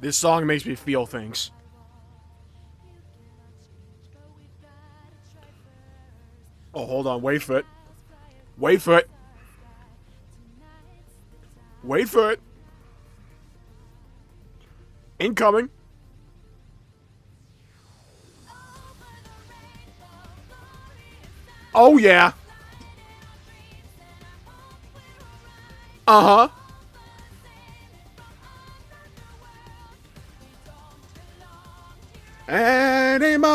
This song makes me feel things. Oh, hold on. Wait for it. Wait for it. Wait for it. Incoming. Oh, yeah. Uh-huh. Anymore.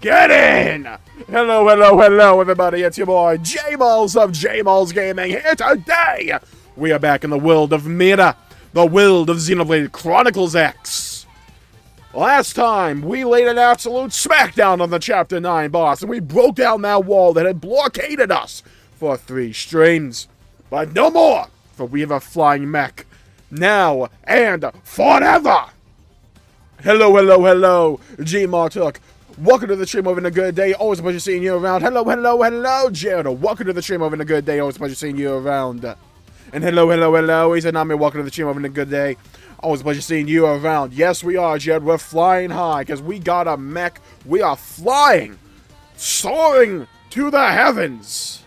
Get in. Hello, hello, hello, everybody. It's your boy, Jmulls of Jmulls Gaming here today. We are back in the world of Mira, the world of Xenoblade Chronicles X. Last time, we laid an absolute smackdown on the Chapter 9 boss, and we broke down that wall that had blockaded us for 3 streams. But no more, for we have a flying mech, now and forever. Hello, hello, hello, G-Martuk. Welcome to the stream, having a good day. Always a pleasure seeing you around. Hello, hello, hello, Jared. Welcome to the stream, having a good day. Always a pleasure seeing you around. And hello, hello, hello, Izanami. Welcome to the stream, having a good day. Always a pleasure seeing you around. Yes, we are, Jared. We're flying high because we got a mech. We are flying, soaring to the heavens.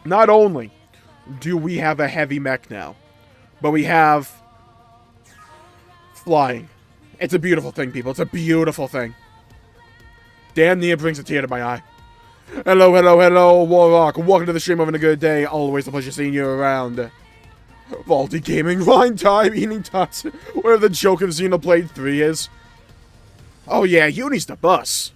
Not only do we have a heavy mech now, but we have flying. It's a beautiful thing, people. It's a beautiful thing. Damn near brings a tear to my eye. Hello, hello, hello, Warlock. Welcome to the stream, having a good day. Always a pleasure seeing you around. Vaulty Gaming, Rhyme Time, Eating Tots. Whatever the joke of Xenoblade 3 is. Oh yeah, Uni's the bus.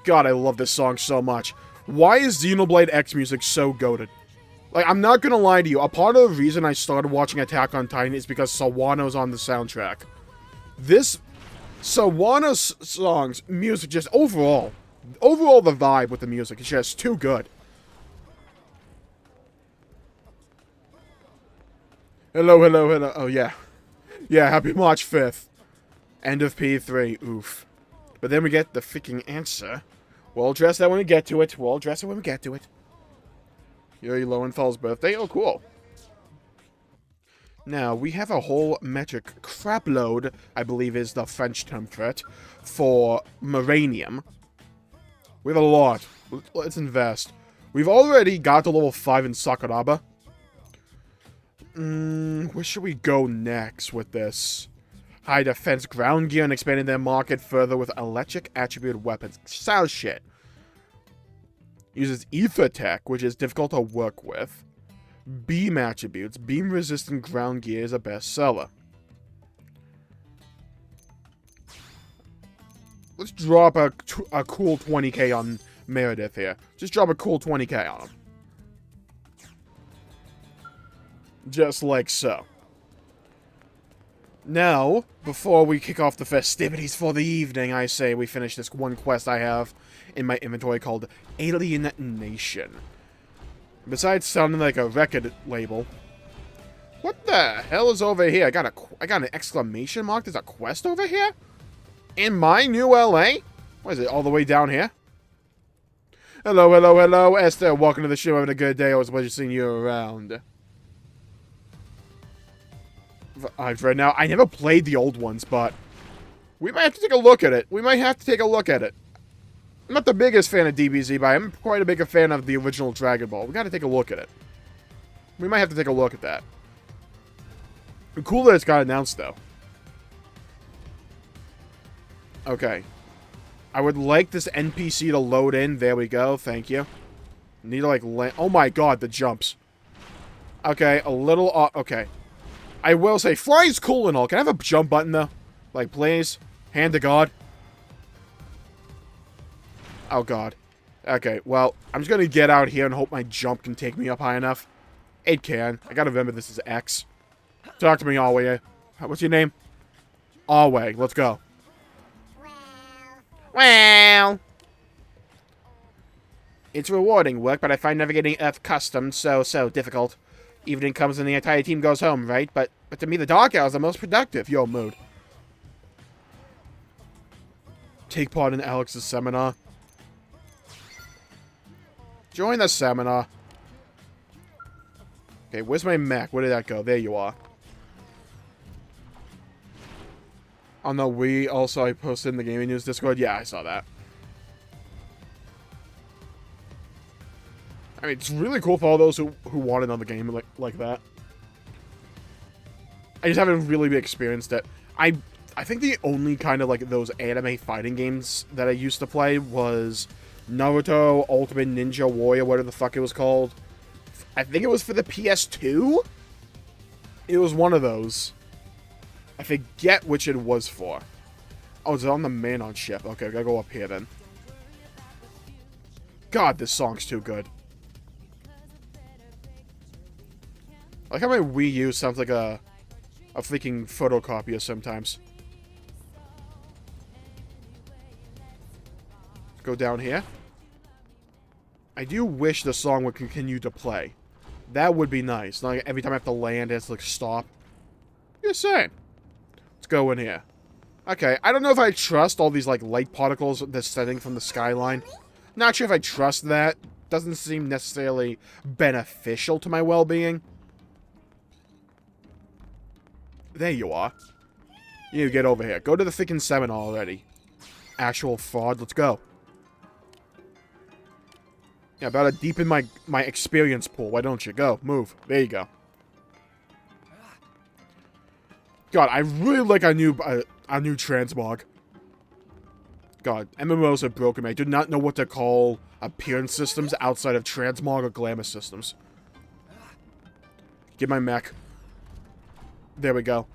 God, I love this song so much. Why is Xenoblade X music so goated? Like, I'm not gonna lie to you, a part of the reason I started watching Attack on Titan is because Sawano's on the soundtrack. This Sawano's songs, music, just overall the vibe with the music is just too good. Hello, hello, hello. Oh, yeah. Yeah, happy March 5th. End of P3. Oof. But then we get the freaking answer. We'll address that when we get to it. We'll address it when we get to it. Yuri Lowenfeld's birthday? Oh, cool. Now, we have a whole metric crapload, I believe is the French term for it, for Moranium. We have a lot. Let's invest. We've already got to level 5 in Sakuraba. Where should we go next with this? High defense ground gear and expanding their market further with electric attributed weapons. Sounds shit. Uses ether tech, which is difficult to work with. Beam attributes. Beam resistant ground gear is a bestseller. Let's drop a cool 20k on Meredith here. Just drop a cool 20k on him. Just like so. Now, before we kick off the festivities for the evening, I say we finish this one quest I have in my inventory called Alien Nation. Besides sounding like a record label, what the hell is over here? I got an exclamation mark. There's a quest over here? In my new LA? What is it, all the way down here? Hello, hello, hello, Esther. Welcome to the show. Having a good day. Always a pleasure seeing you around. Right now, I never played the old ones, but we might have to take a look at it. We might have to take a look at it. I'm not the biggest fan of DBZ, but I'm quite a big fan of the original Dragon Ball. We gotta take a look at it. We might have to take a look at that. Cool that it's got announced, though. Okay. I would like this NPC to load in. There we go. Thank you. Need to, like, land. Oh my god, the jumps. Okay, a little... okay. I will say, flying's cool and all. Can I have a jump button, though? Like, please? Hand to God. Oh, God. Okay, well, I'm just gonna get out here and hope my jump can take me up high enough. It can. I gotta remember this is X. Talk to me, Alway. What's your name? Alway. Let's go. Well. It's rewarding work, but I find navigating Earth custom so difficult. Evening comes and the entire team goes home, right? But to me, the dark hours are most productive. Yo, mood. Take part in Alex's seminar. Join the seminar. Okay, where's my mech? Where did that go? There you are. On the Wii, also, I posted in the Gaming News Discord. Yeah, I saw that. I mean, it's really cool for all those who want another game like that. I just haven't really experienced it. I think the only kind of, like, those anime fighting games that I used to play was Naruto Ultimate Ninja Warrior, whatever the fuck it was called. I think it was for the PS2? It was one of those. I forget which it was for. Oh, it's on the Manon ship. Okay, I gotta go up here then. God, this song's too good. I like how my Wii U sounds like a freaking photocopier sometimes. Go down here. I do wish the song would continue to play. That would be nice. Not like every time I have to land, it has to, like, stop. Just saying. Let's go in here. Okay, I don't know if I trust all these, like, light particles descending from the skyline. Not sure if I trust that. Doesn't seem necessarily beneficial to my well-being. There you are. You get over here. Go to the freaking seminar already. Actual fraud. Let's go. Yeah, about to deepen my experience pool. Why don't you? Go. Move. There you go. God, I really like our new transmog. God, MMOs are broken, man. I do not know what to call appearance systems outside of transmog or glamour systems. Get my mech. There we go.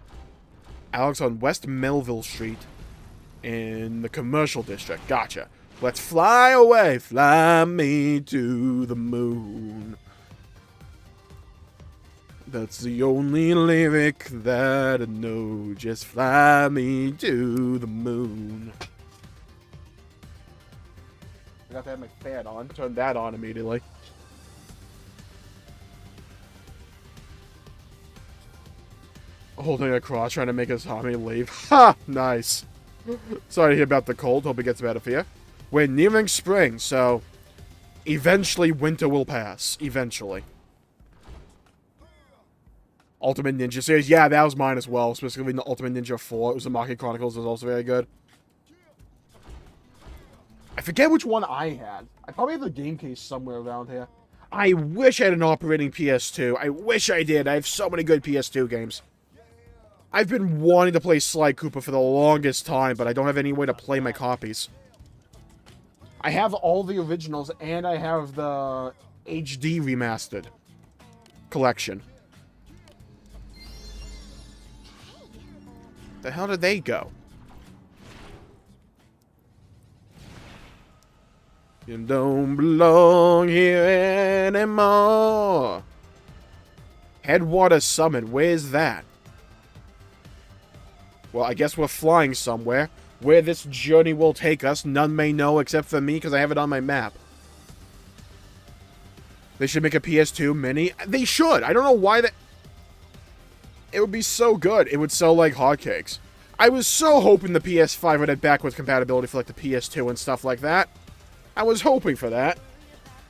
Alex on West Melville Street in the commercial district. Gotcha. Let's fly away. Fly me to the moon. That's the only lyric that I know. Just fly me to the moon. I got to have my fan on. Turn that on immediately. Holding a cross, trying to make his homie leave. Ha! Nice. Sorry to hear about the cold. Hope it gets better for you. We're nearing spring, so eventually winter will pass. Eventually. Ultimate Ninja series. Yeah, that was mine as well. Specifically the Ultimate Ninja 4. It was the Xenoblade Chronicles. It was also very good. I forget which one I had. I probably have the game case somewhere around here. I wish I had an operating PS2. I wish I did. I have so many good PS2 games. I've been wanting to play Sly Cooper for the longest time, but I don't have any way to play my copies. I have all the originals, and I have the HD remastered collection. The hell did they go? You don't belong here anymore. Headwater Summit, where's that? Well, I guess we're flying somewhere. Where this journey will take us, none may know except for me, because I have it on my map. They should make a PS2 mini. They should. I don't know why that... It would be so good. It would sell like hotcakes. I was so hoping the PS5 would have backwards compatibility for like the PS2 and stuff like that. I was hoping for that.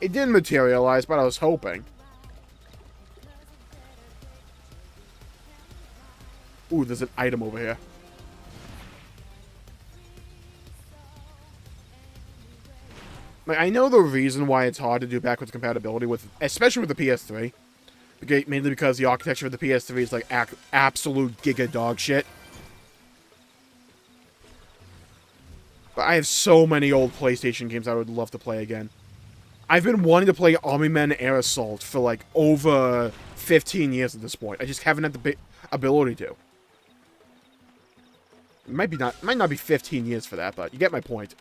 It didn't materialize, but I was hoping. Ooh, there's an item over here. Like, I know the reason why it's hard to do backwards compatibility with, especially with the PS3. Mainly because the architecture of the PS3 is like absolute giga dog shit. But I have so many old PlayStation games I would love to play again. I've been wanting to play Army Men Air Assault for like over 15 years at this point. I just haven't had the ability to. It might not be 15 years for that, but you get my point.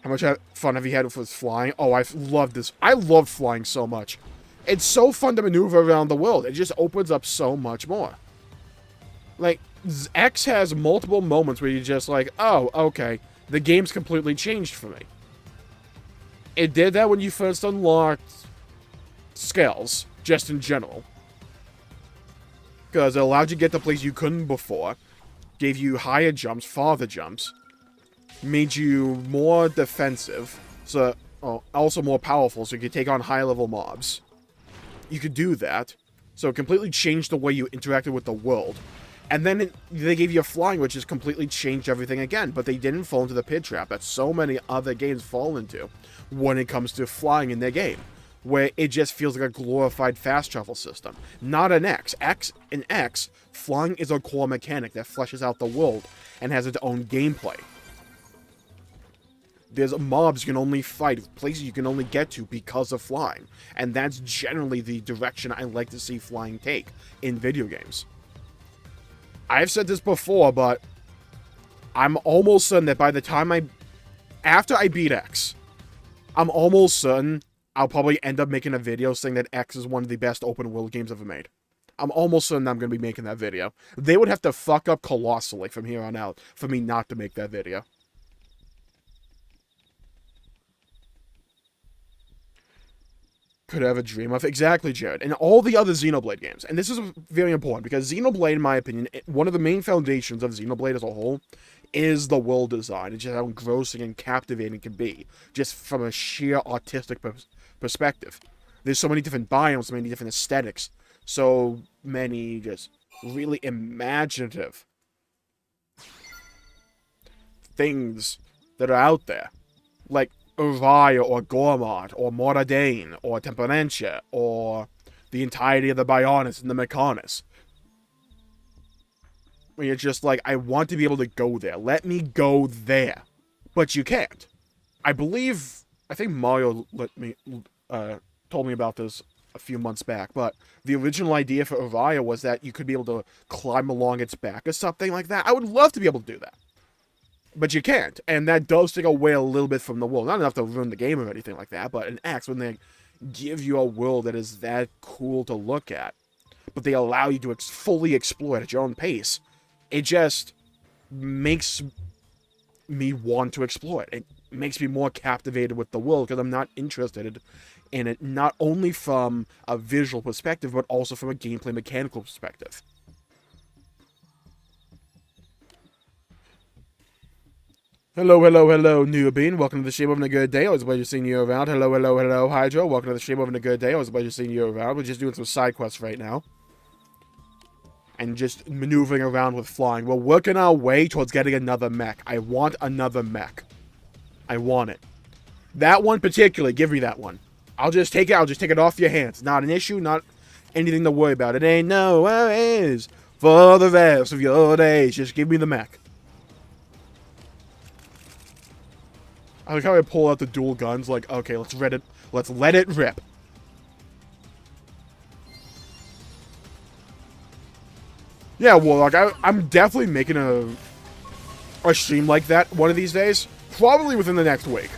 How much fun have you had with flying? Oh, I've loved this. I love flying so much. It's so fun to maneuver around the world. It just opens up so much more. Like, X has multiple moments where you're just like, oh, okay, the game's completely changed for me. It did that when you first unlocked Scales, just in general. Because it allowed you to get to places you couldn't before, gave you higher jumps, farther jumps, made you more defensive, So, also more powerful, so you could take on high-level mobs. You could do that. So it completely changed the way you interacted with the world. And then they gave you flying, which has completely changed everything again. But they didn't fall into the pit trap that so many other games fall into when it comes to flying in their game, where it just feels like a glorified fast travel system. Not an X. In X, flying is a core mechanic that fleshes out the world and has its own gameplay. There's mobs you can only fight, places you can only get to because of flying. And that's generally the direction I like to see flying take in video games. I've said this before, but I'm almost certain that by the time after I beat X, I'm almost certain I'll probably end up making a video saying that X is one of the best open world games ever made. I'm almost certain I'm going to be making that video. They would have to fuck up colossally from here on out for me not to make that video. Could I have a dream of? Exactly, Jared. And all the other Xenoblade games. And this is very important, because Xenoblade, in my opinion, one of the main foundations of Xenoblade as a whole is the world design. It's just how engrossing and captivating it can be, just from a sheer artistic perspective. There's so many different biomes, so many different aesthetics, so many just really imaginative things that are out there. Like Uriah, or Gormod, or Moradane, or Temperentia, or the entirety of the Bionis and the Mechonis. Where you're just like, I want to be able to go there. Let me go there. But you can't. I think Mario told me about this a few months back, but the original idea for Uriah was that you could be able to climb along its back or something like that. I would love to be able to do that. But you can't, and that does take away a little bit from the world. Not enough to ruin the game or anything like that, but in X, when they give you a world that is that cool to look at, but they allow you to fully explore it at your own pace, it just makes me want to explore it. It makes me more captivated with the world, because I'm not interested in it not only from a visual perspective, but also from a gameplay mechanical perspective. Hello, newbie. Welcome to the stream. Having a good day. Always a pleasure seeing you around. Hello, Hydro. Welcome to the stream. Having a good day. Always a pleasure seeing you around. We're just doing some side quests right now. And just maneuvering around with flying. We're working our way towards getting another mech. I want another mech. I want it. That one particularly. Give me that one. I'll just take it. I'll just take it off your hands. Not an issue. Not anything to worry about. It ain't no worries for the rest of your days. Just give me the mech. I like how I pull out the dual guns, like, okay, let's let it rip. Yeah, Warlock, I'm definitely making a stream like that one of these days. Probably within the next week.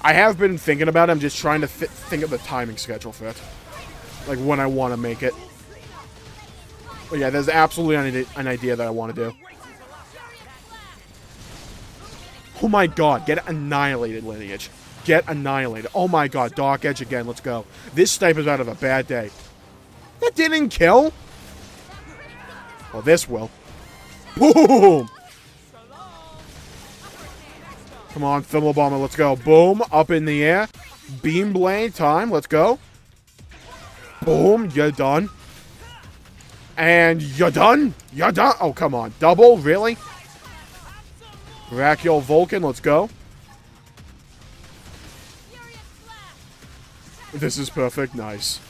I have been thinking about it, I'm just trying to think of the timing schedule for it. Like, when I want to make it. But yeah, there's absolutely an idea that I want to do. Oh my god, get annihilated, Lineage. Get annihilated. Oh my god, Dark Edge again, let's go. This sniper's out of a bad day. That didn't kill? Well, this will. Boom! Come on, Thermal Bomber, let's go. Boom, up in the air. Beam Blade time, let's go. Boom, you're done. And you're done? You're done? Oh, come on. Double? Really? Brachial Vulcan, let's go. This is perfect, nice.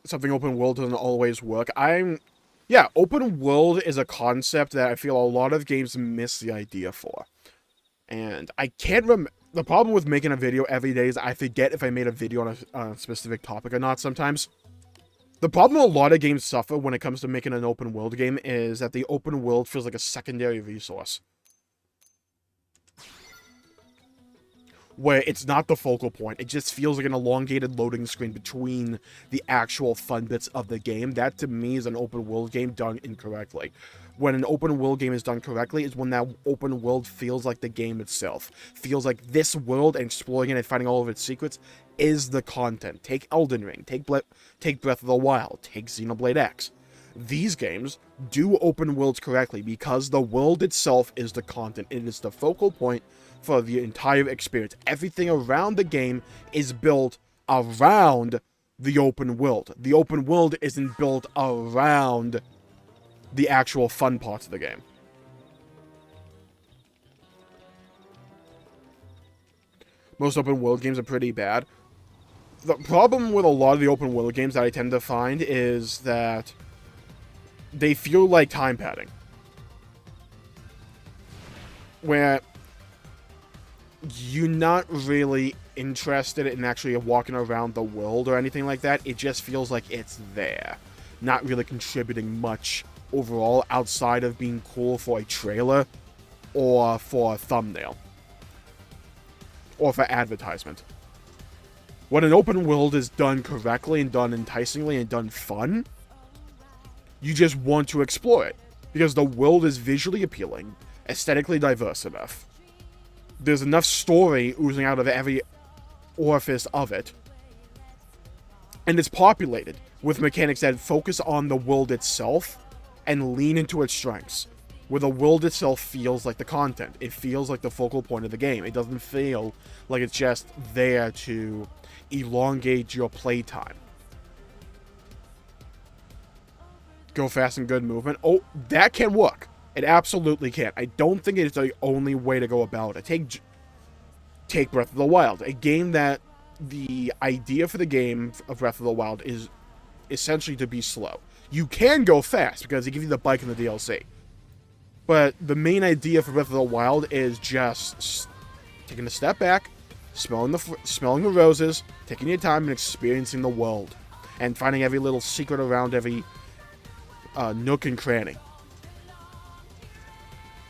Something open world doesn't always work. Yeah, open world is a concept that I feel a lot of games miss the idea for. And I can't remember. The problem with making a video every day is I forget if I made a video on a specific topic or not sometimes. The problem a lot of games suffer when it comes to making an open world game is that the open world feels like a secondary resource. Where it's not the focal point. It just feels like an elongated loading screen between the actual fun bits of the game. That, to me, is an open world game done incorrectly. When an open world game is done correctly is when that open world feels like the game itself. Feels like this world and exploring it and finding all of its secrets is the content. Take Elden Ring, take Breath of the Wild, take Xenoblade X. These games do open worlds correctly because the world itself is the content. It is the focal point for the entire experience. Everything around the game is built around the open world. The open world isn't built around the actual fun parts of the game. Most open world games are pretty bad. The problem with a lot of the open world games that I tend to find is that they feel like time padding. Where you're not really interested in actually walking around the world or anything like that. It just feels like it's there. Not really contributing much overall outside of being cool for a trailer or for a thumbnail. Or for advertisement. When an open world is done correctly and done enticingly and done fun, you just want to explore it. Because the world is visually appealing, aesthetically diverse enough. There's enough story oozing out of every orifice of it. And it's populated with mechanics that focus on the world itself and lean into its strengths. Where the world itself feels like the content. It feels like the focal point of the game. It doesn't feel like it's just there to elongate your playtime. Go fast and good movement. Oh, that can work. It absolutely can. I don't think it's the only way to go about it. Take Breath of the Wild. A game that the idea for the game of Breath of the Wild is essentially to be slow. You can go fast because they give you the bike in the DLC. But the main idea for Breath of the Wild is just taking a step back, smelling the roses, taking your time and experiencing the world. And finding every little secret around every nook and cranny.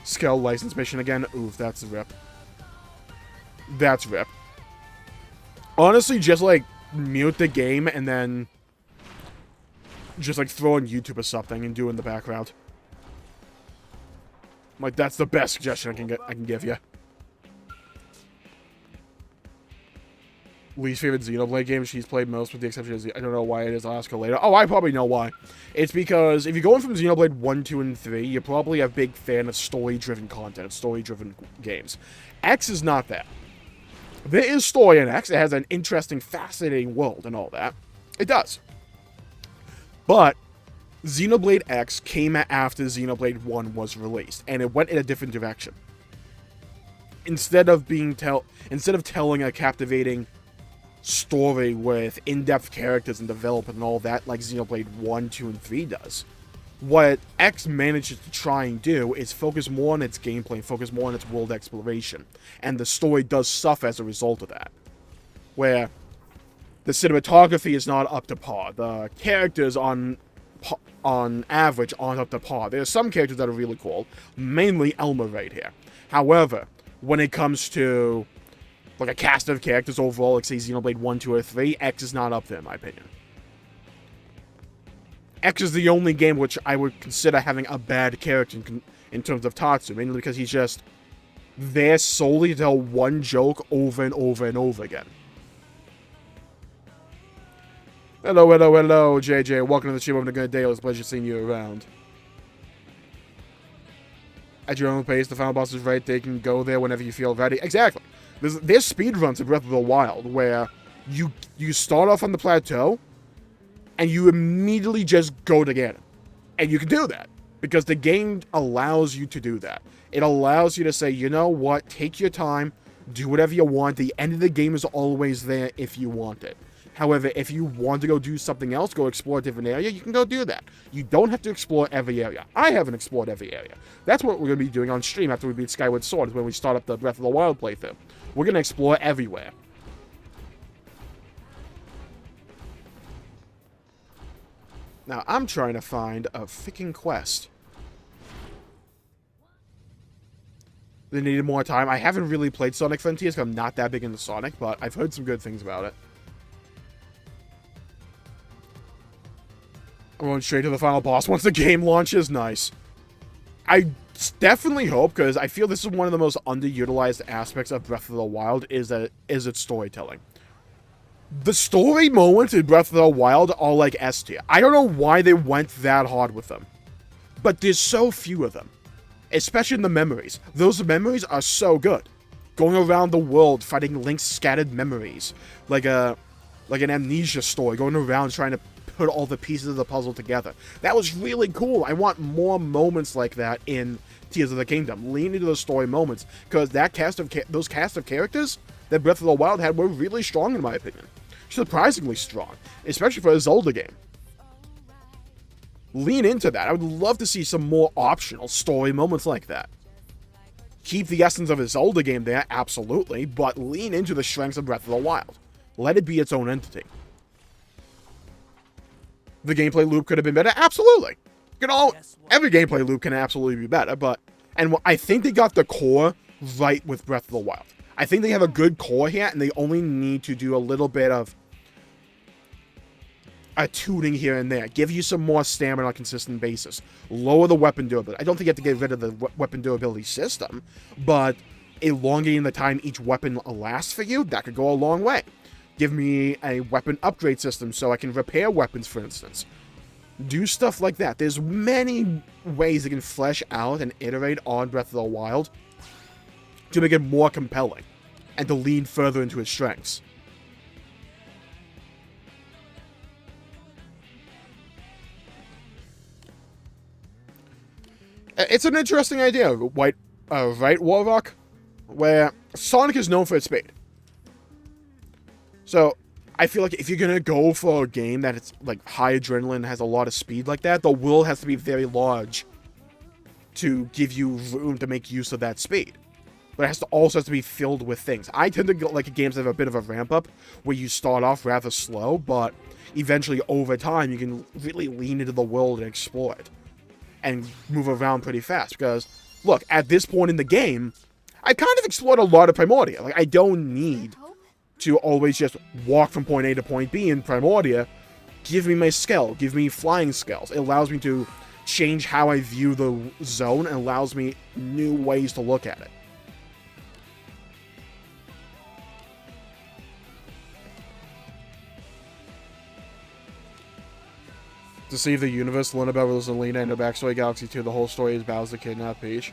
Skill license mission again. Oof, that's rip. That's rip. Honestly, just like mute the game and then just like throw on YouTube or something and do it in the background. Like, that's the best suggestion I can give you. Least favorite Xenoblade game she's played most, with the exception of I don't know why it is. I'll ask her later. Oh, I probably know why. It's because if you're going from Xenoblade 1, 2, and 3, you're probably a big fan of story-driven content, story-driven games. X is not that. There is story in X. It has an interesting, fascinating world and all that. It does. But Xenoblade X came after Xenoblade 1 was released, and it went in a different direction. Instead of telling a captivating story with in-depth characters and development and all that like Xenoblade 1, 2, and 3 does, what X manages to try and do is focus more on its gameplay, focus more on its world exploration, and the story does suffer as a result of that. Where the cinematography is not up to par, the characters on average aren't up to par. There are some characters that are really cool, mainly Elma right here. However, when it comes to like a cast of characters overall, like say Xenoblade 1, 2, or 3, X is not up there in my opinion. X is the only game which I would consider having a bad character in terms of Tatsu, mainly because he's just there solely to tell one joke over and over and over again. Hello, hello, hello, JJ. Welcome to the stream. Having a good day. It was a pleasure seeing you around. At your own pace, the final boss is right. They can go there whenever you feel ready. Exactly. There's speedruns in Breath of the Wild where you start off on the plateau and you immediately just go to get it. And you can do that because the game allows you to do that. It allows you to say, you know what, take your time, do whatever you want. The end of the game is always there if you want it. However, if you want to go do something else, go explore a different area, you can go do that. You don't have to explore every area. I haven't explored every area. That's what we're going to be doing on stream after we beat Skyward Sword, is when we start up the Breath of the Wild playthrough. We're going to explore everywhere. Now, I'm trying to find a freaking quest. They needed more time. I haven't really played Sonic Frontiers because I'm not that big into Sonic, but I've heard some good things about it. I'm going straight to the final boss once the game launches. Nice. I definitely hope, because I feel this is one of the most underutilized aspects of Breath of the Wild, is its storytelling. The story moments in Breath of the Wild are like S tier. I don't know why they went that hard with them. But there's so few of them. Especially in the memories. Those memories are so good. Going around the world, fighting Link's scattered memories. Like an amnesia story. Going around trying to put all the pieces of the puzzle together. That was really cool. I want more moments like that in Tears of the Kingdom. Lean into those story moments. Because those cast of characters that Breath of the Wild had were really strong in my opinion. Surprisingly strong. Especially for a Zelda game. Lean into that. I would love to see some more optional story moments like that. Keep the essence of a Zelda game there, absolutely, but lean into the strengths of Breath of the Wild. Let it be its own entity. The gameplay loop could have been better? Absolutely. Every gameplay loop can absolutely be better, and I think they got the core right with Breath of the Wild. I think they have a good core here, and they only need to do a little bit of a tuning here and there. Give you some more stamina on a consistent basis. Lower the weapon durability. I don't think you have to get rid of the weapon durability system, but elongating the time each weapon lasts for you, that could go a long way. Give me a weapon upgrade system so I can repair weapons, for instance. Do stuff like that. There's many ways you can flesh out and iterate on Breath of the Wild to make it more compelling and to lean further into its strengths. It's an interesting idea, right, Warrock? Where Sonic is known for its speed. So, I feel like if you're gonna go for a game that it's like high adrenaline, has a lot of speed like that, the world has to be very large to give you room to make use of that speed. But it has to also have to be filled with things. I tend to like games that have a bit of a ramp up, where you start off rather slow, but eventually over time you can really lean into the world and explore it. And move around pretty fast, because, look, at this point in the game, I kind of explored a lot of Primordia. Like, I don't need to always just walk from point A to point B in Primordia. Give me my skill, give me flying skills. It allows me to change how I view the zone, and allows me new ways to look at it. To save the universe, learn about Rosalina and her backstory, Galaxy 2. The whole story is Bowser kidnapped Peach.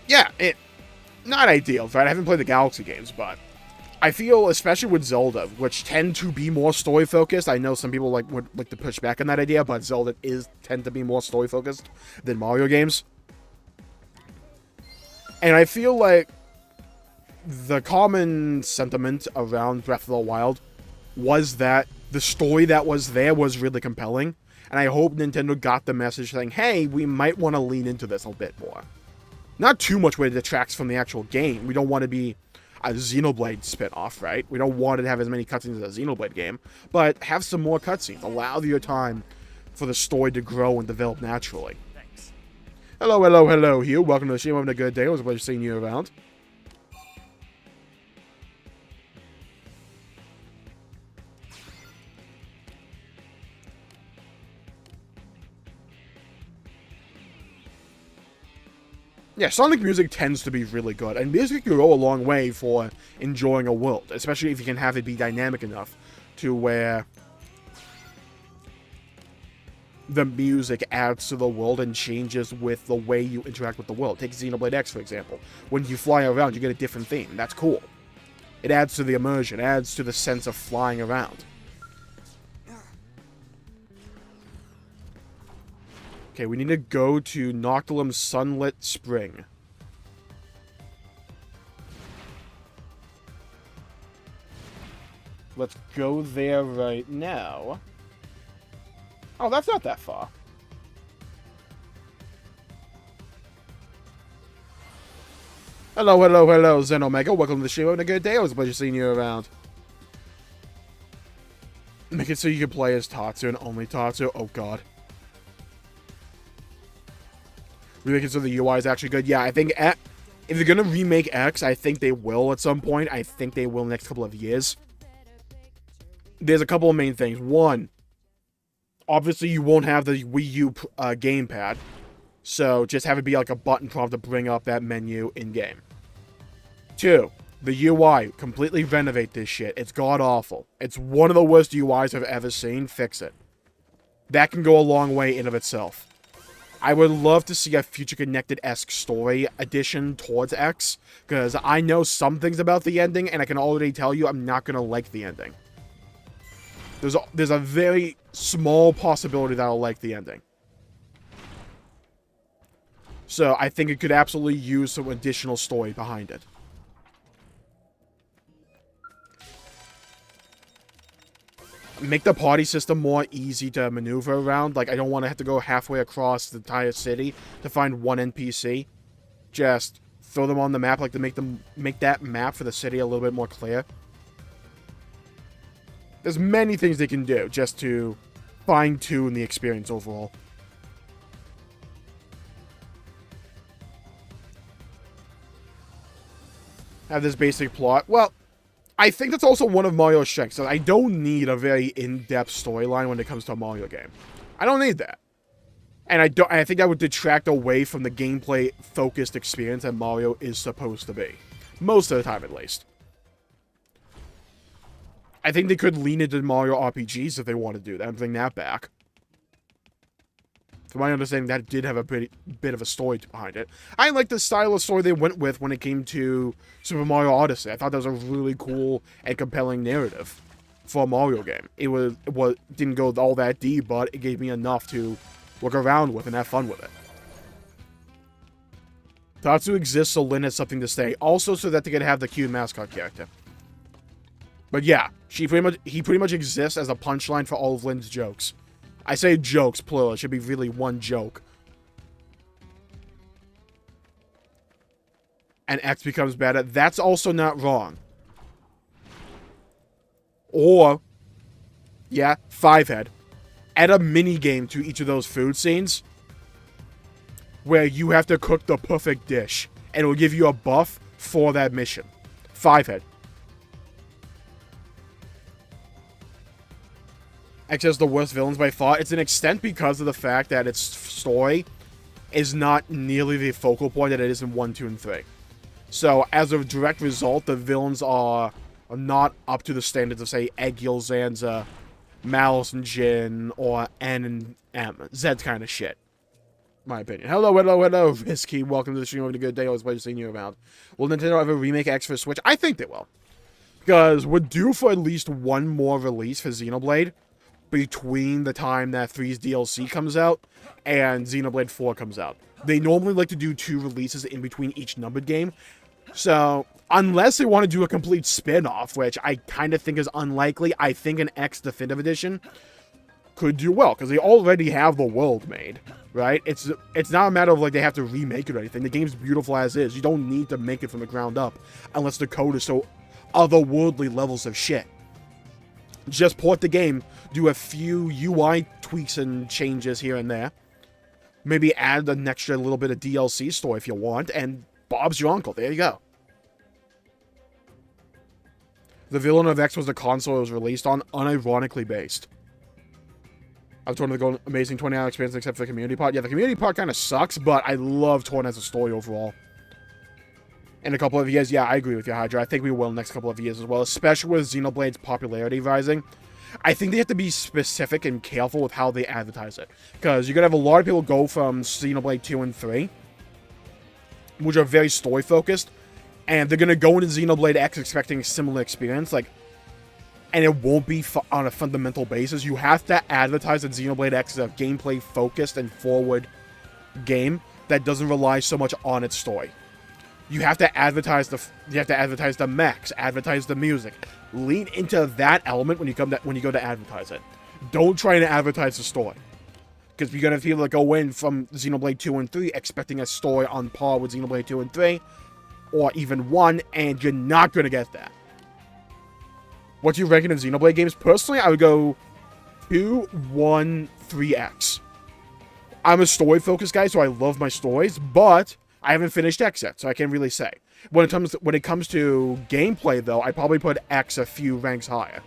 Yeah, not ideal, right? I haven't played the Galaxy games, but I feel, especially with Zelda, which tend to be more story-focused, I know some people would like to push back on that idea, but Zelda tend to be more story-focused than Mario games. And I feel like the common sentiment around Breath of the Wild was that the story that was there was really compelling, and I hope Nintendo got the message saying, hey, we might want to lean into this a bit more. Not too much where it detracts from the actual game. We don't want to be a Xenoblade spin-off, right? We don't want it to have as many cutscenes as a Xenoblade game, but have some more cutscenes. Allow your time for the story to grow and develop naturally. Thanks. Hello, Hugh. Welcome to the stream. Having a good day. It was a pleasure seeing you around. Yeah, Sonic music tends to be really good, and music can go a long way for enjoying a world, especially if you can have it be dynamic enough to where the music adds to the world and changes with the way you interact with the world. Take Xenoblade X, for example. When you fly around, you get a different theme. That's cool. It adds to the immersion, adds to the sense of flying around. Okay, we need to go to Noctilum's Sunlit Spring. Let's go there right now. Oh, that's not that far. Hello, Zen Omega. Welcome to the stream. Having a good day. It was a pleasure seeing you around. Make it so you can play as Tatsu and only Tatsu. Oh, God. Remake it so the UI is actually good. Yeah, I think if they're going to remake X, I think they will at some point. I think they will in the next couple of years. There's a couple of main things. One, obviously you won't have the Wii U gamepad. So just have it be like a button prompt to bring up that menu in-game. Two, The UI, completely renovate this shit. It's god-awful. It's one of the worst UIs I've ever seen. Fix it. That can go a long way in of itself. I would love to see a future connected-esque story addition towards X, because I know some things about the ending, and I can already tell you I'm not going to like the ending. There's a very small possibility that I'll like the ending. So I think it could absolutely use some additional story behind it. Make the party system more easy to maneuver around. Like, I don't want to have to go halfway across the entire city to find one NPC. Just throw them on the map, like, to make that map for the city a little bit more clear. There's many things they can do just to fine-tune the experience overall. Have this basic plot. Well, I think that's also one of Mario's strengths. I don't need a very in-depth storyline when it comes to a Mario game. I don't need that. And I think that would detract away from the gameplay-focused experience that Mario is supposed to be. Most of the time, at least. I think they could lean into Mario RPGs if they want to do that and bring that back. From my understanding, that did have a bit of a story behind it. I like the style of story they went with when it came to Super Mario Odyssey. I thought that was a really cool and compelling narrative for a Mario game. It didn't go all that deep, but it gave me enough to look around with and have fun with it. Tatsu exists so Lyn has something to say. Also so that they can have the cute mascot character. But yeah, he pretty much exists as a punchline for all of Lyn's jokes. I say jokes, plural. It should be really one joke. And X becomes better. That's also not wrong. Or, yeah, Fivehead. Add a mini-game to each of those food scenes where you have to cook the perfect dish. And it will give you a buff for that mission. Fivehead. X has the worst villains by far. It's an extent because of the fact that its story is not nearly the focal point that it is in 1, 2, and 3. So, as a direct result, the villains are not up to the standards of, say, Egil, Zanza, Malice and Jin, or N and M. Zed's kind of shit. My opinion. Hello, Risky. Welcome to the stream. Having a good day. Always pleasure seeing you around. Will Nintendo ever remake X for Switch? I think they will. Because we're due for at least one more release for Xenoblade between the time that 3's DLC comes out and Xenoblade 4 comes out. They normally like to do 2 releases in between each numbered game. So, unless they want to do a complete spin-off, which I kind of think is unlikely, I think an X Definitive Edition could do well, because they already have the world made, right? It's not a matter of, like, they have to remake it or anything. The game's beautiful as is. You don't need to make it from the ground up, unless the code is so otherworldly levels of shit. Just port the game, do a few UI tweaks and changes here and there. Maybe add an extra little bit of DLC story if you want, and Bob's your uncle. There you go. The villain of X was the console it was released on, unironically based. I've told them to go amazing 20-hour experience except for the community part. Yeah, the community part kind of sucks, but I love Torn as a story overall. In a couple of years, yeah, I agree with you, Hydra. I think we will in the next couple of years as well, especially with Xenoblade's popularity rising. I think they have to be specific and careful with how they advertise it. Because you're going to have a lot of people go from Xenoblade 2 and 3, which are very story-focused, and they're going to go into Xenoblade X expecting a similar experience, like, and it won't be on a fundamental basis. You have to advertise that Xenoblade X is a gameplay-focused and forward game that doesn't rely so much on its story. You have to advertise the mechs, advertise the music. Lean into that element when you go to advertise it. Don't try to advertise the story, because you're gonna have people that go in from Xenoblade 2 and 3 expecting a story on par with Xenoblade 2 and 3, or even 1, and you're not gonna get that. What do you rank in Xenoblade games? Personally, I would go 2, 1, 3X. I'm a story-focused guy, so I love my stories, but I haven't finished X yet, so I can't really say. When it comes to gameplay, though, I'd probably put X a few ranks higher.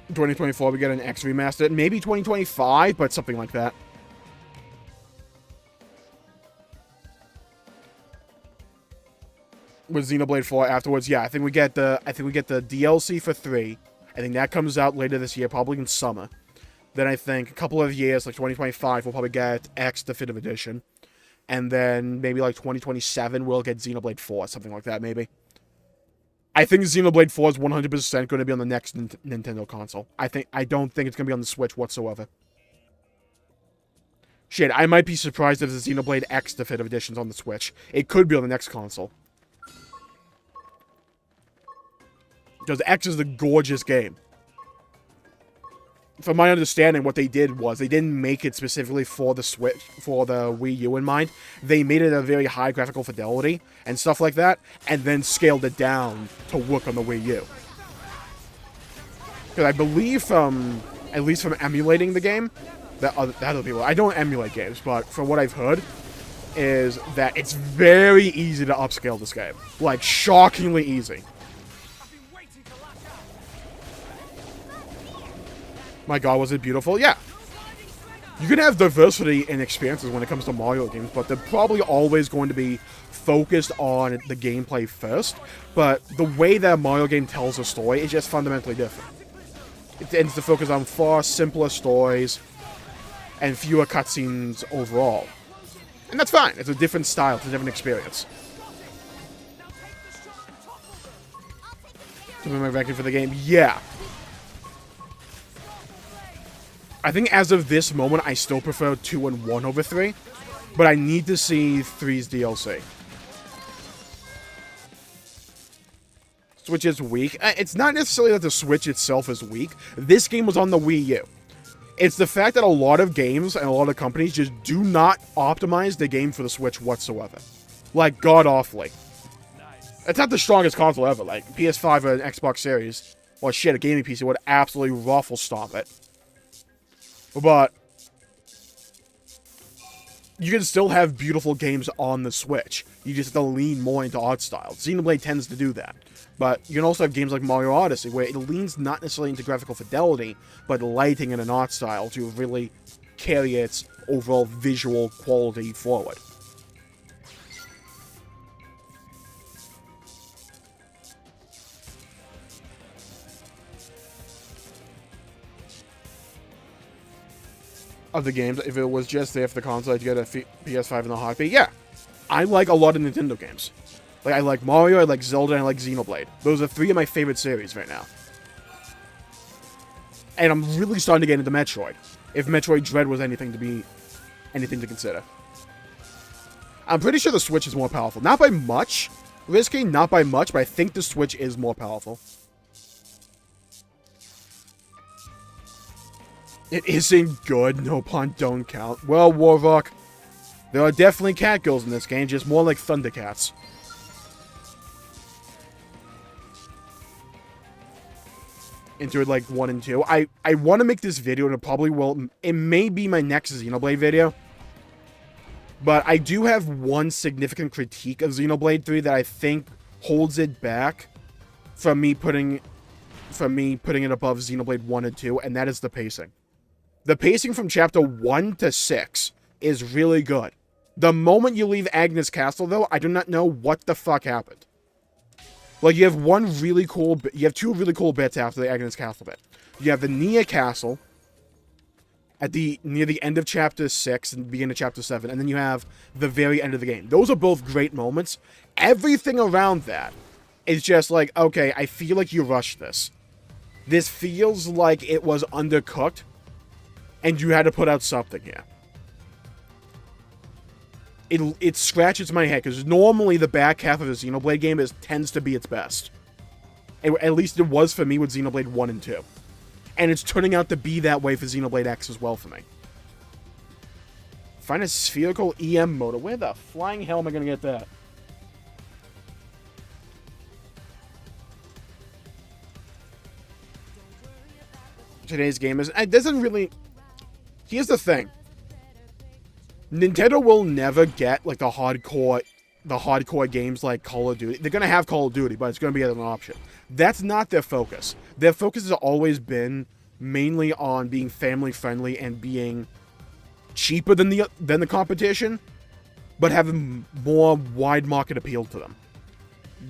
In 2024, we get an X remastered. Maybe 2025, but something like that. with Xenoblade 4 afterwards. Yeah, I think we get the DLC for 3. I think that comes out later this year, probably in summer. Then I think a couple of years, like 2025, we'll probably get X Definitive Edition. And then maybe like 2027, we'll get Xenoblade 4, something like that, maybe. I think Xenoblade 4 is 100% going to be on the next Nintendo console. I don't think it's going to be on the Switch whatsoever. Shit, I might be surprised if the Xenoblade X Definitive Edition's on the Switch. It could be on the next console. Because X is a gorgeous game. From my understanding, what they did was they didn't make it specifically for the Switch, for the Wii U in mind. They made it a very high graphical fidelity and stuff like that, and then scaled it down to work on the Wii U. Because I believe at least from emulating the game, that other people, I don't emulate games, but from what I've heard, is that it's very easy to upscale this game. Like, shockingly easy. My god, was it beautiful? Yeah. You can have diversity in experiences when it comes to Mario games, but they're probably always going to be focused on the gameplay first. But the way that a Mario game tells a story is just fundamentally different. It tends to focus on far simpler stories and fewer cutscenes overall. And that's fine. It's a different style. It's a different experience. So my ranking for the game? Yeah. I think as of this moment, I still prefer 2 and 1 over 3. But I need to see 3's DLC. Switch is weak. It's not necessarily that the Switch itself is weak. This game was on the Wii U. It's the fact that a lot of games and a lot of companies just do not optimize the game for the Switch whatsoever. Like, god-awfully. It's not the strongest console ever. Like, PS5 or an Xbox Series, or shit, a gaming PC would absolutely ruffle stomp it. But you can still have beautiful games on the Switch. You just have to lean more into art style. Xenoblade tends to do that. But you can also have games like Mario Odyssey, where it leans not necessarily into graphical fidelity, but lighting and an art style to really carry its overall visual quality forward. Of the games, if it was just there for the console, I'd get a PS5 in a heartbeat. Yeah, I like a lot of Nintendo games. Like, I like Mario, I like Zelda, and I like Xenoblade. Those are 3 of my favorite series right now. And I'm really starting to get into Metroid. If Metroid Dread was anything to consider. I'm pretty sure the Switch is more powerful. Not by much, Risky, not by much, but I think the Switch is more powerful. It isn't good. No pun, don't count. Well, Warrock, there are definitely cat girls in this game, just more like Thundercats. Into it like 1 and 2. I want to make this video, and it probably will. It may be my next Xenoblade video. But I do have one significant critique of Xenoblade 3 that I think holds it back from me putting it above Xenoblade 1 and 2, and that is the pacing. The pacing from chapter 1 to 6 is really good. The moment you leave Agnes Castle, though, I do not know what the fuck happened. Like, you have two really cool bits after the Agnes Castle bit. You have the Nia Castle near the end of chapter 6 and beginning of chapter 7, and then you have the very end of the game. Those are both great moments. Everything around that is just like, okay, I feel like you rushed this. This feels like it was undercooked, and you had to put out something here. It scratches my head, because normally the back half of a Xenoblade game tends to be its best. At least it was for me with Xenoblade 1 and 2. And it's turning out to be that way for Xenoblade X as well for me. Find a spherical EM motor. Where the flying hell am I going to get that? Today's game is... It doesn't really... Here's the thing. Nintendo will never get, like, the hardcore games like Call of Duty. They're going to have Call of Duty, but it's going to be as an option. That's not their focus. Their focus has always been mainly on being family-friendly and being cheaper than the competition, but having more wide market appeal to them.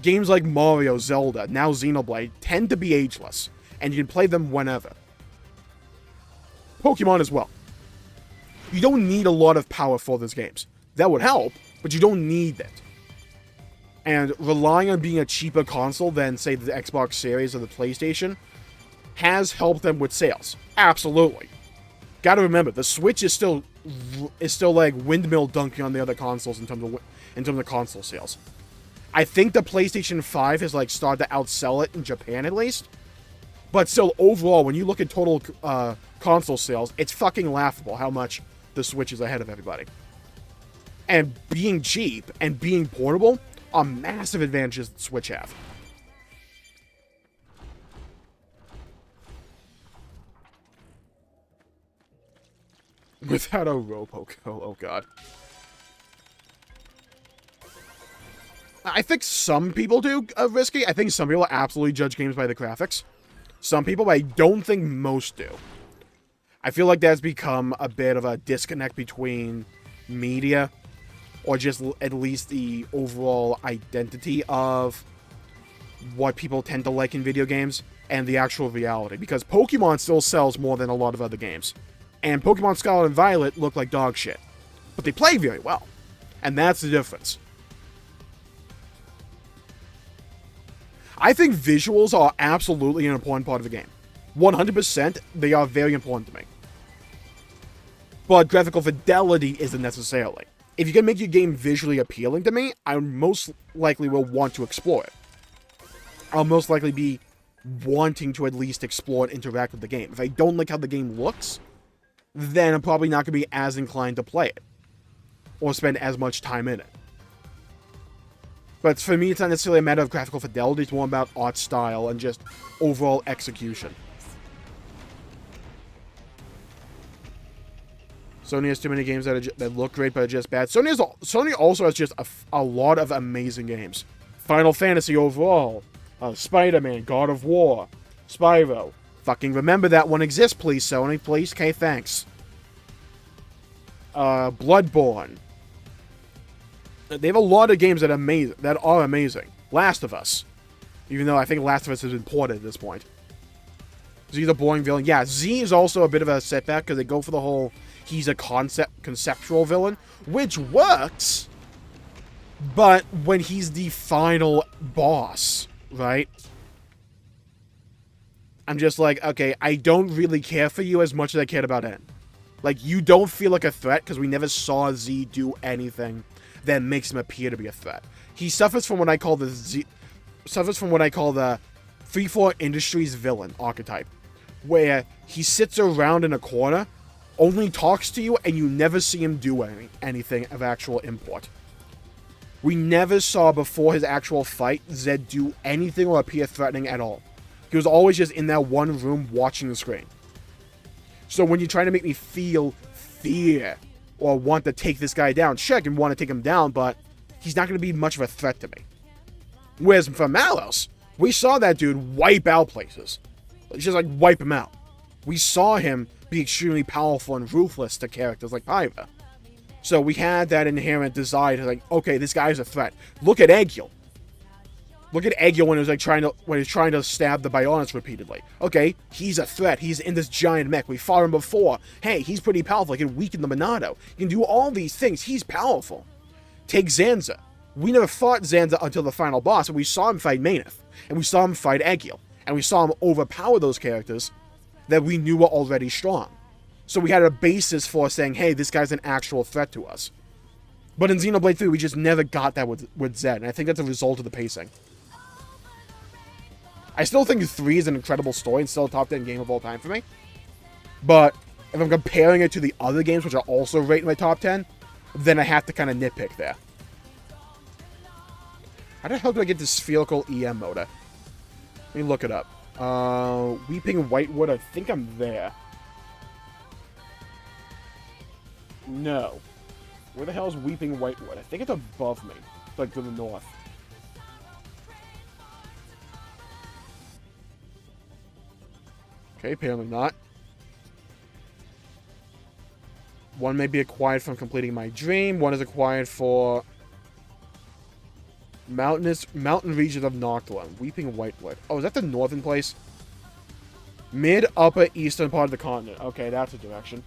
Games like Mario, Zelda, now Xenoblade, tend to be ageless, and you can play them whenever. Pokemon as well. You don't need a lot of power for those games. That would help, but you don't need it. And relying on being a cheaper console than, say, the Xbox Series or the PlayStation has helped them with sales. Absolutely. Gotta remember, the Switch is still like windmill dunking on the other consoles in terms of console sales. I think the PlayStation 5 has like started to outsell it in Japan at least. But still, overall, when you look at total console sales, it's fucking laughable how much the Switch is ahead of everybody. And being cheap and being portable are massive advantages that Switch have. Without a Roboco, oh god. I think some people do risky. I think some people absolutely judge games by the graphics. Some people, but I don't think most do. I feel like that's become a bit of a disconnect between media, or just at least the overall identity of what people tend to like in video games, and the actual reality. Because Pokemon still sells more than a lot of other games. And Pokemon Scarlet and Violet look like dog shit. But they play very well. And that's the difference. I think visuals are absolutely an important part of the game. 100%, they are very important to me. But graphical fidelity isn't necessarily. If you can make your game visually appealing to me, I most likely will want to explore it. I'll most likely be wanting to at least explore and interact with the game. If I don't like how the game looks, then I'm probably not going to be as inclined to play it. Or spend as much time in it. But for me, it's not necessarily a matter of graphical fidelity, it's more about art style and just overall execution. Sony has too many games that look great but are just bad. Sony also has just a lot of amazing games. Final Fantasy overall. Spider-Man, God of War, Spyro. Fucking remember that one exists, please, Sony. Please, okay, thanks. Bloodborne. They have a lot of games that are amazing. Last of Us. Even though I think Last of Us has been ported at this point. Z the boring villain. Yeah, Z is also a bit of a setback because they go for the whole he's a conceptual villain, which works, but when he's the final boss, right? I'm just like, okay, I don't really care for you as much as I cared about N. Like, you don't feel like a threat because we never saw Z do anything that makes him appear to be a threat. He suffers from what I call the 3-4 Industries villain archetype, where he sits around in a corner, only talks to you, and you never see him do anything of actual import. We never saw before his actual fight Zed do anything or appear threatening at all. He was always just in that one room watching the screen. So when you're trying to make me feel fear or want to take this guy down, sure, I can want to take him down, but he's not going to be much of a threat to me. Whereas for Malos, we saw that dude wipe out places. Just like wipe him out. We saw him be extremely powerful and ruthless to characters like Paiva. So we had that inherent desire to like, okay, this guy's a threat. Look at Egil. Look at Egil when he was like trying to stab the Bionis repeatedly. Okay, he's a threat. He's in this giant mech. We fought him before. Hey, he's pretty powerful. He can weaken the Monado. He can do all these things. He's powerful. Take Zanza. We never fought Zanza until the final boss, and we saw him fight Mayneth. And we saw him fight Egil. And we saw him overpower those characters that we knew were already strong. So we had a basis for saying, hey, this guy's an actual threat to us. But in Xenoblade 3, we just never got that with Zed, and I think that's a result of the pacing. I still think 3 is an incredible story and still a top 10 game of all time for me. But if I'm comparing it to the other games, which are also rated in my top 10, then I have to kind of nitpick there. How the hell do I get this spherical EM motor? Let me look it up. Weeping Whitewood, I think I'm there. No. Where the hell is Weeping Whitewood? I think it's above me. Like to the north. Okay, apparently not. One may be acquired from completing my dream. One is acquired for... Mountain region of Nocturne. Weeping Whitewood. Oh, is that the northern place? Mid, upper, eastern part of the continent. Okay, that's a direction.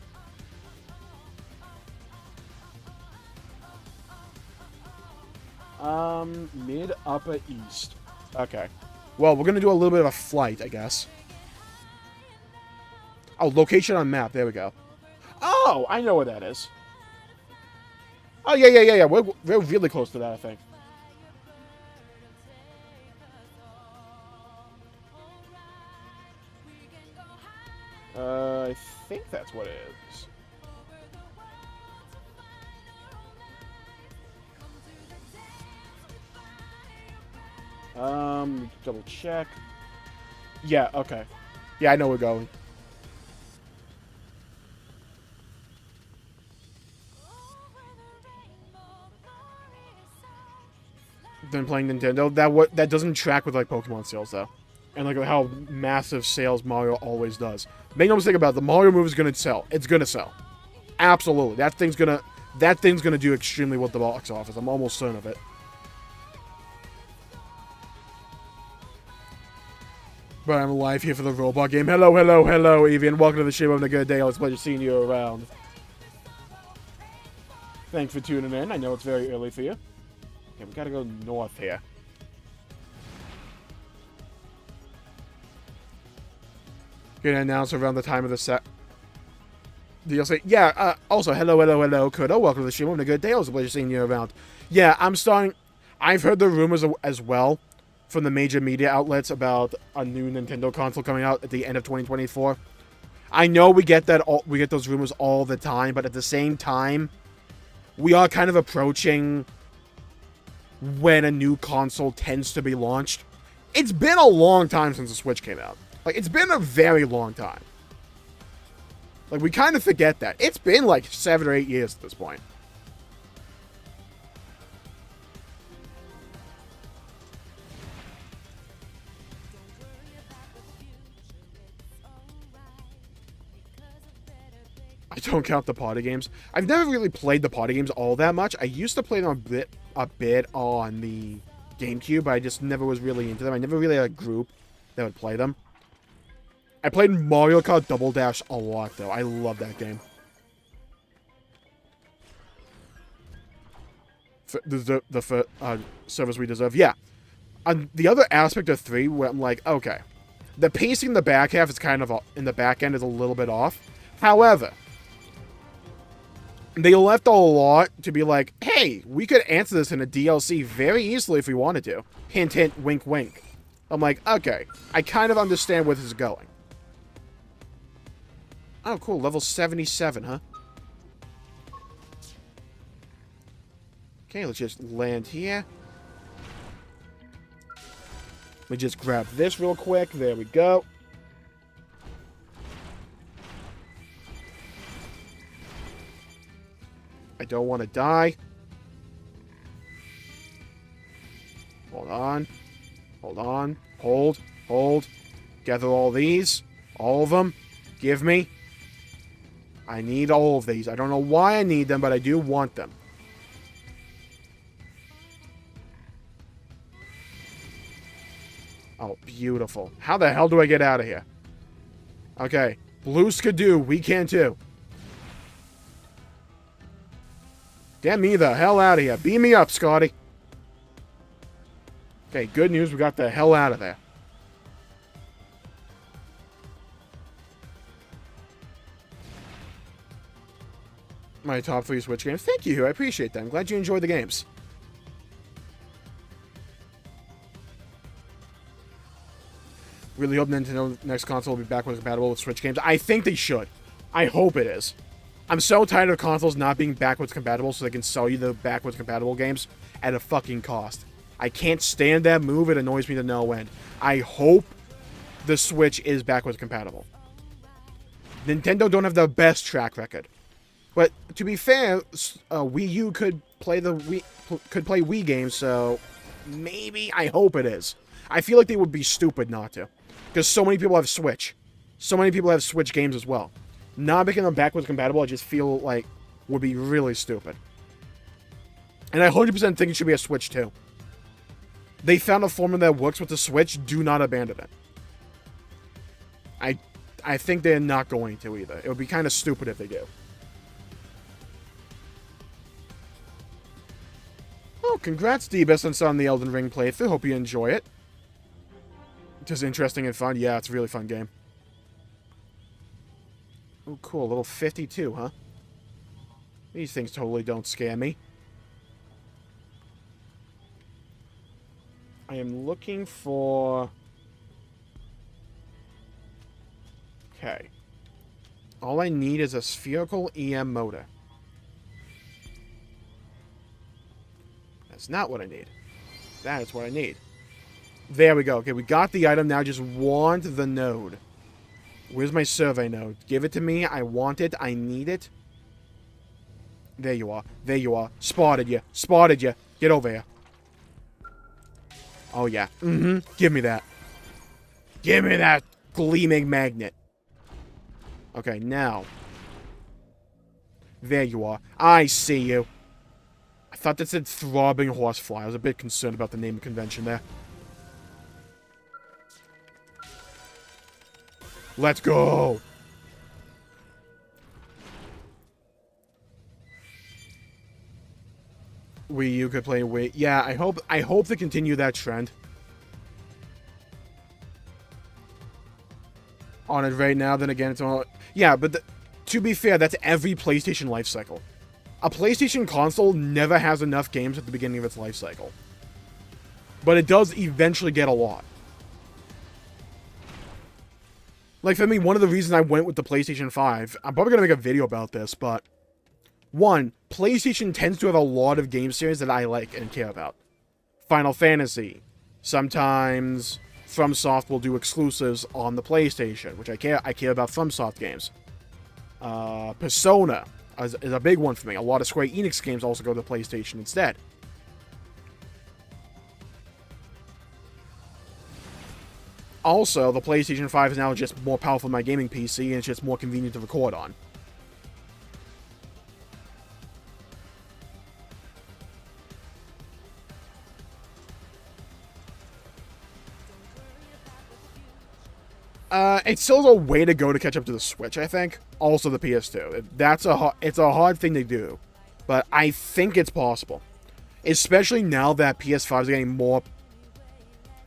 Mid, upper, east. Okay. Well, we're gonna do a little bit of a flight, I guess. Oh, location on map. There we go. Oh, I know where that is. Oh, yeah. We're really close to that, I think. I think that's what it is. Double check. Yeah, okay. Yeah, I know we're going. Been playing Nintendo. That doesn't track with like Pokemon sales though, and like how massive sales Mario always does. Make no mistake about it, the Mario movie is gonna sell. It's gonna sell, absolutely. That thing's gonna do extremely well at the box office. I'm almost certain of it. But I'm live here for the robot game. Hello, Evie, and welcome to the show. Having a good day. It's a pleasure seeing you around. Thanks for tuning in. I know it's very early for you. Okay, we gotta go north here. Gonna announce around the time of the set. DLC. Yeah, also, hello, Kudo. Welcome to the show. Having a good day. It was a pleasure seeing you around. Yeah, I've heard the rumors as well from the major media outlets about a new Nintendo console coming out at the end of 2024. I know we get those rumors all the time, but at the same time, we are kind of approaching when a new console tends to be launched. It's been a long time since the Switch came out. Like, it's been a very long time. Like, we kind of forget that. It's been like 7 or 8 years at this point. I don't count the party games. I've never really played the party games all that much. I used to play them a bit on the GameCube, but I just never was really into them. I never really had a group that would play them. I played Mario Kart Double Dash a lot, though. I love that game. The service we deserve. Yeah. The other aspect of 3, where I'm like, okay, the pacing in the back half is kind of, in the back end is a little bit off. However, they left a lot to be like, hey, we could answer this in a DLC very easily if we wanted to. Hint, hint, wink, wink. I'm like, okay, I kind of understand where this is going. Oh, cool, level 77, huh? Okay, let's just land here. Let me just grab this real quick. There we go. I don't want to die. Hold on. Hold on. Hold. Hold. Gather all these. All of them. Give me. I need all of these. I don't know why I need them, but I do want them. Oh, beautiful. How the hell do I get out of here? Okay. Blues could do. We can too. Get me the hell out of here. Beam me up, Scotty. Okay, good news. We got the hell out of there. My top 3 Switch games. Thank you. I appreciate that. I'm glad you enjoyed the games. Really hope Nintendo next console will be backwards compatible with Switch games. I think they should. I hope it is. I'm so tired of consoles not being backwards compatible so they can sell you the backwards compatible games at a fucking cost. I can't stand that move. It annoys me to no end. I hope the Switch is backwards compatible. Nintendo don't have the best track record. But to be fair, Wii U could play Wii games, so maybe, I hope it is. I feel like they would be stupid not to. Because so many people have Switch. So many people have Switch games as well. Not making them backwards compatible, I just feel like would be really stupid. And I 100% think it should be a Switch too. They found a formula that works with the Switch. Do not abandon it. I think they're not going to either. It would be kind of stupid if they do. Oh, congrats, Debus, on the Elden Ring playthrough. Hope you enjoy it. Just interesting and fun. Yeah, it's a really fun game. Oh, cool. Level 52, huh? These things totally don't scare me. I am looking for... Okay. All I need is a spherical EM motor. That's not what I need. That is what I need. There we go. Okay, we got the item. Now just want the node. Where's my survey node? Give it to me. I want it. I need it. There you are. There you are. Spotted you. Spotted you. Get over here. Oh, yeah. Give me that. Give me that gleaming magnet. Okay, now. There you are. I see you. I thought that said throbbing horsefly. I was a bit concerned about the naming convention there. Let's go. Wii U could play Wii. Yeah, I hope to continue that trend. On it right now, then again, it's all... Yeah, but to be fair, that's every PlayStation life cycle. A PlayStation console never has enough games at the beginning of its life cycle. But it does eventually get a lot. Like, for me, one of the reasons I went with the PlayStation 5... I'm probably going to make a video about this, but... One, PlayStation tends to have a lot of game series that I like and care about. Final Fantasy. Sometimes FromSoft will do exclusives on the PlayStation, which I care about FromSoft games. Persona is a big one for me. A lot of Square Enix games also go to the PlayStation instead. Also, the PlayStation 5 is now just more powerful than my gaming PC, and it's just more convenient to record on. It's still a way to go to catch up to the Switch, I think. Also the PS2. It's a hard thing to do. But I think it's possible. Especially now that PS5 is getting more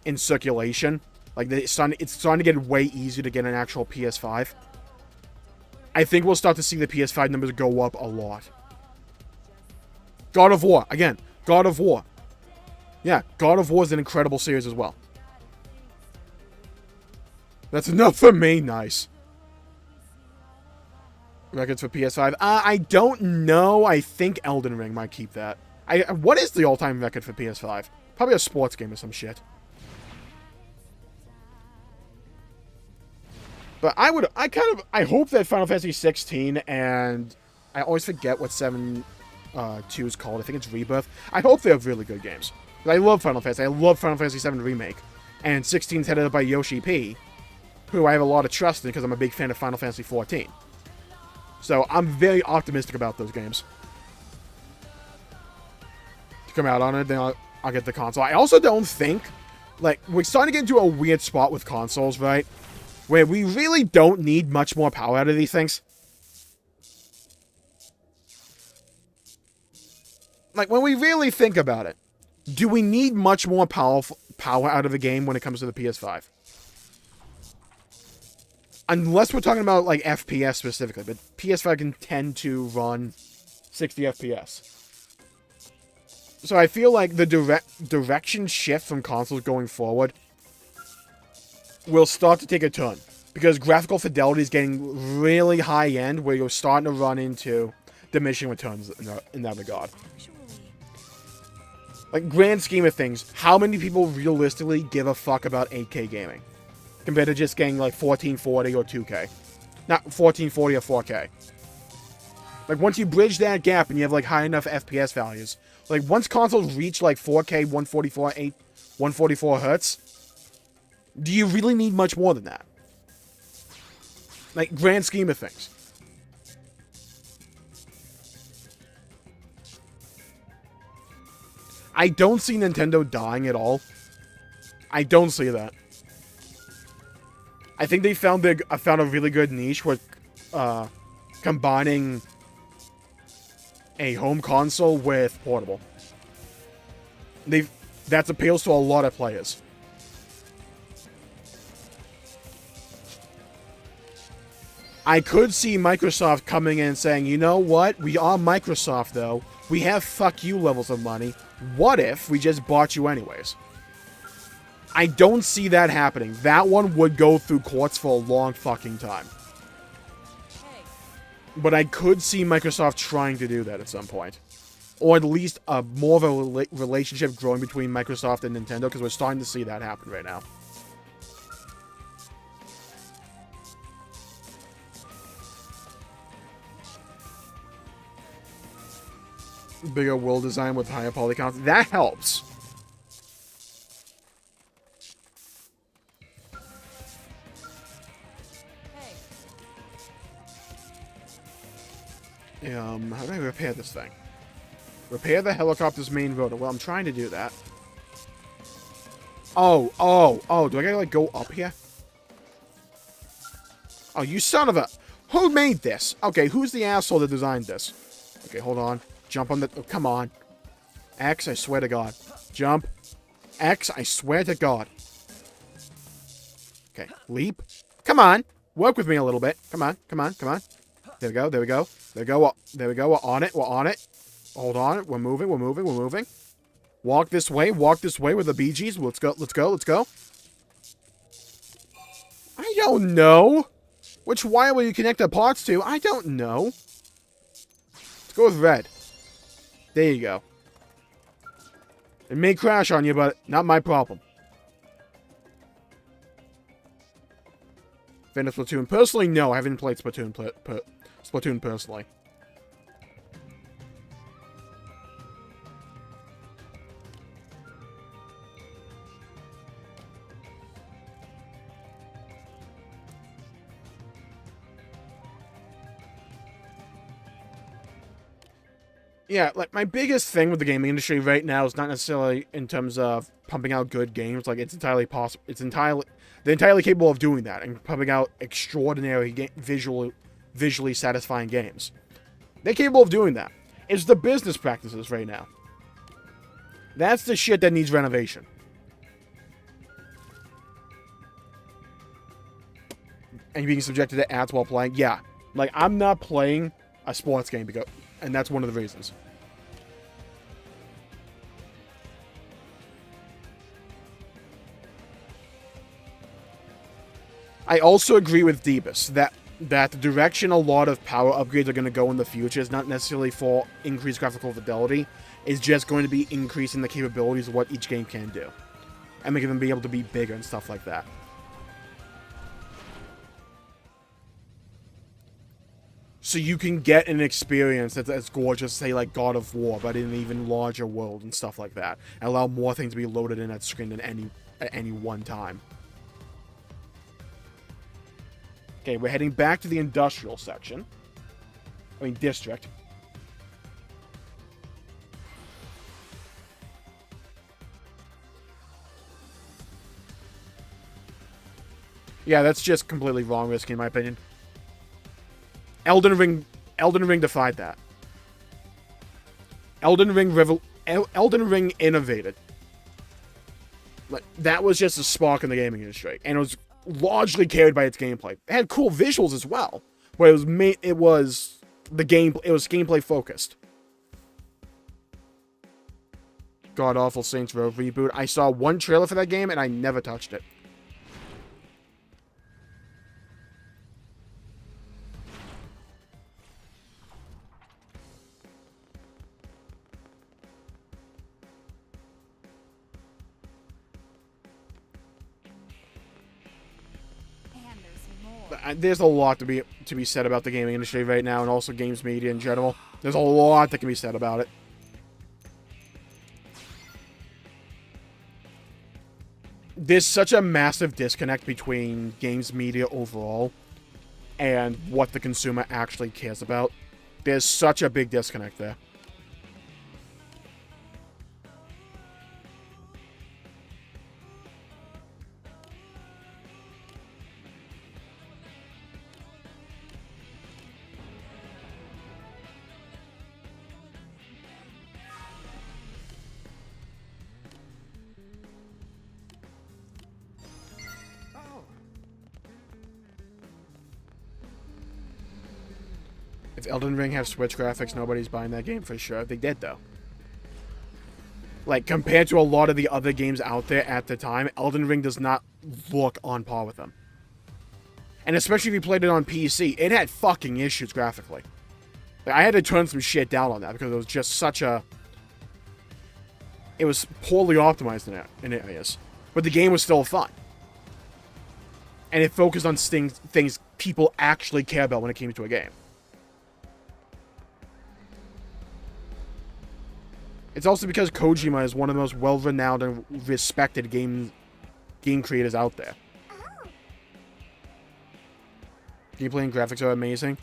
in circulation. Like, it's starting to get way easier to get an actual PS5. I think we'll start to see the PS5 numbers go up a lot. God of War. Again, God of War. Yeah, God of War is an incredible series as well. That's enough for me. Nice. Records for PS5. I don't know. I think Elden Ring might keep that. What is the all-time record for PS5? Probably a sports game or some shit. But I hope that Final Fantasy 16 and I always forget what 7-2 is called. I think it's Rebirth. I hope they have really good games. I love Final Fantasy. I love Final Fantasy 7 Remake. And 16 is headed up by Yoshi P, who I have a lot of trust in because I'm a big fan of Final Fantasy 14. So I'm very optimistic about those games. To come out on it, then I'll get the console. I also don't think, like, we're starting to get into a weird spot with consoles, right? Where we really don't need much more power out of these things. Like, when we really think about it, do we need much more power out of a game when it comes to the PS5? Unless we're talking about, like, FPS specifically. But PS5 can tend to run 60 FPS. So I feel like the direction shift from consoles going forward will start to take a turn. Because graphical fidelity is getting really high-end, where you're starting to run into diminishing returns in that regard. Like, grand scheme of things, how many people realistically give a fuck about 8K gaming? Compared to just getting, like, 1440 or 2K. Not 1440 or 4K. Like, once you bridge that gap and you have, like, high enough FPS values, like, once consoles reach, like, 4K, 144 hertz, do you really need much more than that? Like, grand scheme of things. I don't see Nintendo dying at all. I don't see that. I think they found a really good niche with combining a home console with portable. That appeals to a lot of players. I could see Microsoft coming in and saying, you know what? We are Microsoft, though. We have fuck you levels of money. What if we just bought you anyways? I don't see that happening. That one would go through courts for a long fucking time. But I could see Microsoft trying to do that at some point. Or at least more of a relationship growing between Microsoft and Nintendo, because we're starting to see that happen right now. Bigger world design with higher polygons. That helps. How do I repair this thing? Repair the helicopter's main rotor. Well, I'm trying to do that. Oh. Do I gotta, like, go up here? Oh, you son of a... Who made this? Okay, who's the asshole that designed this? Okay, hold on. Jump on the... Oh, come on. X, I swear to God. Jump. X, I swear to God. Okay, leap. Come on. Work with me a little bit. Come on. There we go. There we go. We're on it. Hold on. We're moving. Walk this way with the BGs. Let's go. I don't know. Which wire will you connect the parts to? I don't know. Let's go with red. There you go. It may crash on you, but not my problem. Fan of Splatoon? Personally, no. I haven't played Splatoon personally. Yeah, like, my biggest thing with the gaming industry right now is not necessarily in terms of pumping out good games. Like, it's entirely possible. They're entirely capable of doing that and pumping out extraordinary visually satisfying games. They're capable of doing that. It's the business practices right now. That's the shit that needs renovation. And being subjected to ads while playing. Yeah. Like, I'm not playing a sports game because... And that's one of the reasons. I also agree with Debus that the direction a lot of power upgrades are going to go in the future is not necessarily for increased graphical fidelity. It's just going to be increasing the capabilities of what each game can do. And making them be able to be bigger and stuff like that. So you can get an experience that's as gorgeous, say, like God of War, but in an even larger world and stuff like that. And allow more things to be loaded in that screen at any one time. Okay, we're heading back to the industrial section. I mean, district. Yeah, that's just completely wrong risky in my opinion. Elden Ring defied that. Elden Ring innovated. Like, that was just a spark in the gaming industry, and it was largely carried by its gameplay. It had cool visuals as well, but it was gameplay focused. God awful Saints Row reboot. I saw one trailer for that game and I never touched it. There's a lot to be said about the gaming industry right now, and also games media in general. There's a lot that can be said about it. There's such a massive disconnect between games media overall and what the consumer actually cares about. There's such a big disconnect there. If Elden Ring have Switch graphics, nobody's buying that game for sure. They did, though. Like, compared to a lot of the other games out there at the time, Elden Ring does not look on par with them. And especially if you played it on PC, it had fucking issues graphically. Like, I had to turn some shit down on that because it was just such a... It was poorly optimized in areas. But the game was still fun. And it focused on things people actually care about when it came to a game. It's also because Kojima is one of the most well-renowned and respected game creators out there. Gameplay and graphics are amazing.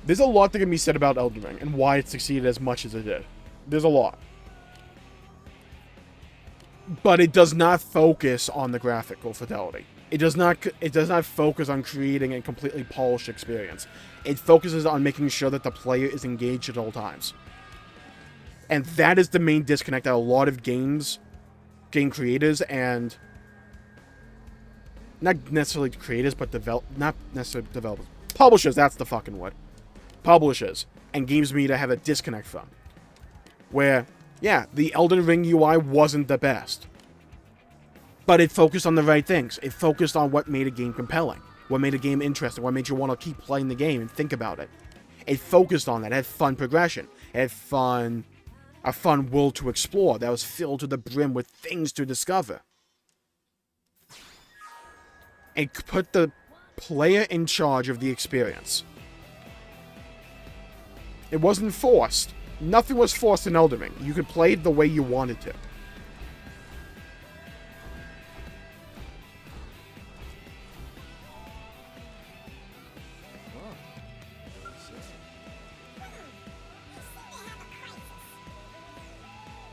There's a lot that can be said about Elden Ring and why it succeeded as much as it did. There's a lot. But it does not focus on the graphical fidelity. It does not focus on creating a completely polished experience. It focuses on making sure that the player is engaged at all times. And that is the main disconnect that a lot of game creators and not necessarily creators, but not necessarily developers. Publishers, that's the fucking word. Publishers and games media have a disconnect from. Where, yeah, the Elden Ring UI wasn't the best. But it focused on the right things. It focused on what made a game compelling. What made a game interesting. What made you want to keep playing the game and think about it. It focused on that. It had fun progression. It had a fun world to explore that was filled to the brim with things to discover. It put the player in charge of the experience. It wasn't forced. Nothing was forced in Elden Ring. You could play it the way you wanted to.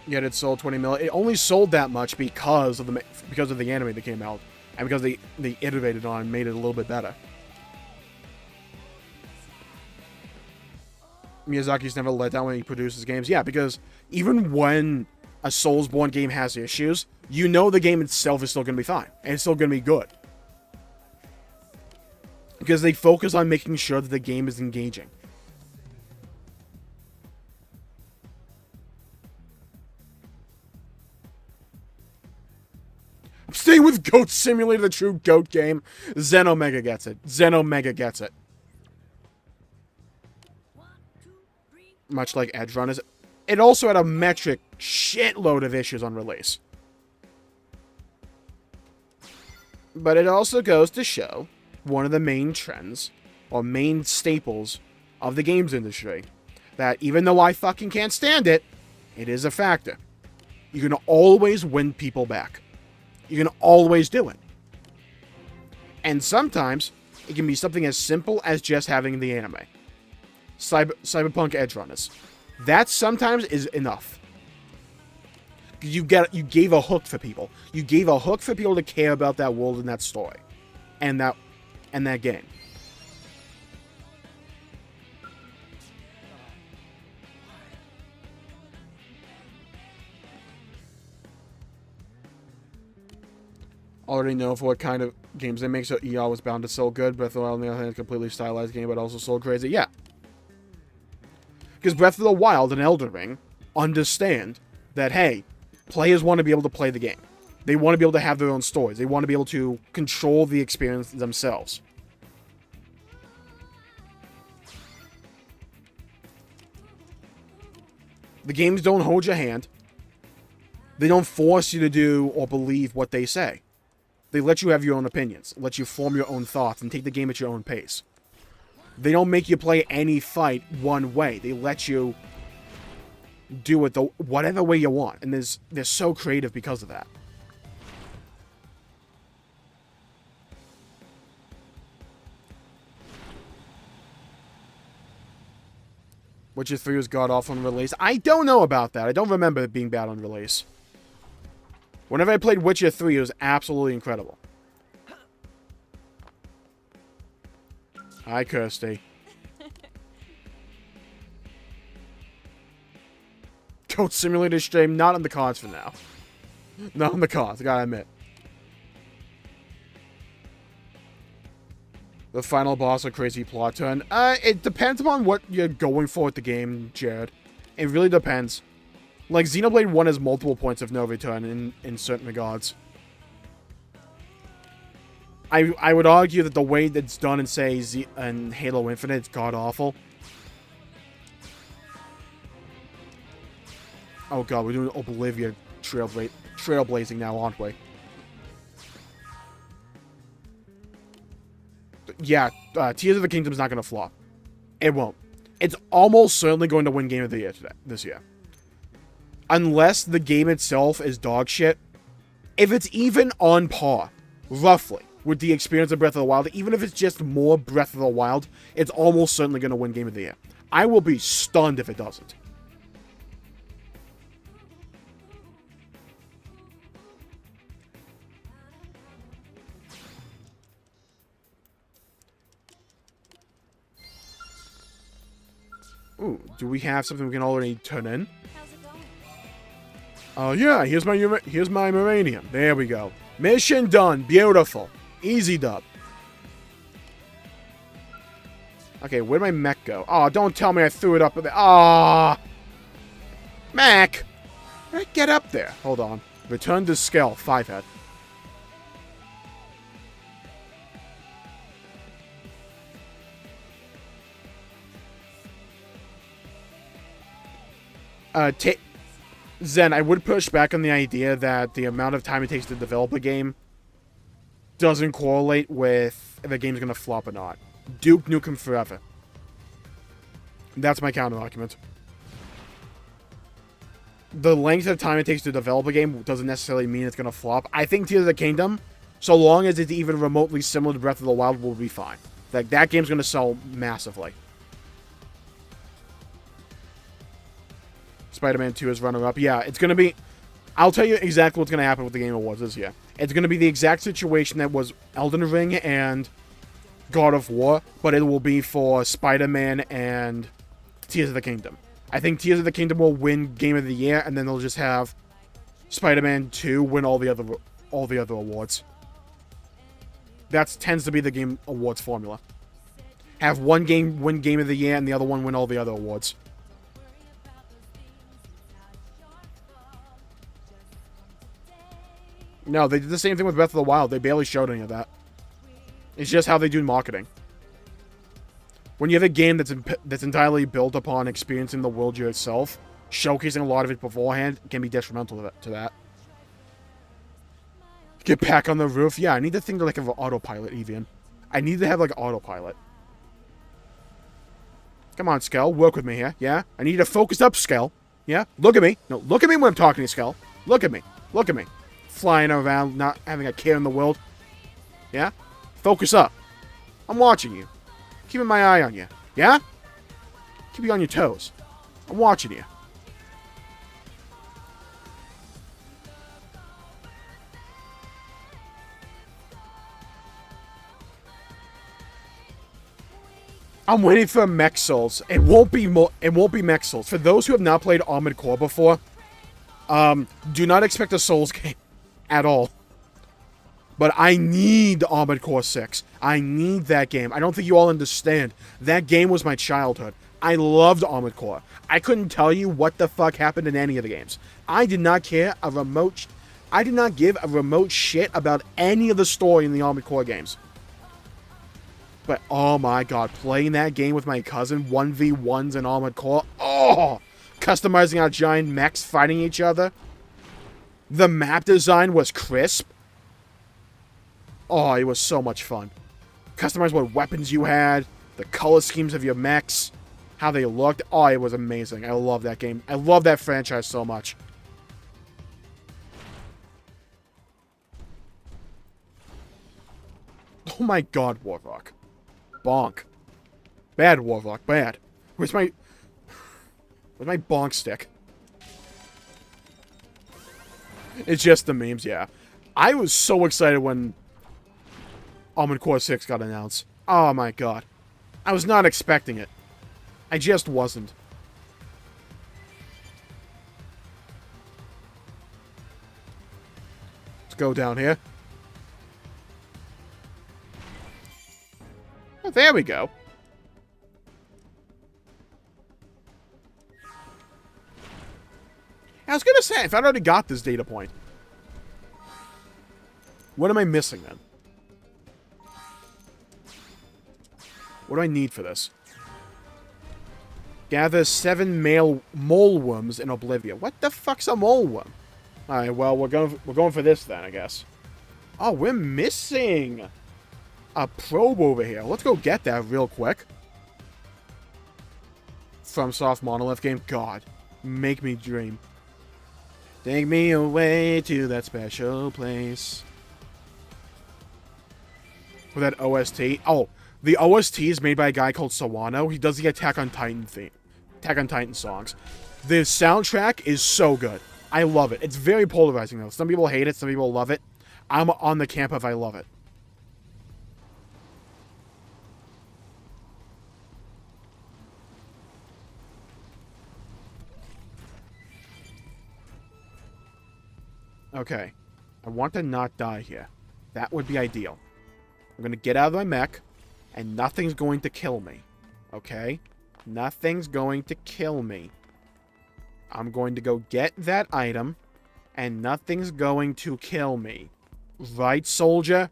Yet it sold 20 million. It only sold that much because of the anime that came out, and because they iterated on and made it a little bit better. Miyazaki's never let down when he produces games. Yeah, because even when a Soulsborne game has issues, you know the game itself is still going to be fine. And it's still going to be good. Because they focus on making sure that the game is engaging. I'm staying with Goat Simulator, the true goat game. Xenomega gets it. Xenomega gets it. Much like Edge Runners. It also had a metric shitload of issues on release. But it also goes to show one of the main trends, or main staples, of the games industry. That even though I fucking can't stand it, it is a factor. You can always win people back. You can always do it. And sometimes, it can be something as simple as just having the anime. Cyberpunk Edge Runners. That sometimes is enough. You gave a hook for people. You gave a hook for people to care about that world and that story. And that game. Already know for what kind of games they make, so ER was bound to sell good. Breath of the Wild, on the other hand, is a completely stylized game, but also sold crazy. Yeah. Because Breath of the Wild and Elden Ring understand that, hey, players want to be able to play the game. They want to be able to have their own stories. They want to be able to control the experience themselves. The games don't hold your hand. They don't force you to do or believe what they say. They let you have your own opinions, let you form your own thoughts, and take the game at your own pace. They don't make you play any fight one way. They let you do it whatever way you want. And they're so creative because of that. Witcher 3 was god-awful on release. I don't know about that. I don't remember it being bad on release. Whenever I played Witcher 3, it was absolutely incredible. Hi, Kirsty. Goat Simulator stream, not on the cards for now. Not on the cards, I gotta admit. The final boss, a crazy plot turn. It depends upon what you're going for with the game, Jared. It really depends. Like, Xenoblade 1 has multiple points of no return in certain regards. I would argue that the way that's done in, say, in Halo Infinite is god-awful. Oh god, we're doing Oblivion trailblazing now, aren't we? Yeah, Tears of the Kingdom's not going to flop. It won't. It's almost certainly going to win Game of the Year this year. Unless the game itself is dog shit. If it's even on par, roughly, with the experience of Breath of the Wild, even if it's just more Breath of the Wild, it's almost certainly going to win Game of the Year. I will be stunned if it doesn't. Ooh, do we have something we can already turn in? How's it going? Yeah, here's my Moranium. There we go. Mission done. Beautiful. Easy dub. Okay, where'd my mech go? Oh, don't tell me I threw it up there. Ah, mech! Get up there. Hold on. Return to Skell. 5-head. Zen, I would push back on the idea that the amount of time it takes to develop a game doesn't correlate with if the game's going to flop or not. Duke Nukem forever. That's my counter argument. The length of time it takes to develop a game doesn't necessarily mean it's going to flop. I think Tears of the Kingdom, so long as it's even remotely similar to Breath of the Wild, will be fine. Like, that game's going to sell massively. Spider-Man 2 is runner-up. Yeah, it's going to be... I'll tell you exactly what's going to happen with the Game Awards this year. It's going to be the exact situation that was Elden Ring and God of War, but it will be for Spider-Man and Tears of the Kingdom. I think Tears of the Kingdom will win Game of the Year, and then they'll just have Spider-Man 2 win all the other awards. That tends to be the Game Awards formula. Have one game win Game of the Year, and the other one win all the other awards. No, they did the same thing with Breath of the Wild. They barely showed any of that. It's just how they do marketing. When you have a game that's entirely built upon experiencing the world yourself, showcasing a lot of it beforehand can be detrimental to that. Get back on the roof. Yeah, I need the thing to, like, have an autopilot, Evian. I need to have, like, autopilot. Come on, Skell. Work with me here. Yeah? I need to focus up, Skell. Yeah? Look at me. No, look at me when I'm talking to Skell. Look at me. Look at me. Flying around, not having a care in the world. Yeah? Focus up. I'm watching you. Keeping my eye on you. Yeah? Keep you on your toes. I'm watching you. I'm waiting for Mech Souls. It won't be Mech Souls. For those who have not played Armored Core before, do not expect a Souls game at all. But I need Armored Core 6. I need that game. I don't think you all understand. That game was my childhood. I loved Armored Core. I couldn't tell you what the fuck happened in any of the games. I did not give a remote shit about any of the story in the Armored Core games. But oh my god, playing that game with my cousin, 1v1s in Armored Core. Oh! Customizing our giant mechs fighting each other. The map design was crisp. Oh, it was so much fun. Customize what weapons you had, the color schemes of your mechs, how they looked. Oh, it was amazing. I love that game. I love that franchise so much. Oh my god, Warlock. Bonk. Bad, Warlock. Bad. Where's my bonk stick? It's just the memes, yeah. I was so excited when Armored Core 6 got announced. Oh my god. I was not expecting it. I just wasn't. go down here. Oh, there we go. I was gonna say, if I'd already got this data point, what am I missing then? What do I need for this? Gather 7 male mole worms in Oblivion. What the fuck's a mole worm? Alright, well, we're going for this then, I guess. Oh, we're missing a probe over here. Let's go get that real quick. FromSoft Monolith game. God, make me dream. Take me away to that special place. With that OST. Oh, the OST is made by a guy called Sawano. He does the Attack on Titan theme. Attack on Titan songs. The soundtrack is so good. I love it. It's very polarizing, though. Some people hate it. Some people love it. I'm on the camp of I love it. Okay. I want to not die here. That would be ideal. I'm going to get out of my mech, and nothing's going to kill me. Okay? Nothing's going to kill me. I'm going to go get that item, and nothing's going to kill me. Right, soldier?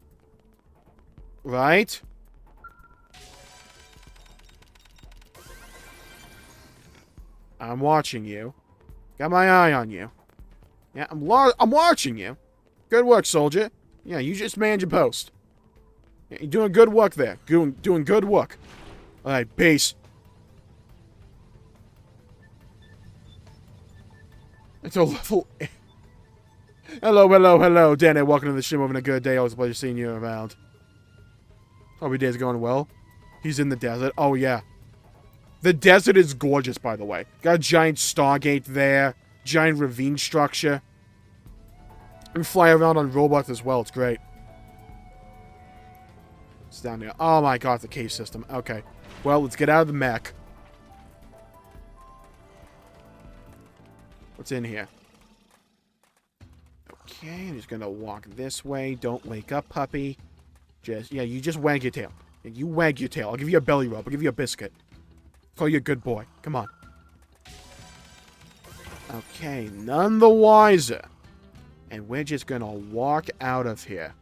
Right? I'm watching you. Got my eye on you. Yeah, I'm watching you. Good work, soldier. Yeah, you just manned your post. Yeah, you're doing good work there. Doing good work. Alright, peace. It's a level... Hello, Danny. Welcome to the stream. Having a good day. Always a pleasure seeing you around. Hope your day's going well. He's in the desert. Oh, yeah. The desert is gorgeous, by the way. Got a giant Stargate there. Giant ravine structure. And fly around on robots as well. It's great. It's down there. Oh my god, it's a cave system. Okay. Well, let's get out of the mech. What's in here? Okay, I'm just gonna walk this way. Don't wake up, puppy. You just wag your tail. You wag your tail. I'll give you a belly rub. I'll give you a biscuit. Call you a good boy. Come on. Okay, none the wiser. And we're just gonna walk out of here.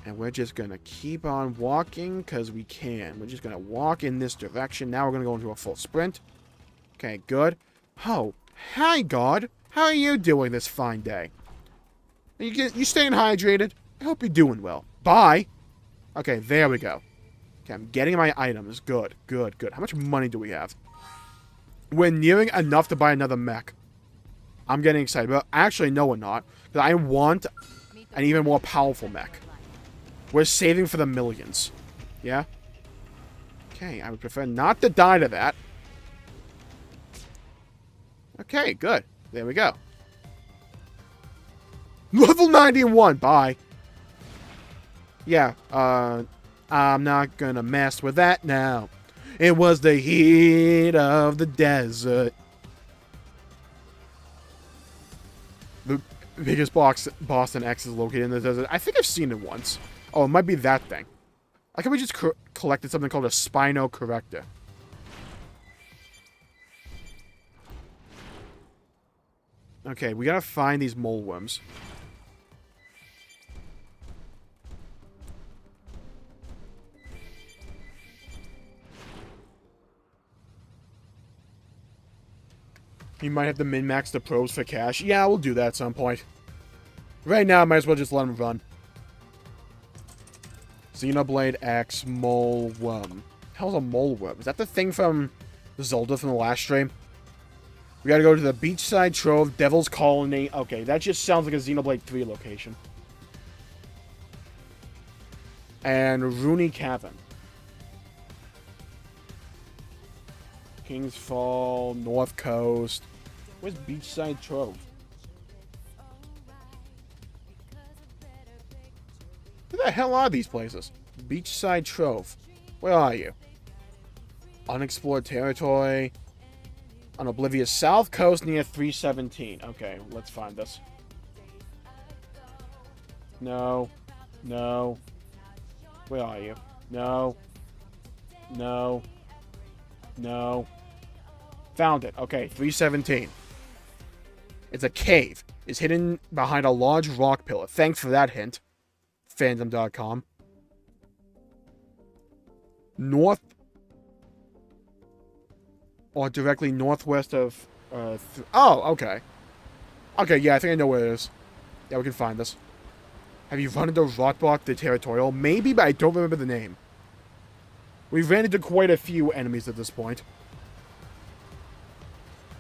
And we're just gonna keep on walking because we can. We're just gonna walk in this direction. Now we're gonna go into a full sprint. Okay, good. Oh, hi, God. How are you doing this fine day? You staying hydrated? I hope you're doing well. Bye. Okay, there we go. Okay, I'm getting my items. Good. How much money do we have? We're nearing enough to buy another mech. I'm getting excited. But actually, no, we're not. Because I want an even more powerful mech. We're saving for the millions. Yeah? Okay, I would prefer not to die to that. Okay, good. There we go. Level 91! Bye. Yeah, I'm not gonna mess with that now. It was the heat of the desert. The biggest Boston X is located in the desert. I think I've seen it once. Oh, it might be that thing. I think we just collected something called a Spino Corrector. Okay, we gotta find these mole worms. You might have to min-max the probes for cash. Yeah, we'll do that at some point. Right now, I might as well just let them run. Xenoblade X Mole Worm. Hell's a mole worm? Is that the thing from Zelda from the last stream? We gotta go to the Beachside Trove, Devil's Colony. Okay, that just sounds like a Xenoblade 3 location. And Rooney Cavern. Kings Fall, North Coast. Where's Beachside Trove? Where the hell are these places? Beachside Trove. Where are you? Unexplored territory. On Oblivious South Coast near 317. Okay, let's find this. No. No. Where are you? No. No. No. Found it. Okay, 317. It's a cave. It's hidden behind a large rock pillar. Thanks for that hint. Fandom.com. North or directly northwest of... oh, okay. Okay, yeah, I think I know where it is. Yeah, we can find this. Have you run into Rotbach the Territorial? Maybe, but I don't remember the name. We've ran into quite a few enemies at this point.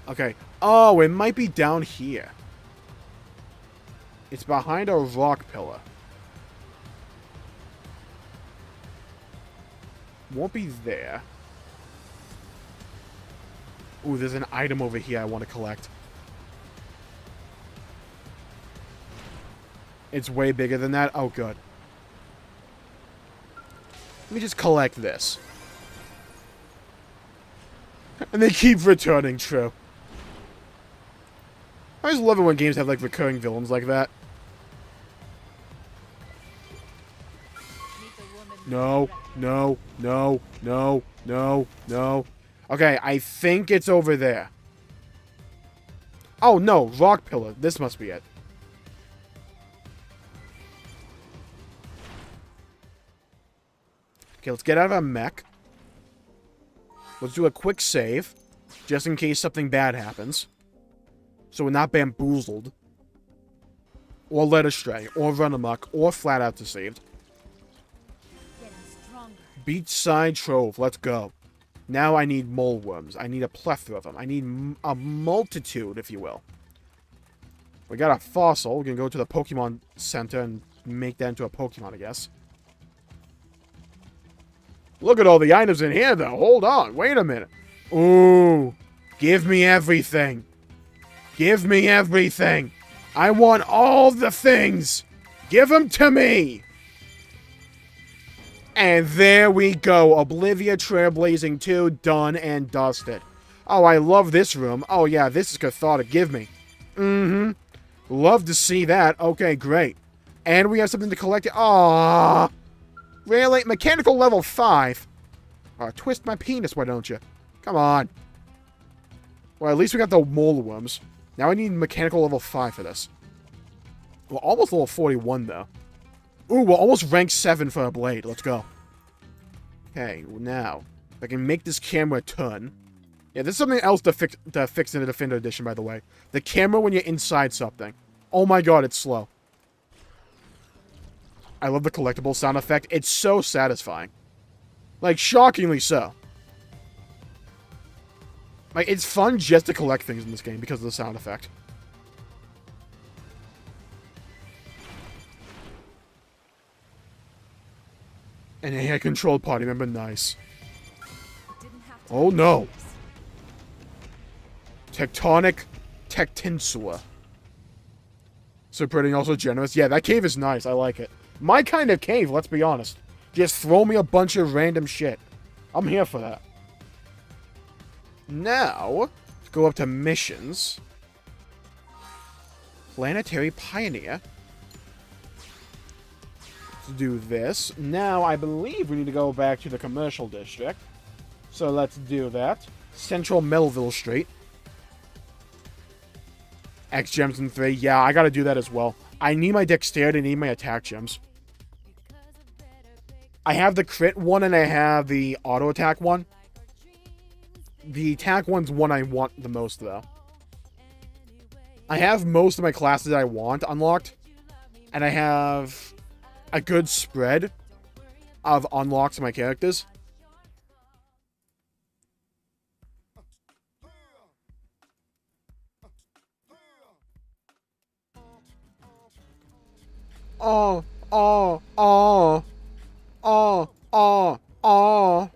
Okay. Oh, it might be down here. It's behind a rock pillar. Won't be there. Ooh, there's an item over here I want to collect. It's way bigger than that? Oh, good. Let me just collect this. And they keep returning, true. I always love it when games have, like, recurring villains like that. No, no, no, no, no, no. Okay, I think it's over there. Oh, no, rock pillar. This must be it. Okay, let's get out of our mech. Let's do a quick save, just in case something bad happens. So we're not bamboozled. Or led astray, or run amok, or flat out deceived. Beachside Trove, let's go. Now I need mole worms. I need a plethora of them. I need a multitude, if you will. We got a fossil. We can go to the Pokemon Center and make that into a Pokemon, I guess. Look at all the items in here, though. Hold on. Wait a minute. Ooh. Give me everything. Give me everything. I want all the things. Give them to me. And there we go. Oblivia Trailblazing 2 done and dusted. Oh, I love this room. Oh, yeah, this is cathartic. Give me. Mm-hmm. Love to see that. Okay, great. And we have something to collect. Aww. Really? Mechanical level 5? Oh, twist my penis, why don't you? Come on. Well, at least we got the mole worms. Now I need mechanical level 5 for this. We're almost level 41, though. Ooh, we're almost rank 7 for a blade. Let's go. Okay, now, if I can make this camera turn. Yeah, this is something else to fix in the Defender Edition, by the way. The camera when you're inside something. Oh my god, it's slow. I love the collectible sound effect. It's so satisfying. Like, shockingly so. Like, it's fun just to collect things in this game because of the sound effect. An AI-controlled party member, nice. Oh no! Tectonic Tectinsua. So pretty and also generous. Yeah, that cave is nice. I like it. My kind of cave, let's be honest. Just throw me a bunch of random shit. I'm here for that. Now, let's go up to missions. Planetary Pioneer. Let's do this. Now, I believe we need to go back to the commercial district. So let's do that. Central Melville Street. X gems in 3. Yeah, I gotta do that as well. I need my dexterity, I need my attack gems. I have the crit one and I have the auto attack one. The attack one's one I want the most, though. I have most of my classes I want unlocked. And I have a good spread of unlocks of my characters. Oh, oh, oh. Oh, oh, oh.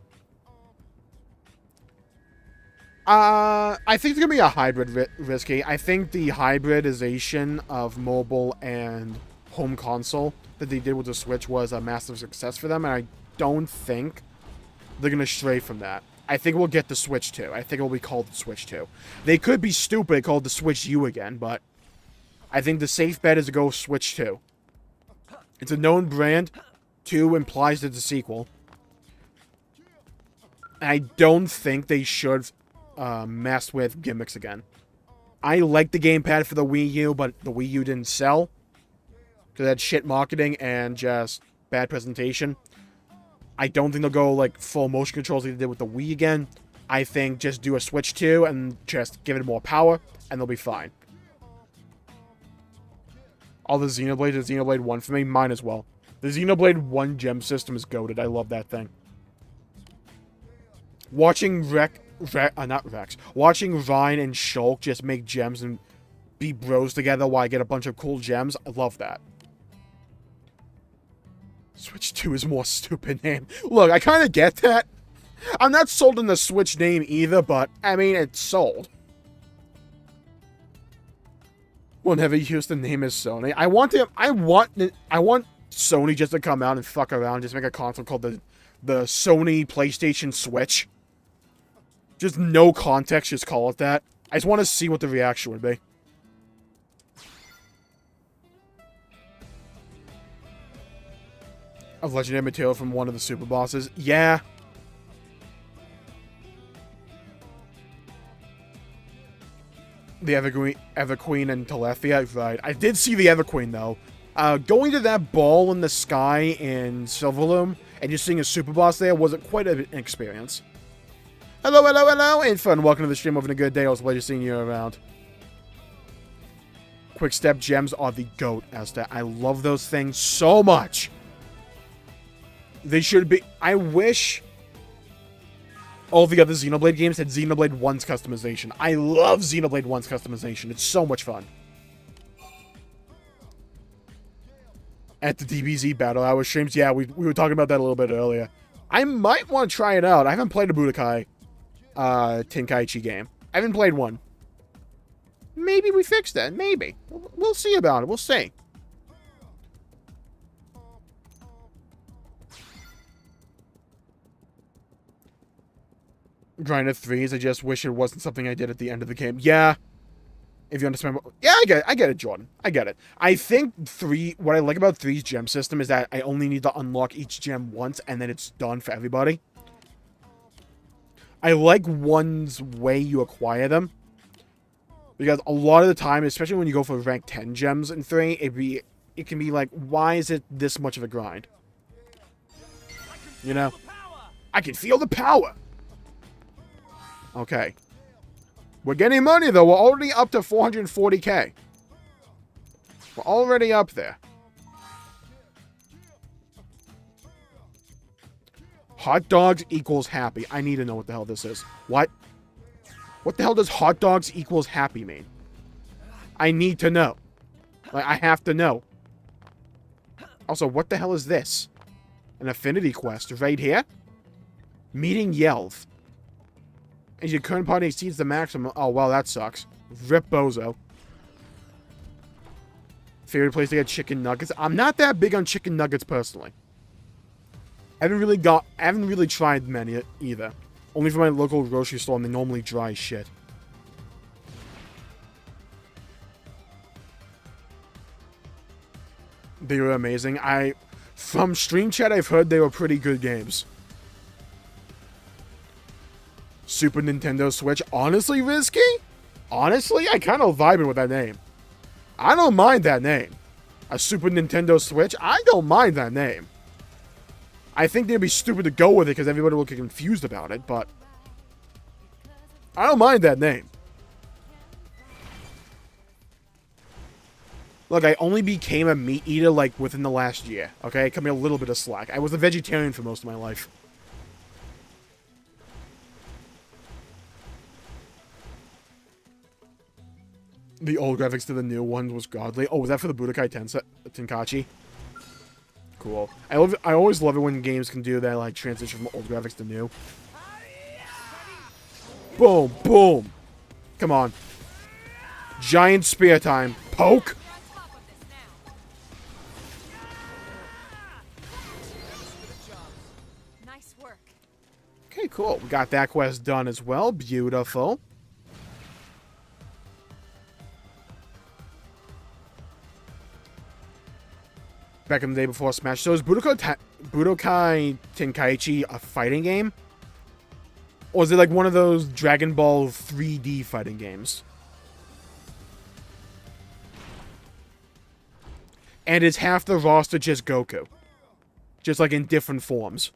I think it's gonna be a hybrid risky. I think the hybridization of mobile and home console that they did with the Switch was a massive success for them, and I don't think they're gonna stray from that. I think we'll get the Switch 2. I think it will be called the Switch 2. They could be stupid, called the Switch U again, but I think the safe bet is to go Switch 2. It's a known brand. 2 implies it's a sequel. I don't think they should mess with gimmicks again. I like the gamepad for the Wii U, but the Wii U didn't sell. Because that's shit marketing and just bad presentation. I don't think they'll go like full motion controls like they did with the Wii again. I think just do a Switch 2 and just give it more power, and they'll be fine. All the Xenoblade and Xenoblade 1 for me, mine as well. The Xenoblade 1 gem system is goated. I love that thing. Watching watching Ryan and Shulk just make gems and be bros together while I get a bunch of cool gems, I love that. Switch 2 is more stupid name. Look, I kind of get that. I'm not sold on the Switch name either, but, I mean, it's sold. Whenever Houston name is Sony. I want Sony just to come out and fuck around, just make a console called the Sony PlayStation Switch. Just no context, just call it that. I just want to see what the reaction would be. Of legendary material from one of the super bosses. Yeah. The Everqueen and Telethia, right. I did see the Everqueen, though. Going to that ball in the sky in Silverloom and just seeing a super boss there wasn't quite an experience. Hello, hello, hello, and fun. Welcome to the stream. Having a good day. I was glad to see you around. Quick step gems are the GOAT, Esther. I love those things so much. They should be... I wish all the other Xenoblade games had Xenoblade 1's customization. I love Xenoblade 1's customization. It's so much fun. At the DBZ Battle Hour streams, yeah, we were talking about that a little bit earlier. I might want to try it out. I haven't played a Budokai Tenkaichi game. I haven't played one. Maybe we fix that. Maybe. We'll see about it. We'll see. Grind of 3s. I just wish it wasn't something I did at the end of the game. Yeah. If you understand. Yeah, I get it, Jordan. I get it. I think what I like about 3's gem system is that I only need to unlock each gem once, and then it's done for everybody. I like 1's way you acquire them. Because a lot of the time, especially when you go for rank 10 gems in 3, it can be like, why is it this much of a grind? You know? I can feel the power! Okay. We're getting money, though. We're already up to 440k. We're already up there. Hot dogs equals happy. I need to know what the hell this is. What? What the hell does hot dogs equals happy mean? I need to know. Like, I have to know. Also, what the hell is this? An affinity quest right here? Meeting Yelv. As your current party exceeds the maximum... Oh, well, that sucks. Rip Bozo. Favorite place to get chicken nuggets? I'm not that big on chicken nuggets, personally. I haven't really tried many either. Only from my local grocery store, and they normally dry shit. They were amazing. From Stream Chat, I've heard they were pretty good games. Super Nintendo Switch. Honestly, Rizky? Honestly, I kind of vibing with that name. I don't mind that name. A Super Nintendo Switch? I don't mind that name. I think they'd be stupid to go with it because everybody will get confused about it, but I don't mind that name. Look, I only became a meat eater, like, within the last year, okay? Cut me a little bit of slack. I was a vegetarian for most of my life. The old graphics to the new ones was godly. Oh, was that for the Budokai Tenkaichi? Cool. I always love it when games can do that, like, transition from old graphics to new. Boom, boom. Come on. Giant spear time. Poke. Nice work. Okay, cool. We got that quest done as well. Beautiful. back in the day before Smash. So is Budokai Tenkaichi a fighting game? Or is it like one of those Dragon Ball 3D fighting games? And is half the roster just Goku? Just like in different forms.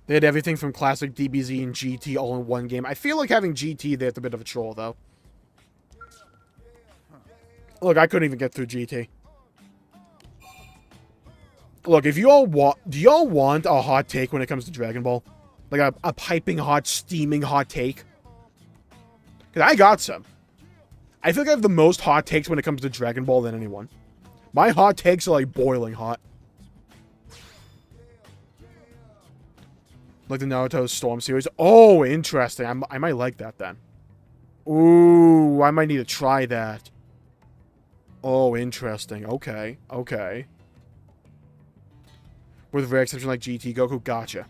They had everything from classic DBZ and GT all in one game. I feel like having GT there's a bit of a troll, though. Look, I couldn't even get through GT. Look, if you all want... Do y'all want a hot take when it comes to Dragon Ball? Like a piping hot, steaming hot take? Because I got some. I feel like I have the most hot takes when it comes to Dragon Ball than anyone. My hot takes are like boiling hot. Like the Naruto Storm series. Oh, interesting. I might like that then. Ooh, I might need to try that. Oh, interesting. Okay. Okay. With a rare exception like GT Goku. Gotcha.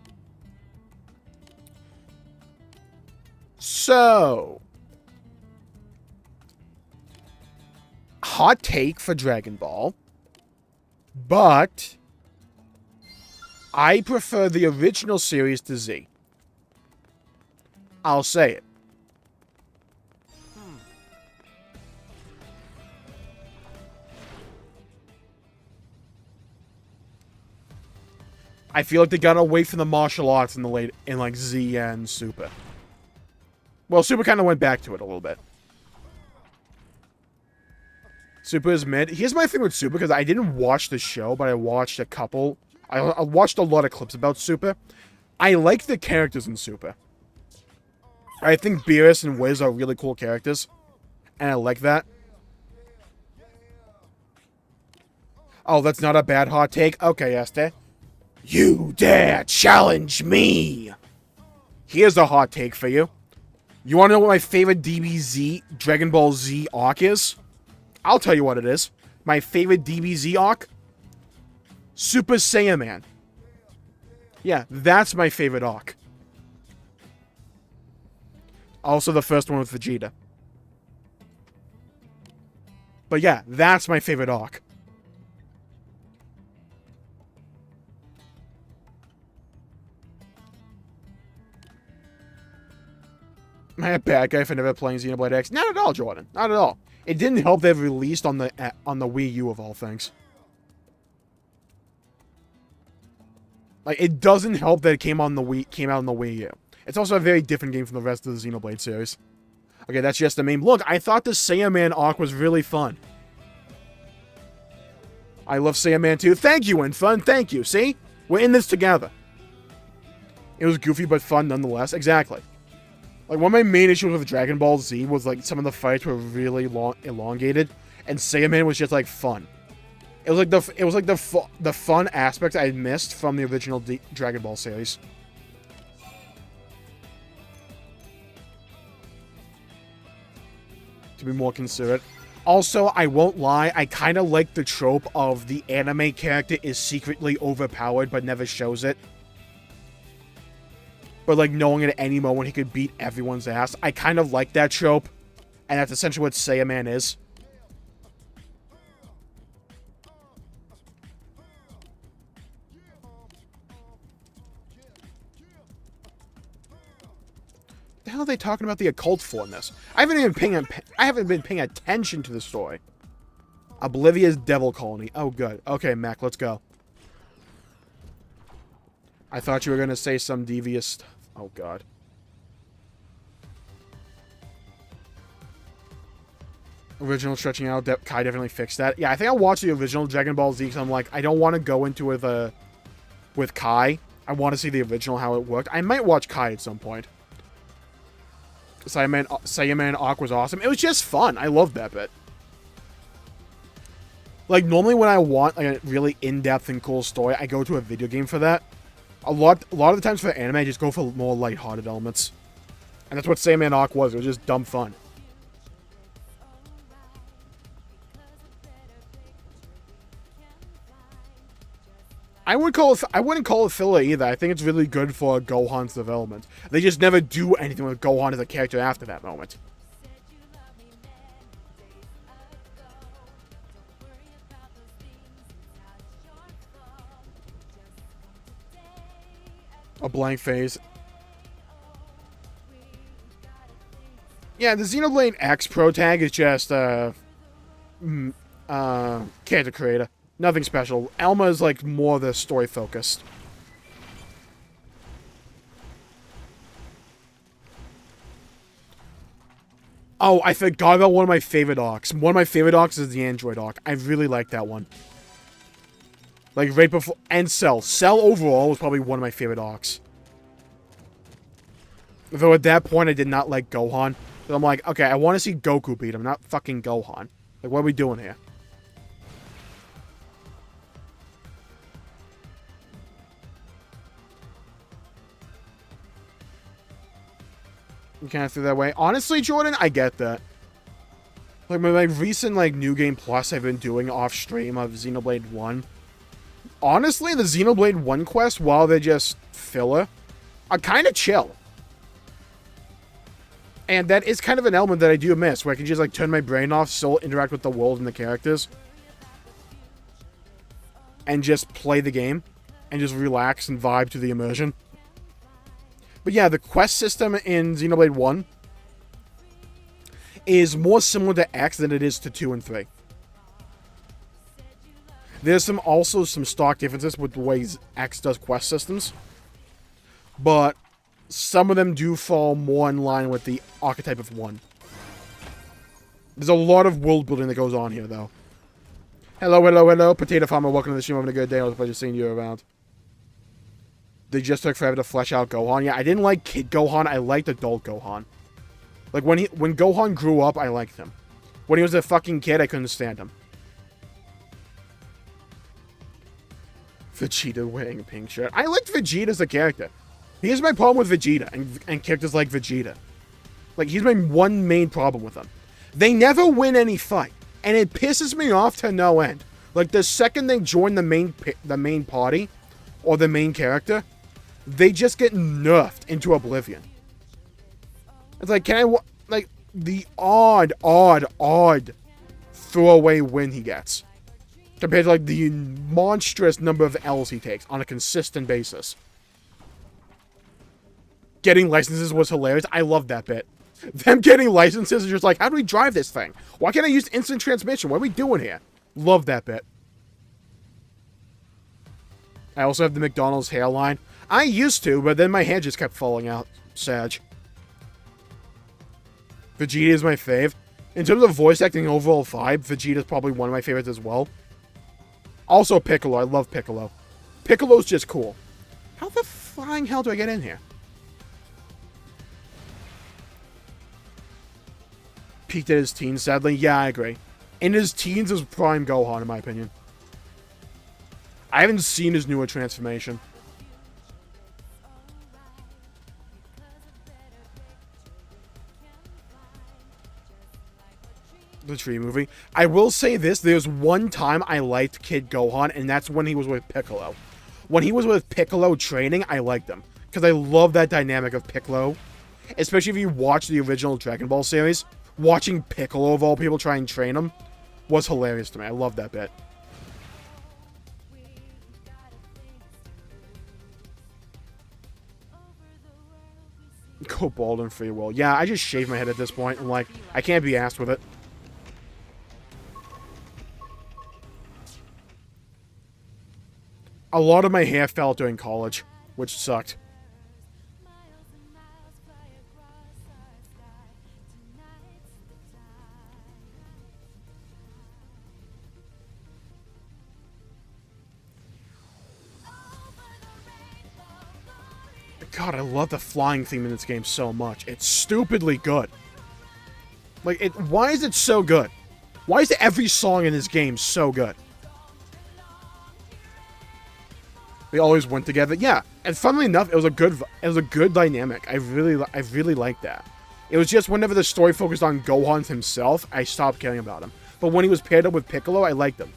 So. Hot take for Dragon Ball. But I prefer the original series to Z. I'll say it. I feel like they got away from the martial arts in like Z and Super. Well, Super kind of went back to it a little bit. Super is mid. Here's my thing with Super, because I didn't watch the show, but I watched a couple. I watched a lot of clips about Super. I like the characters in Super. I think Beerus and Wiz are really cool characters. And I like that. Oh, that's not a bad hot take? Okay, Esther. You dare challenge me! Here's a hot take for you. You want to know what my favorite DBZ Dragon Ball Z arc is? I'll tell you what it is. My favorite DBZ arc? Super Saiyaman. Yeah, that's my favorite arc. Also the first one with Vegeta. But yeah, that's my favorite arc. Am I a bad guy for never playing Xenoblade X? Not at all, Jordan. Not at all. It didn't help that it released on the Wii U of all things. Like, it doesn't help that it came out on the Wii U. It's also a very different game from the rest of the Xenoblade series. Okay, that's just the meme. Look, I thought the Saiyaman arc was really fun. I love Saiyaman too. Thank you, Infun. Thank you. See? We're in this together. It was goofy but fun nonetheless. Exactly. Like, one of my main issues with Dragon Ball Z was, like, some of the fights were really elongated, and Saiyaman was just, like, fun. It was like the fun aspect I had missed from the original Dragon Ball series. To be more considerate. Also, I won't lie, I kind of like the trope of the anime character is secretly overpowered but never shows it. But, like, knowing at any moment he could beat everyone's ass. I kind of like that trope. And that's essentially what Saiyaman is. What the hell are they talking about the occult for in this? I haven't been paying attention to the story. Oblivia's Devil Colony. Oh, good. Okay, Mac, let's go. I thought you were going to say some devious stuff. Oh, God. Original stretching out. Kai definitely fixed that. Yeah, I think I watched the original Dragon Ball Z because I'm like, I don't want to go into it with Kai. I want to see the original, how it worked. I might watch Kai at some point. Saiyaman arc was awesome. It was just fun. I loved that bit. Like, normally when I want like a really in-depth and cool story, I go to a video game for that. A lot of the times for anime, I just go for more lighthearted elements. And that's what Saiyaman arc was. It was just dumb fun. I wouldn't call it filler either. I think it's really good for Gohan's development. They just never do anything with Gohan as a character after that moment. A blank face. Yeah, the Xenoblade X Pro Tag is just character creator. Nothing special. Elma is like more the story focused. Oh, I forgot about one of my favorite arcs. One of my favorite arcs is the Android arc. I really like that one. Like right before, and Cell. Cell overall was probably one of my favorite arcs. Though at that point I did not like Gohan. So I'm like, okay, I want to see Goku beat him, not fucking Gohan. Like, what are we doing here? You kind of threw that way. Honestly, Jordan, I get that. Like, my recent, like, New Game Plus I've been doing off-stream of Xenoblade 1. Honestly, the Xenoblade 1 quests, while they're just filler, are kind of chill. And that is kind of an element that I do miss, where I can just, like, turn my brain off, still interact with the world and the characters. And just play the game. And just relax and vibe to the immersion. But yeah, the quest system in Xenoblade 1 is more similar to X than it is to 2 and 3. There's also some stock differences with the ways X does quest systems. But some of them do fall more in line with the archetype of 1. There's a lot of world building that goes on here, though. Hello, hello, hello. Potato Farmer, welcome to the stream. Having a good day. It was a pleasure seeing you around. They just took forever to flesh out Gohan. Yeah, I didn't like Kid Gohan. I liked Adult Gohan. Like, when Gohan grew up, I liked him. When he was a fucking kid, I couldn't stand him. Vegeta wearing a pink shirt. I liked Vegeta as a character. Here's my problem with Vegeta and characters like Vegeta. Like, he's my one main problem with them. They never win any fight. And it pisses me off to no end. Like, the second they join the main party, or the main character, they just get nerfed into oblivion. It's like, like, the odd throwaway win he gets. Compared to, like, the monstrous number of L's he takes on a consistent basis. Getting licenses was hilarious. I loved that bit. Them getting licenses is just like, how do we drive this thing? Why can't I use instant transmission? What are we doing here? Love that bit. I also have the McDonald's hairline. I used to, but then my hair just kept falling out. Sag. Vegeta is my fave. In terms of voice acting overall vibe, Vegeta is probably one of my favorites as well. Also Piccolo. I love Piccolo. Piccolo's just cool. How the flying hell do I get in here? Peaked at his teens, sadly. Yeah, I agree. In his teens is prime Gohan, in my opinion. I haven't seen his newer transformation. The tree movie. I will say this. There's one time I liked Kid Gohan, and that's when he was with Piccolo. When he was with Piccolo training, I liked him. Because I love that dynamic of Piccolo. Especially if you watch the original Dragon Ball series. Watching Piccolo, of all people, try and train him was hilarious to me. I love that bit. Go bald and free will. Yeah, I just shave my head at this point. I'm like, I can't be asked with it. A lot of my hair fell out during college, which sucked. God, I love the flying theme in this game so much. It's stupidly good. Like, why is it so good? Why is every song in this game so good? They always went together. Yeah, and funnily enough, it was a good dynamic. I really liked that. It was just whenever the story focused on Gohan himself, I stopped caring about him. But when he was paired up with Piccolo, I liked him.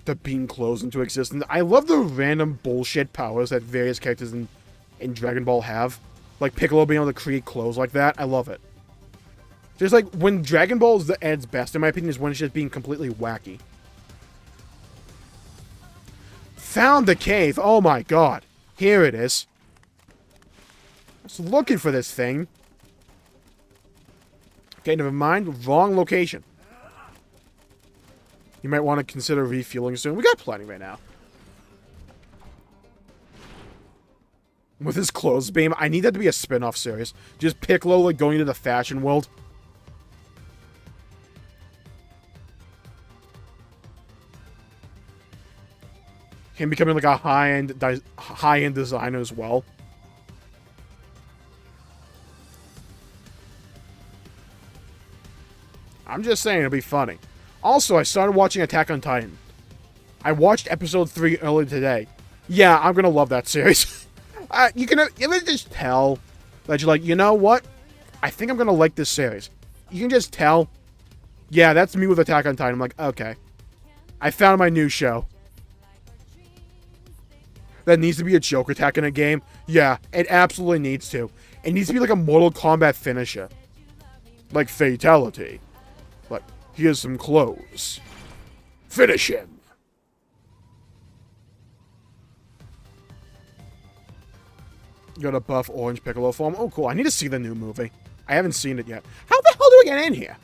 to beam clothes into existence. I love the random bullshit powers that various characters in Dragon Ball have. Like Piccolo being able to create clothes like that. I love it. Just like when Dragon Ball is at its best, in my opinion, is when it's just being completely wacky. Found the cave. Oh my god. Here it is. I was looking for this thing. Okay, never mind. Wrong location. You might want to consider refueling soon. We got plenty right now. With his clothes beam, I need that to be a spin-off series. Just Piccolo, like, going into the fashion world. Him becoming, like, a high-end designer as well. I'm just saying, it'll be funny. Also, I started watching Attack on Titan. I watched episode 3 earlier today. Yeah, I'm gonna love that series. You can just tell that you're like, you know what? I think I'm gonna like this series. You can just tell. Yeah, that's me with Attack on Titan. I'm like, okay. I found my new show. That needs to be a joke attack in a game. Yeah, it absolutely needs to. It needs to be like a Mortal Kombat finisher. Like Fatality. Like, here's some clothes. Finish him. Got a buff orange Piccolo form. Oh, cool. I need to see the new movie. I haven't seen it yet. How the hell do we get in here?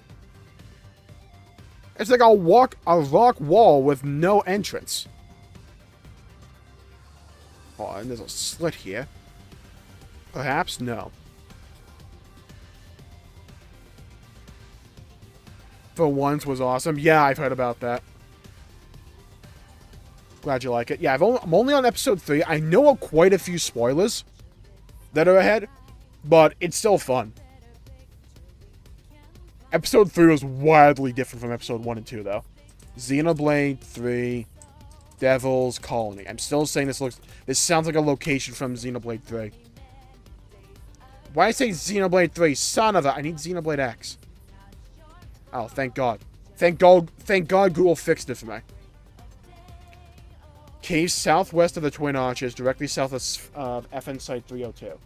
It's like a rock wall with no entrance. Oh, and there's a slit here. Perhaps? No. For once was awesome. Yeah, I've heard about that. Glad you like it. Yeah, I'm only on episode 3. I know of quite a few spoilers that are ahead, but it's still fun. Episode 3 was wildly different from episode 1 and 2, though. Xenoblade 3, Devil's Colony. I'm still saying this sounds like a location from Xenoblade 3. Why I say Xenoblade 3? Son of a... I need Xenoblade X. Oh, thank God. Thank God Google fixed it for me. Cave southwest of the Twin Arches, directly south of FN Site 302.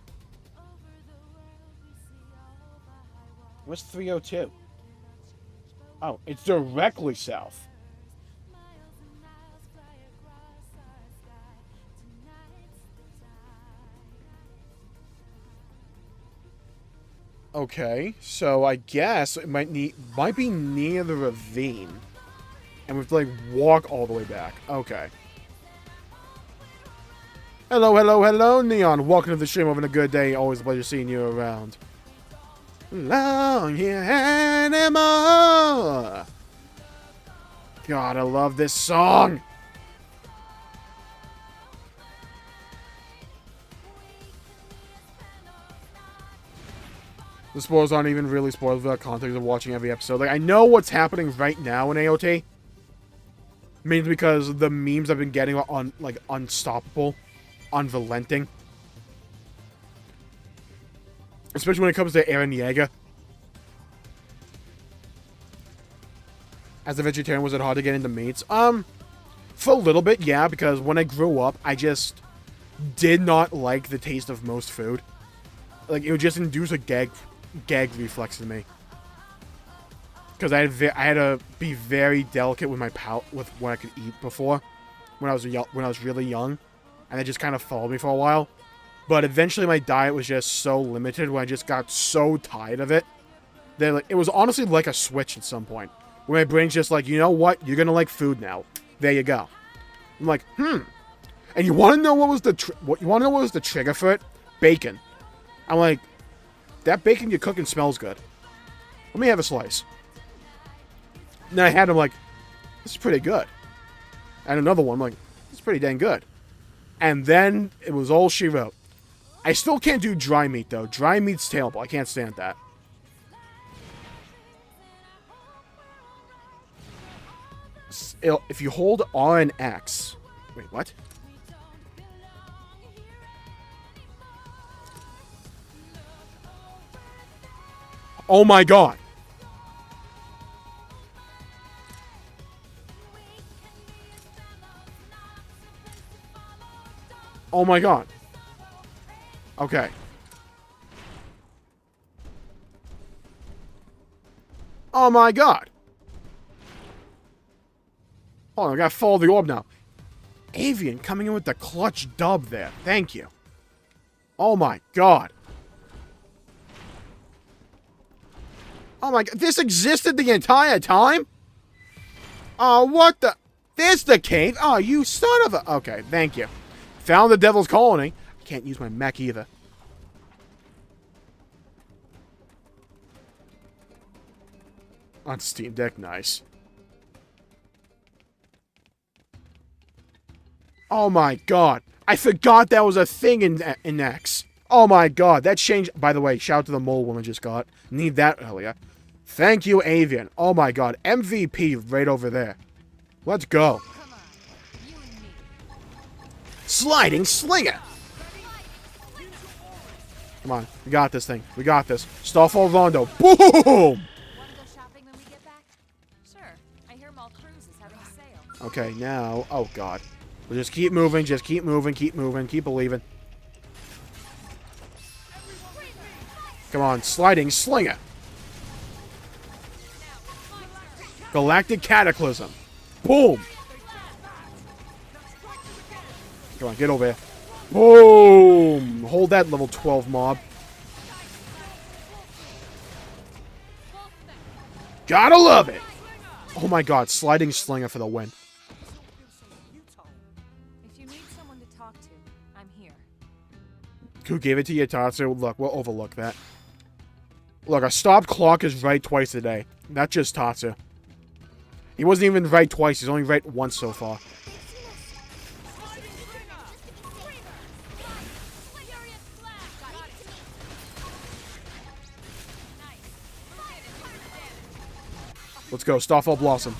What's 302? Oh, it's directly south. Okay, so I guess it might be near the ravine. And we have to, like, walk all the way back. Okay. Hello, hello, hello, Neon. Welcome to the stream. Having a good day. Always a pleasure seeing you around. Long hair animal. God, I love this song. The spoilers aren't even really spoilers without context of watching every episode. Like, I know what's happening right now in AOT. Mainly because the memes I've been getting are unstoppable, unrelenting. Especially when it comes to Eren Yeager. As a vegetarian, was it hard to get into meats? For a little bit, yeah, because when I grew up, I just did not like the taste of most food. Like, it would just induce a gag reflex in me. Because I had to be very delicate with my palate, with what I could eat before, when I was really young, and it just kind of followed me for a while. But eventually, my diet was just so limited when I just got so tired of it that, like, it was honestly like a switch at some point, where my brain's just like, you know what, you're gonna like food now. There you go. I'm like, And you want to know what was the trigger for it? Bacon. I'm like, that bacon you're cooking smells good. Let me have a slice. And then I had him like, this is pretty good. And another one, I'm like, this is pretty dang good. And then it was all she wrote. I still can't do dry meat, though. Dry meat's terrible. I can't stand that. If you hold R and X... Wait, what? Oh my god. Oh my god. Okay. Oh my god. Hold on, I gotta follow the orb now. Avian coming in with the clutch dub there. Thank you. Oh my god. Oh my god. This existed the entire time? Oh, what the... There's the cave. Oh, you son of a... Okay, thank you. Found the Devil's Colony. I can't use my mech either. On Steam Deck, nice. Oh my god. I forgot that was a thing in X. Oh my god. That changed... By the way, shout out to the mole woman just got. Need that earlier. Thank you, Avian. Oh my god. MVP right over there. Let's go. Sliding Slinger. Come on. We got this thing. We got this. Starfall Rondo. Boom! Want to go shopping when we get back? Sure. I hear Walkthroughs is having a sale. Okay, now... Oh god. We'll just keep moving. Just keep moving. Keep moving. Keep believing. Come on. Sliding Slinger. Galactic Cataclysm. Boom! Come on, get over here. Boom! Hold that level 12 mob. Gotta love it! Oh my god, Sliding Slinger for the win. If you need someone to talk to, I'm here. Who gave it to you, Tatsu? Look, we'll overlook that. Look, a stop clock is right twice a day. Not just Tatsu. He wasn't even right twice. He's only right once so far. Let's go. Starfall Blossom.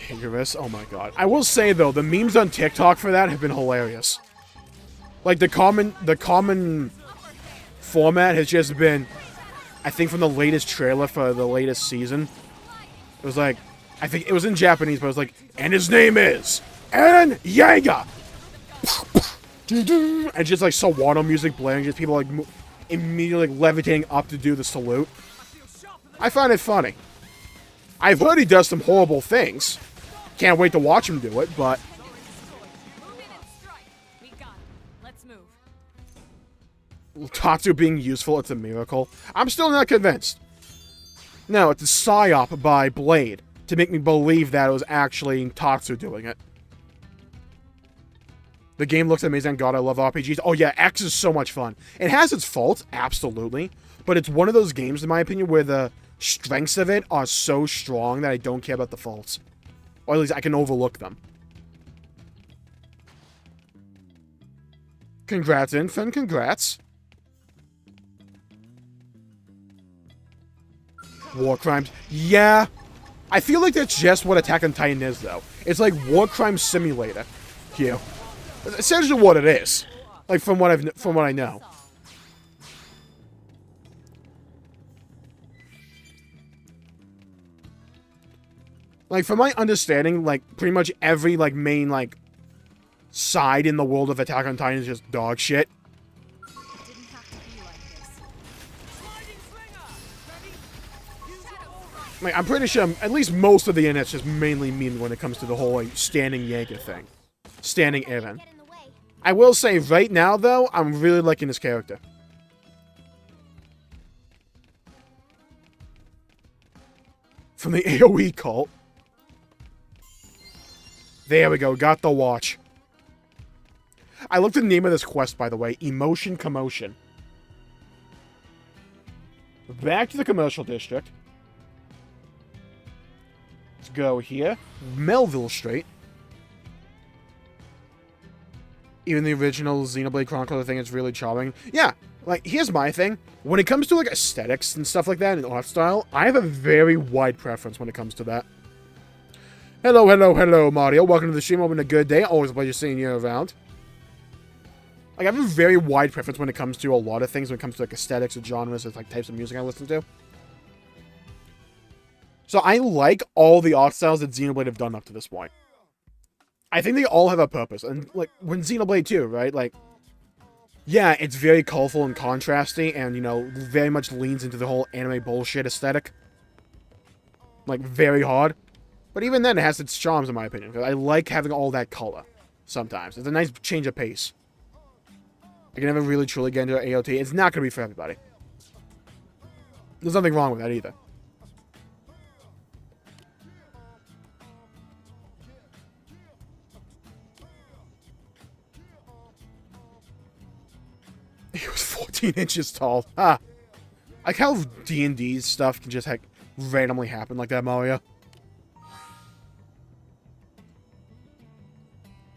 Dangerous. Oh my god. I will say though, the memes on TikTok for that have been hilarious. Like the common format has just been, I think from the latest trailer for the latest season, it was like, I think it was in Japanese, but it was like, and his name is Eren Yeager. And just like Sawano music blaring, just people like immediately like levitating up to do the salute. I find it funny. I've heard he does some horrible things. Can't wait to watch him do it, but... Tatsu being useful, it's a miracle. I'm still not convinced. No, it's a psyop by Blade to make me believe that it was actually Tatsu doing it. The game looks amazing. God, I love RPGs. Oh yeah, X is so much fun. It has its faults, absolutely. But it's one of those games, in my opinion, where the strengths of it are so strong that I don't care about the faults. Or at least I can overlook them. Congrats, Infant. Congrats. War crimes. Yeah. I feel like that's just what Attack on Titan is, though. It's like War Crime Simulator. Here. It's essentially what it is. Like, from what I know. Like, from my understanding, like, pretty much every, like, main, like, side in the world of Attack on Titan is just dog shit. Like, I'm pretty sure at least most of the internet's just mainly meme when it comes to the whole, like, standing Jaeger thing. Standing Eren. I will say, right now, though, I'm really liking this character. From the AoE cult. There we go, got the watch. I looked at the name of this quest, by the way. Emotion Commotion. Back to the commercial district. Let's go here. Melville Street. Even the original Xenoblade Chronicles, I think it's really charming. Yeah, like, here's my thing. When it comes to, like, aesthetics and stuff like that, and art style, I have a very wide preference when it comes to that. Hello, hello, hello, Mario. Welcome to the stream. Hoping a good day. Always a pleasure seeing you around. Like, I have a very wide preference when it comes to a lot of things, when it comes to, like, aesthetics or genres or, like, types of music I listen to. So I like all the art styles that Xenoblade have done up to this point. I think they all have a purpose. And, like, when Xenoblade 2, right? Like, yeah, it's very colorful and contrasty and, you know, very much leans into the whole anime bullshit aesthetic. Like, very hard. But even then, it has its charms, in my opinion. Because I like having all that color sometimes. It's a nice change of pace. I can never really truly get into AOT. It's not going to be for everybody. There's nothing wrong with that either. He was 14 inches tall. Ah. Like how D&D stuff can just, like, randomly happen like that, Mario.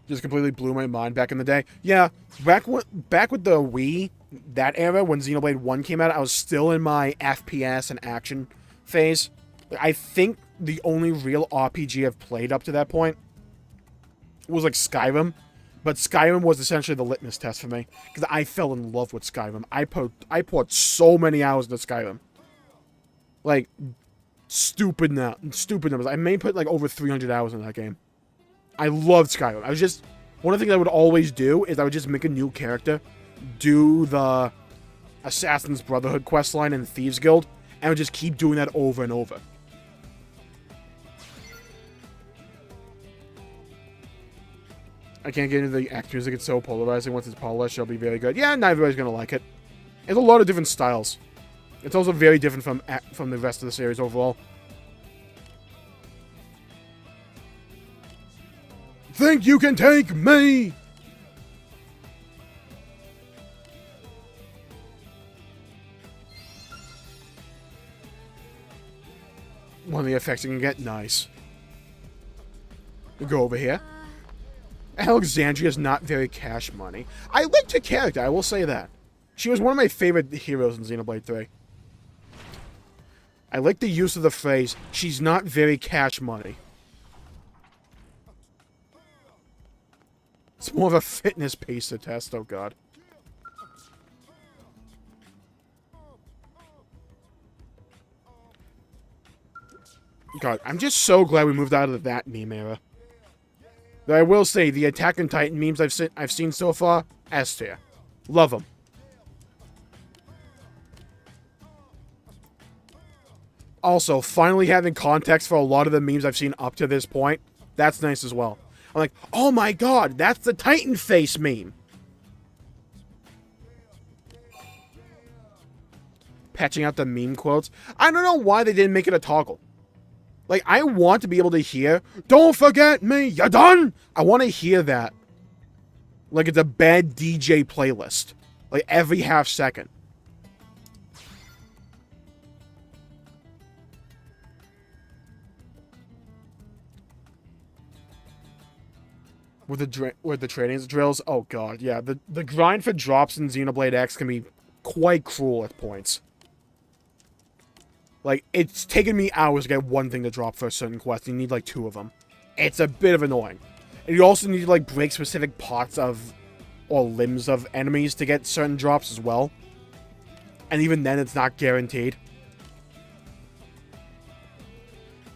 Just completely blew my mind back in the day. Yeah, back with the Wii, that era, when Xenoblade 1 came out, I was still in my FPS and action phase. I think the only real RPG I've played up to that point was, like, Skyrim. But Skyrim was essentially the litmus test for me. Because I fell in love with Skyrim. I put so many hours into Skyrim. Like, stupid numbers. I may put, like, over 300 hours in that game. I loved Skyrim. I was just... One of the things I would always do is I would just make a new character, do the Assassin's Brotherhood questline in the Thieves Guild, and I would just keep doing that over and over. I can't get into the act music. It's so polarizing. Once it's polished, it'll be very good. Yeah, not everybody's going to like it. There's a lot of different styles. It's also very different from the rest of the series overall. Think you can take me? One of the effects you can get. Nice. We'll go over here. Alexandria's not very cash money. I liked her character, I will say that. She was one of my favorite heroes in Xenoblade 3. I like the use of the phrase, she's not very cash money. It's more of a fitness pacer test, oh god. God, I'm just so glad we moved out of that meme era. Though I will say, the Attack on Titan memes I've seen so far, S tier. Love them. Also, finally having context for a lot of the memes I've seen up to this point, that's nice as well. I'm like, oh my god, that's the Titan face meme. Patching out the meme quotes. I don't know why they didn't make it a toggle. Like, I want to be able to hear, don't forget me, you done? I want to hear that. Like it's a bad DJ playlist. Like, every half second. With the training drills, oh god, yeah. The grind for drops in Xenoblade X can be quite cruel at points. Like, it's taken me hours to get one thing to drop for a certain quest. You need, like, 2 of them. It's a bit of annoying. And you also need to, like, break specific parts of, or limbs of enemies to get certain drops as well. And even then, it's not guaranteed.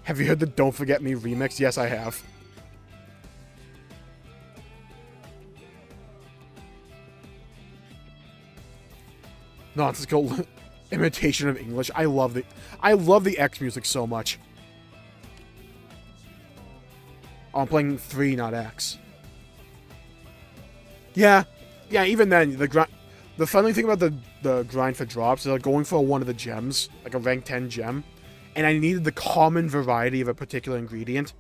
Have you heard the Don't Forget Me remix? Yes, I have. Nonsensical imitation of English. I love the X music so much. Oh, I'm playing 3, not X. Yeah, even then, the funny thing about the grind for drops is like going for one of the gems, like a rank 10 gem, and I needed the common variety of a particular ingredient.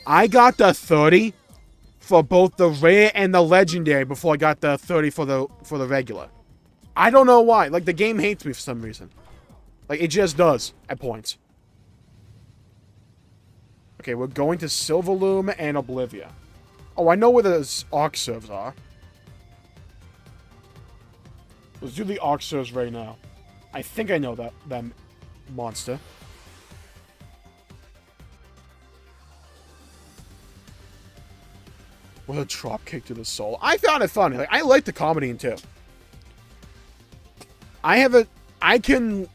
I got the 30 for both the rare and the legendary before I got the 30 for the regular. I don't know why. Like, the game hates me for some reason. Like, it just does at points. Okay, we're going to Silverloom and Oblivia. Oh, I know where the Arc serves are. Let's do the Arc serves right now. I think I know that monster. With a drop kick to the soul. I found it funny. Like, I like the comedy in 2. I can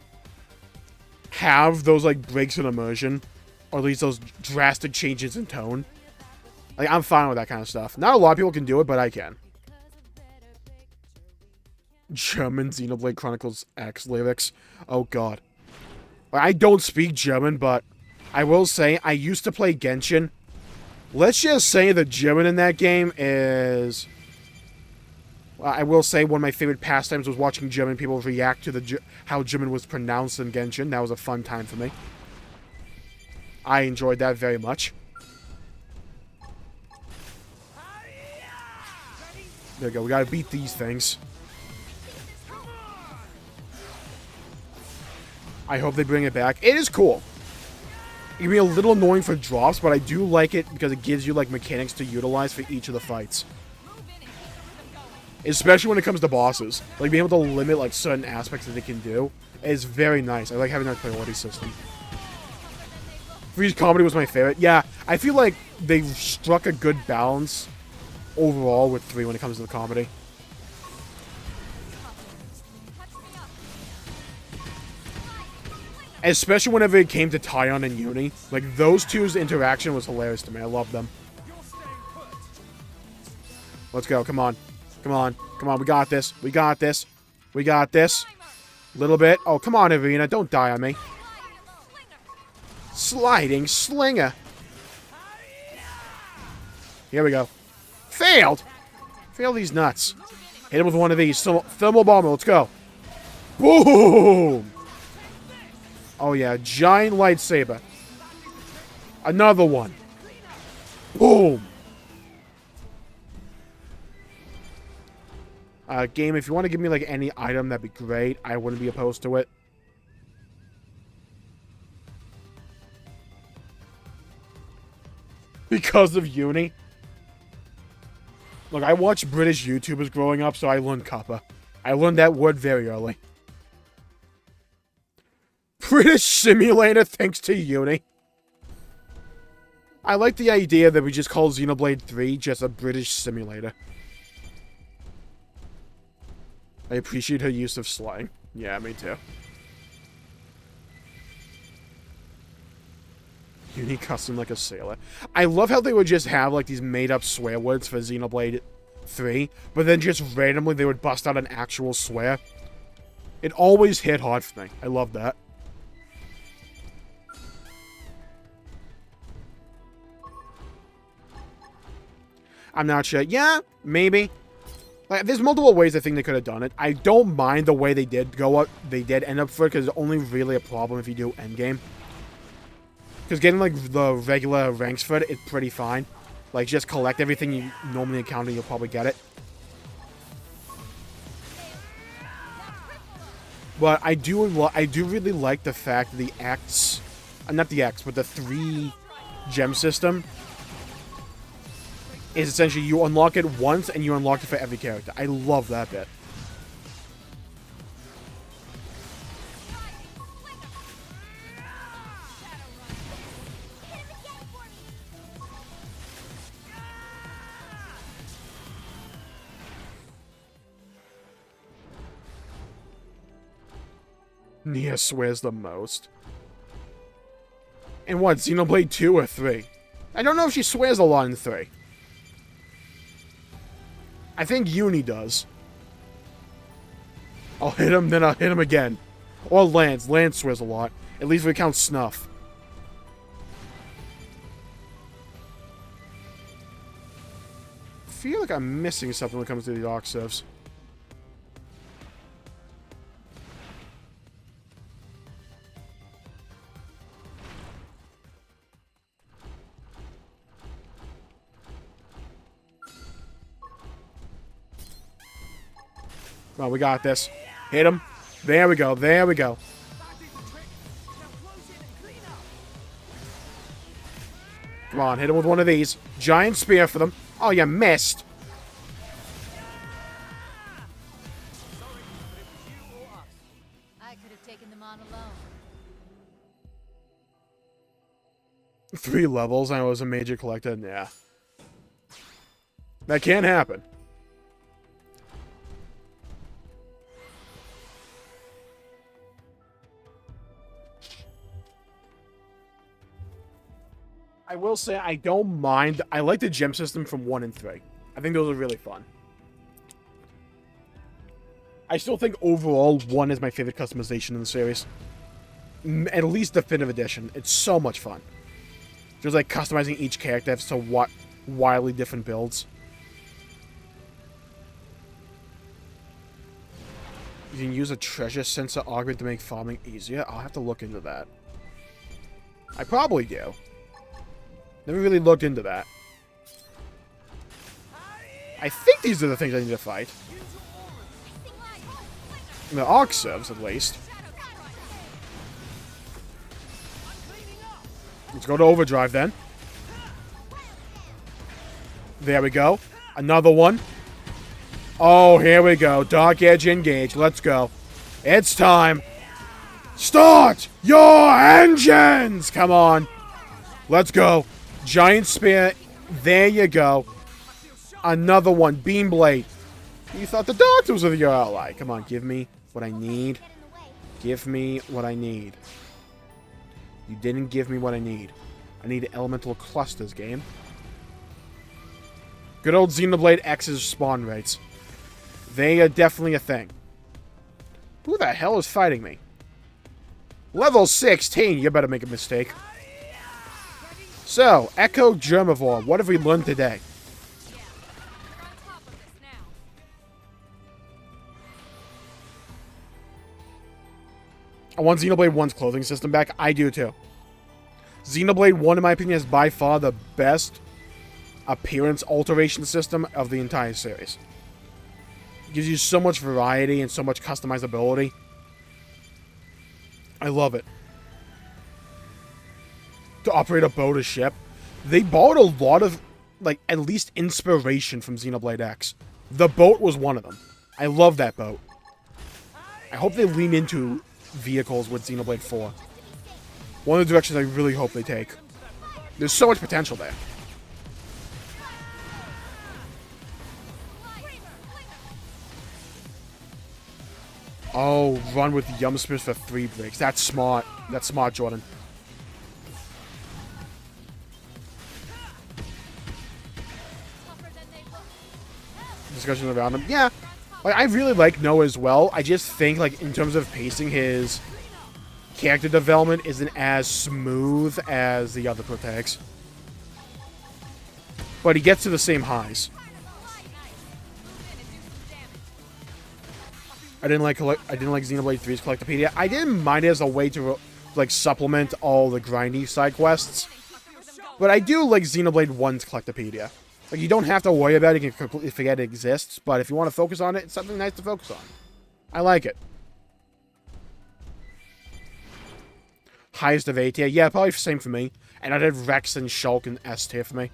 have those, like, breaks in immersion. Or at least those drastic changes in tone. Like, I'm fine with that kind of stuff. Not a lot of people can do it, but I can. German Xenoblade Chronicles X lyrics. Oh, God. I don't speak German, but I will say I used to play Genshin. Let's just say the German in that game is... I will say one of my favorite pastimes was watching German people react to how German was pronounced in Genshin. That was a fun time for me. I enjoyed that very much. There we go. We gotta beat these things. I hope they bring it back. It is cool. It can be a little annoying for drops, but I do like it because it gives you, like, mechanics to utilize for each of the fights. Especially when it comes to bosses. Like, being able to limit, like, certain aspects that they can do is very nice. I like having that priority system. Freeze comedy was my favorite. Yeah, I feel like they struck a good balance overall with 3 when it comes to the comedy. Especially whenever it came to Tyon and Uni. Like, those two's interaction was hilarious to me. I love them. Let's go. Come on. Come on. Come on. We got this. We got this. We got this. Little bit. Oh, come on, Evie. Don't die on me. Sliding Slinger. Here we go. Failed. Fail these nuts. Hit him with one of these. Thermal bomber. Let's go. Boom. Oh, yeah. Giant lightsaber. Another one. Boom. Game, if you want to give me, like, any item, that'd be great. I wouldn't be opposed to it. Because of Uni. Look, I watched British YouTubers growing up, so I learned Kappa. I learned that word very early. British simulator thanks to Uni. I like the idea that we just call Xenoblade 3 just a British simulator. I appreciate her use of slang. Yeah, me too. Uni custom like a sailor. I love how they would just have like these made-up swear words for Xenoblade 3, but then just randomly they would bust out an actual swear. It always hit hard for me. I love that. I'm not sure. Yeah, maybe. Like, there's multiple ways I think they could have done it. I don't mind the way they did go up. They did end up for it because it's only really a problem if you do endgame. Because getting like the regular ranks for it, it's pretty fine. Like, just collect everything you normally encounter, you'll probably get it. But I do really like the fact that the X, not the X, but the 3 gem system is essentially you unlock it once and you unlock it for every character. I love that bit. Nia swears the most. And what, Xenoblade 2 or 3? I don't know if she swears a lot in 3. I think Uni does. I'll hit him, then I'll hit him again. Or Lance. Lance swears a lot. At least if we count Snuff. I feel like I'm missing something when it comes to the Dark Souls. Oh, we got this. Hit him. There we go. There we go. Come on, hit him with one of these. Giant spear for them. Oh, you missed. I could have taken them on alone. 3 levels. I was a major collector. Yeah. That can happen. I will say I don't mind. I like the gem system from 1 and 3. I think those are really fun. I still think overall 1 is my favorite customization in the series. At least Definitive Edition. It's so much fun. Just like customizing each character to what wildly different builds. You can use a treasure sensor augment to make farming easier. I'll have to look into that. I probably do. Never really looked into that. I think these are the things I need to fight. The Oxivs, at least. Let's go to overdrive, then. There we go. Another one. Oh, here we go. Dark Edge engage. Let's go. It's time. Start your engines! Come on. Let's go. Giant Spear. There you go. Another one. Beam Blade. You thought the doctors were your ally. Come on, give me what I need. Give me what I need. You didn't give me what I need. I need elemental clusters, game. Good old Xenoblade X's spawn rates. They are definitely a thing. Who the hell is fighting me? Level 16. You better make a mistake. So, Echo Germivore. What have we learned today? I want Xenoblade 1's clothing system back. I do too. Xenoblade 1, in my opinion, is by far the best appearance alteration system of the entire series. It gives you so much variety and so much customizability. I love it. To operate a boat or ship. They borrowed a lot of, like, at least inspiration from Xenoblade X. The boat was one of them. I love that boat. I hope they lean into vehicles with Xenoblade 4. One of the directions I really hope they take. There's so much potential there. Oh, run with Yum Spears for 3 breaks. That's smart. That's smart, Jordan. Discussions around him. Yeah. Like, I really like Noah as well. I just think, like, in terms of pacing, his character development isn't as smooth as the other protagonists. But he gets to the same highs. I didn't like Xenoblade 3's Collectopedia. I didn't mind it as a way to, like, supplement all the grindy side quests. But I do like Xenoblade 1's Collectopedia. Like, you don't have to worry about it. You can completely forget it exists. But if you want to focus on it, it's something nice to focus on. I like it. Highest of A tier. Yeah, probably the same for me. And I did Rex and Shulk in S tier for me.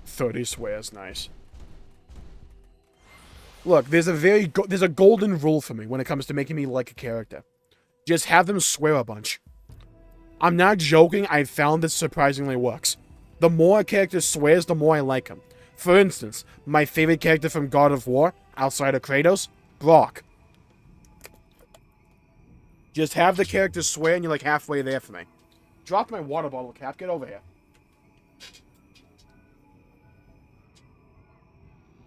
$30 swears, nice. Look, there's a golden rule for me when it comes to making me like a character. Just have them swear a bunch. I'm not joking, I've found this surprisingly works. The more a character swears, the more I like him. For instance, my favorite character from God of War, outside of Kratos, Brock. Just have the character swear and you're like halfway there for me. Drop my water bottle cap, get over here.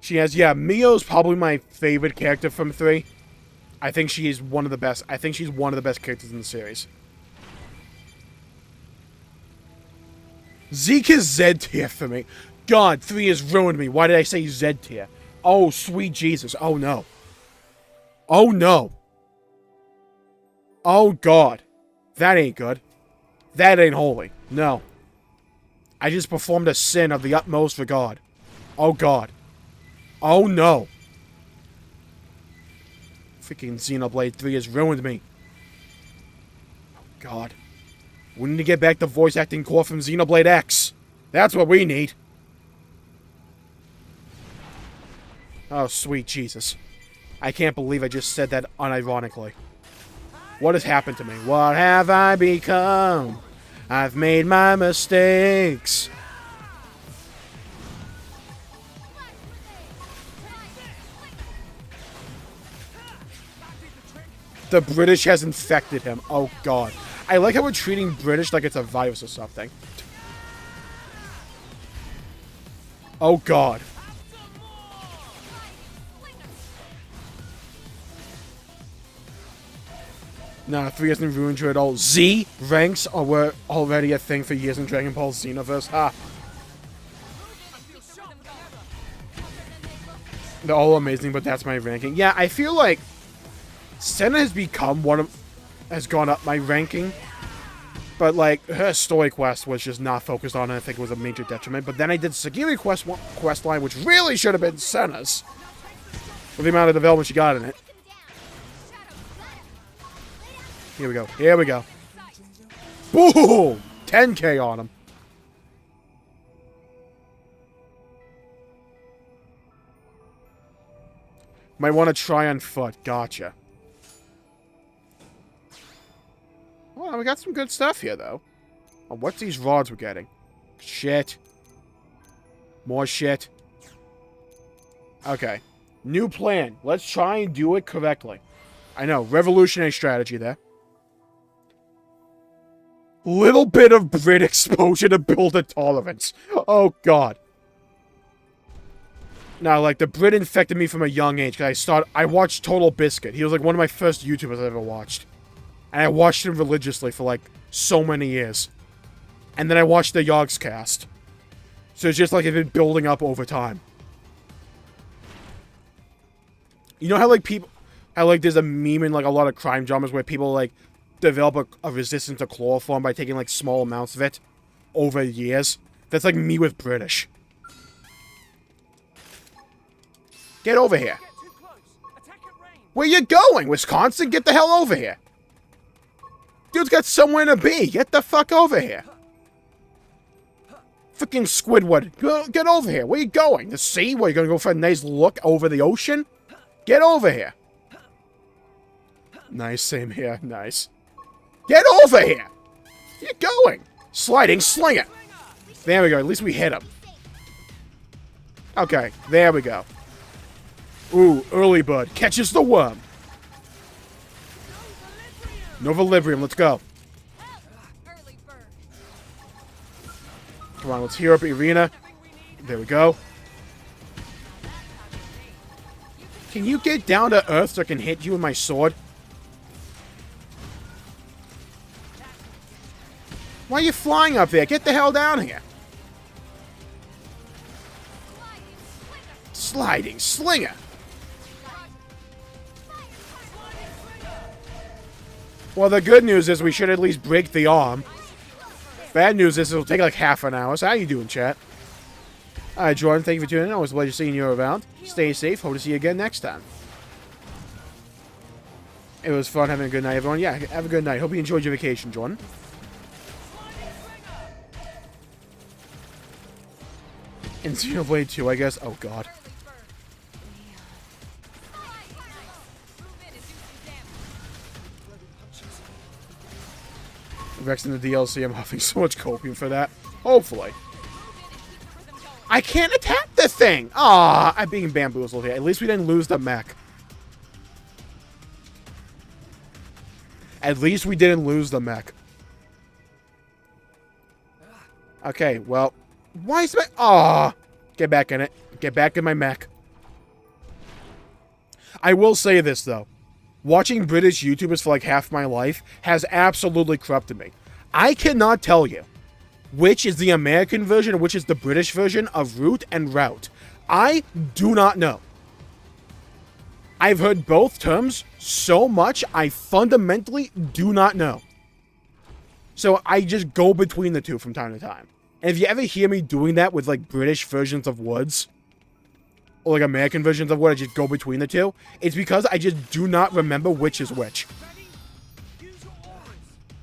She has, yeah, Mio's probably my favorite character from 3. I think she is one of the best. I think she's one of the best characters in the series. Zeke is Z tier for me. God, 3 has ruined me. Why did I say Z tier? Oh, sweet Jesus. Oh, no. Oh, no. Oh, God. That ain't good. That ain't holy. No. I just performed a sin of the utmost regard. Oh, God. Oh, no. Freaking Xenoblade 3 has ruined me. Oh, God. We need to get back the voice acting core from Xenoblade X. That's what we need. Oh, sweet Jesus. I can't believe I just said that unironically. What has happened to me? What have I become? I've made my mistakes. The British has infected him. Oh, God. I like how we're treating British like it's a virus or something. Oh, God. Nah, 3 hasn't ruined you at all. Z ranks were already a thing for years in Dragon Ball Xenoverse. Ha. They're all amazing, but that's my ranking. Yeah, I feel like Senna has become has gone up my ranking. But, like, her story quest was just not focused on it. I think it was a major detriment. But then I did Sagiri quest line, which really should have been Senna's. With the amount of development she got in it. Here we go. Here we go. Boom! 10k on him. Might want to try on foot. Gotcha. Well, we got some good stuff here, though. Oh, what's these rods we're getting? Shit. More shit. Okay. New plan. Let's try and do it correctly. I know. Revolutionary strategy there. Little bit of Brit exposure to build a tolerance. Oh, God. Now, like, the Brit infected me from a young age. Because I watched Total Biscuit. He was, like, one of my first YouTubers I ever watched. And I watched him religiously for, like, so many years. And then I watched the Yogs cast. So it's just like it's been building up over time. You know how, like, there's a meme in, like, a lot of crime dramas where people, like, develop a resistance to chloroform by taking, like, small amounts of it over years? That's like me with British. Get over here. Where you going, Wisconsin? Get the hell over here. Dude's got somewhere to be. Get the fuck over here. Freaking Squidward. Get over here. Where you going? The sea? Where you gonna go for a nice look over the ocean? Get over here. Nice, same here. Nice. Get over here. Where you going? Sliding slinger. There we go. At least we hit him. Okay, there we go. Ooh, early bird. Catches the worm. Nova Librium, let's go. Come on, let's heal up Irina. There we go. Can you get down to earth so I can hit you with my sword? Why are you flying up there? Get the hell down here. Sliding slinger. Well, the good news is we should at least break the arm. Bad news is it'll take like half an hour. So how you doing, chat? Alright, Jordan, thank you for tuning in. Always a pleasure seeing you around. Stay safe. Hope to see you again next time. It was fun having a good night, everyone. Yeah, have a good night. Hope you enjoyed your vacation, Jordan. In Xenoblade 2, I guess. Oh, God. Rex in the DLC, I'm having so much copium for that. Hopefully. I can't attack the thing! Ah, I'm being bamboozled here. At least we didn't lose the mech. At least we didn't lose the mech. Okay, well. Why is my... Ah! Get back in it. Get back in my mech. I will say this, though. Watching British YouTubers for like half my life has absolutely corrupted me. I cannot tell you which is the American version and which is the British version of root and route. I do not know. I've heard both terms so much, I fundamentally do not know. So I just go between the two from time to time. And if you ever hear me doing that with like British versions of words, or like American versions of what I just go between the two, it's because I just do not remember which is which.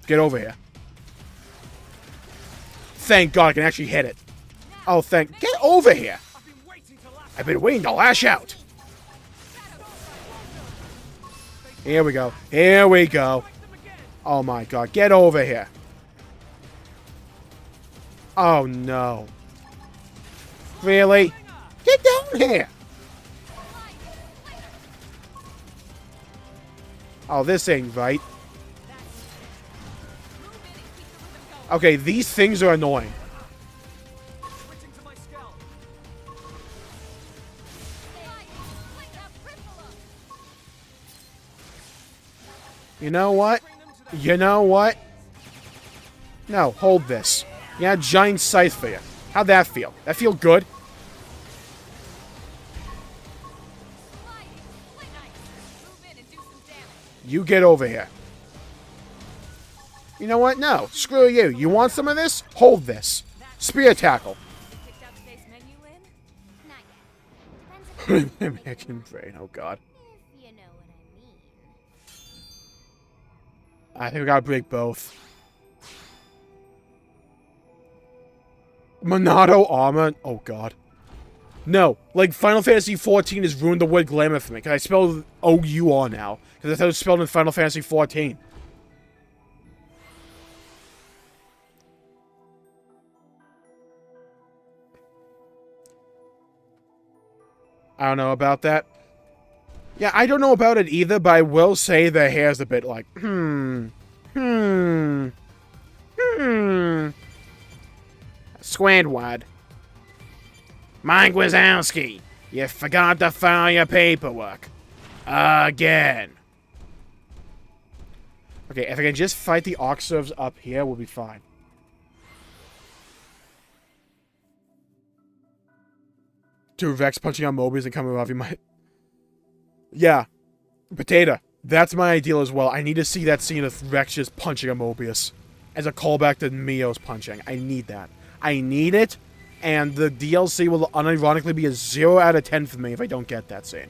Get over here. Thank God I can actually hit it. Oh, get over here. I've been waiting to lash out. Here we go. Here we go. Oh my god. Get over here. Oh no. Really? Get down here. Oh, this ain't right. Okay, these things are annoying. You know what? You know what? No, hold this. Yeah, giant scythe for you. How'd that feel? That feel good? You get over here. You know what? No. Screw you. You want some of this? Hold this. Spear tackle. American brain. Oh, God. I think we gotta break both. Monado armor? Oh, God. No. Like, Final Fantasy XIV has ruined the word glamour for me. Because I spelled O-U-R now. Because I thought it was spelled in Final Fantasy XIV. I don't know about that. Yeah, I don't know about it either, but I will say the hair's a bit like, Squidward. Mike Wazowski, you forgot to file your paperwork. Again. Okay, if I can just fight the Oxerves up here, we'll be fine. Dude, Vex punching on Mobius and coming off, you might... Yeah. Potato. That's my ideal as well. I need to see that scene of Rex just punching a Mobius. As a callback to Mio's punching. I need that. I need it. And the DLC will unironically be a 0 out of 10 for me if I don't get that scene.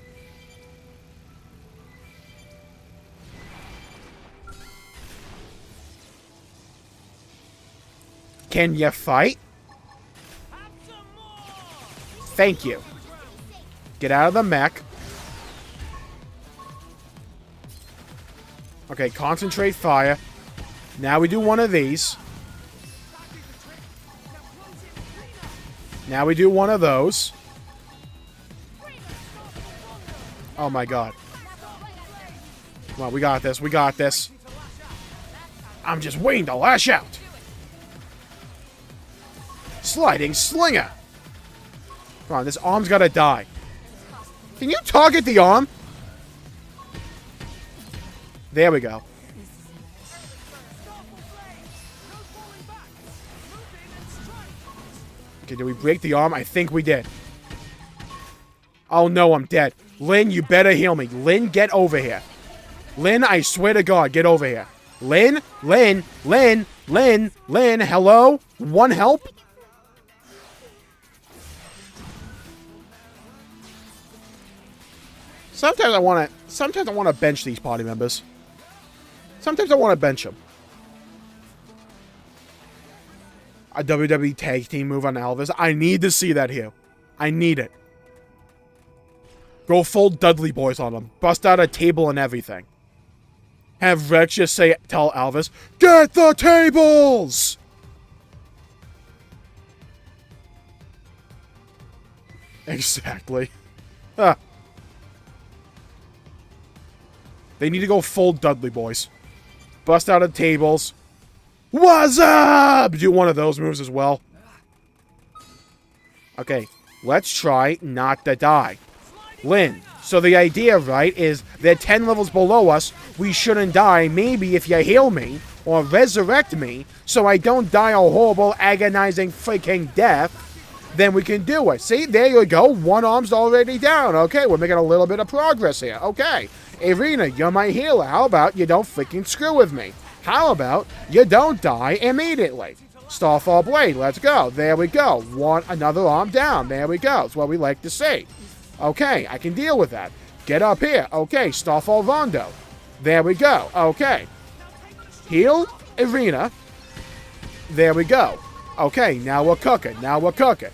Can you fight? Thank you. Get out of the mech. Okay, concentrate fire. Now we do one of these. Now we do one of those. Oh my god. Come on, we got this. We got this. I'm just waiting to lash out. Sliding slinger. Come on, this arm's gotta die. Can you target the arm? There we go. Okay, did we break the arm? I think we did. Oh no, I'm dead. Lynn, you better heal me. Lynn, get over here. Lynn, I swear to God, get over here. Lynn, Lynn, Lynn, Lynn, Lynn, hello? One help? Sometimes I want to bench these party members. Sometimes I want to bench them. A WWE tag team move on Elvis. I need to see that here. I need it. Go full Dudley Boys on them. Bust out a table and everything. Have Rex just tell Elvis, get the tables! Exactly. Huh. They need to go full Dudley Boys. Bust out of tables. What's up? Do one of those moves as well. Okay, let's try not to die. Lynn, so the idea, right, is they're 10 levels below us. We shouldn't die. Maybe if you heal me or resurrect me so I don't die a horrible, agonizing freaking death, then we can do it. See, there you go. One arm's already down. Okay, we're making a little bit of progress here. Okay. Irina, you're my healer. How about you don't freaking screw with me? How about you don't die immediately? Starfall Blade, let's go. There we go. Another arm down. There we go. That's what we like to see. Okay, I can deal with that. Get up here. Okay, Starfall Rondo. There we go. Okay. Heal Irina. There we go. Okay, now we're cooking. Now we're cooking.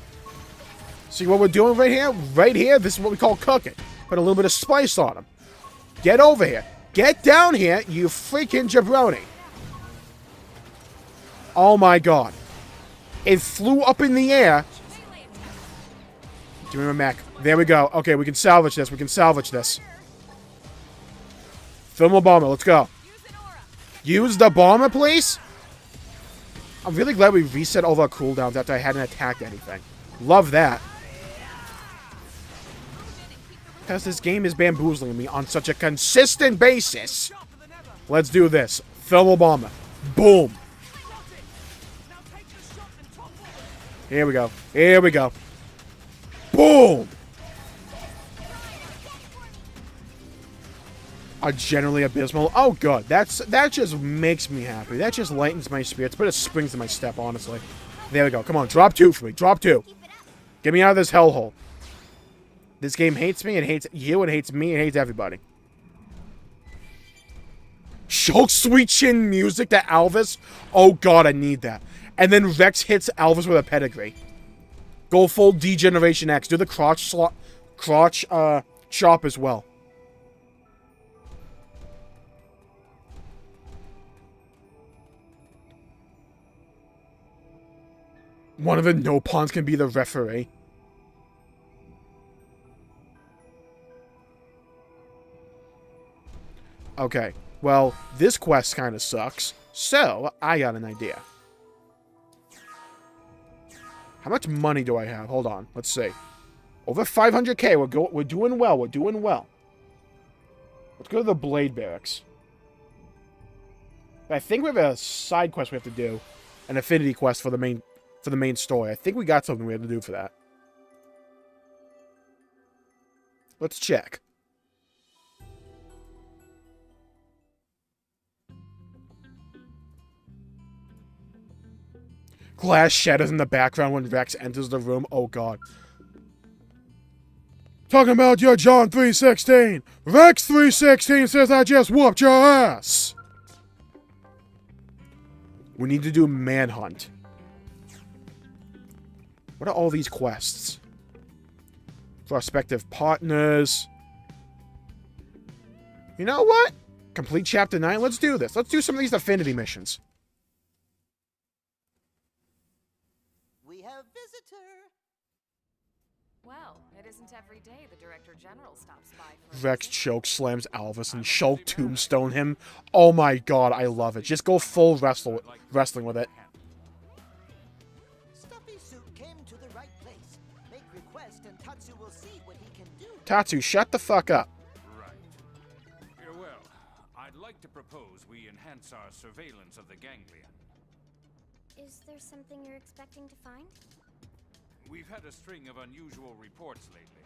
See what we're doing right here? Right here, this is what we call cooking. Put a little bit of spice on them. Get over here. Get down here, you freaking jabroni. Oh my god. It flew up in the air. Give me my mech. There we go. Okay, we can salvage this. We can salvage this. Thermal bomber, let's go. Use the bomber, please? I'm really glad we reset all of our cooldowns after I hadn't attacked anything. Love that. Because this game is bamboozling me on such a consistent basis. Let's do this. Thermal bomber. Boom. Here we go. Here we go. Boom! Are generally abysmal. Oh, good. That just makes me happy. That just lightens my spirits. Put a springs in my step, honestly. There we go. Come on. Drop 2 for me. Drop 2. Get me out of this hellhole. This game hates me. It hates you. It hates me. It hates everybody. Shulk sweet chin music to Alvis. Oh, God. I need that. And then Rex hits Alvis with a pedigree. Go full Degeneration X. Do the crotch chop as well. One of the no pawns can be the referee. Okay. Well, this quest kind of sucks. So, I got an idea. How much money do I have? Hold on. Let's see. Over 500k. We're doing well. We're doing well. Let's go to the Blade Barracks. I think we have a side quest we have to do. An affinity quest for the main story. I think we got something we have to do for that. Let's check. Glass shatters in the background when Rex enters the room. Oh, God. Talking about your John 3:16. Rex 3:16 says I just whooped your ass. We need to do Manhunt. What are all these quests? Prospective partners. You know what? Complete Chapter 9. Let's do this. Let's do some of these affinity missions. Well, it isn't every day the Director General stops by for Rex choke slams Alvis and Shulk tombstone him. Oh my god, I love it. Just go full wrestling with it. Stuffy suit came to the right place. Make request and Tatsu will see what he can do. Tatsu, shut the fuck up. Right. Well, I'd like to propose we enhance our surveillance of the ganglion. Is there something you're expecting to find? We've had a string of unusual reports lately.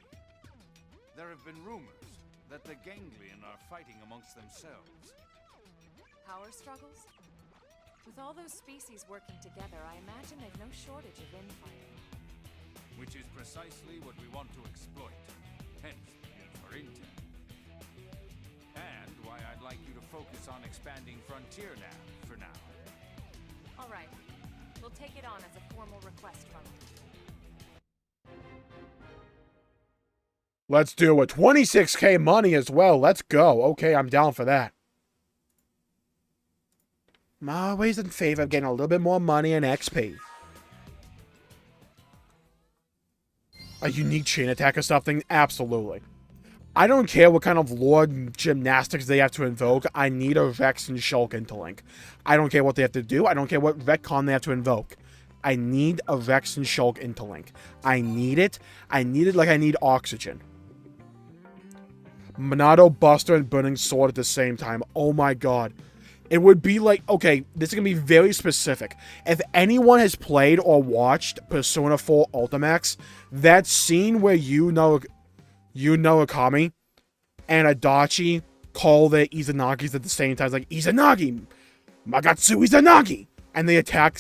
There have been rumors that the ganglion are fighting amongst themselves. power struggles? With all those species working together, I imagine they've no shortage of infighting. Which is precisely what we want to exploit. Hence, the need for intel. And why I'd like you to focus on expanding Frontier now, for now. All right. We'll take it on as a formal request from you. Let's do it. 26k money as well. Let's go. Okay, I'm down for that. I'm always in favor of getting a little bit more money and XP. A unique chain attack or something? Absolutely. I don't care what kind of Lord gymnastics they have to invoke. I need a Rex and Shulk interlink. I don't care what they have to do. I don't care what retcon they have to invoke. I need a Rex and Shulk interlink. I need it. I need it like I need oxygen. Monado Buster and Burning Sword at the same time. Oh my god. It would be like, okay, this is going to be very specific. If anyone has played or watched Persona 4 Ultimax, that scene where Akami and Adachi call their Izanagis at the same time. It's like, Izanagi! Magatsu Izanagi! And they attack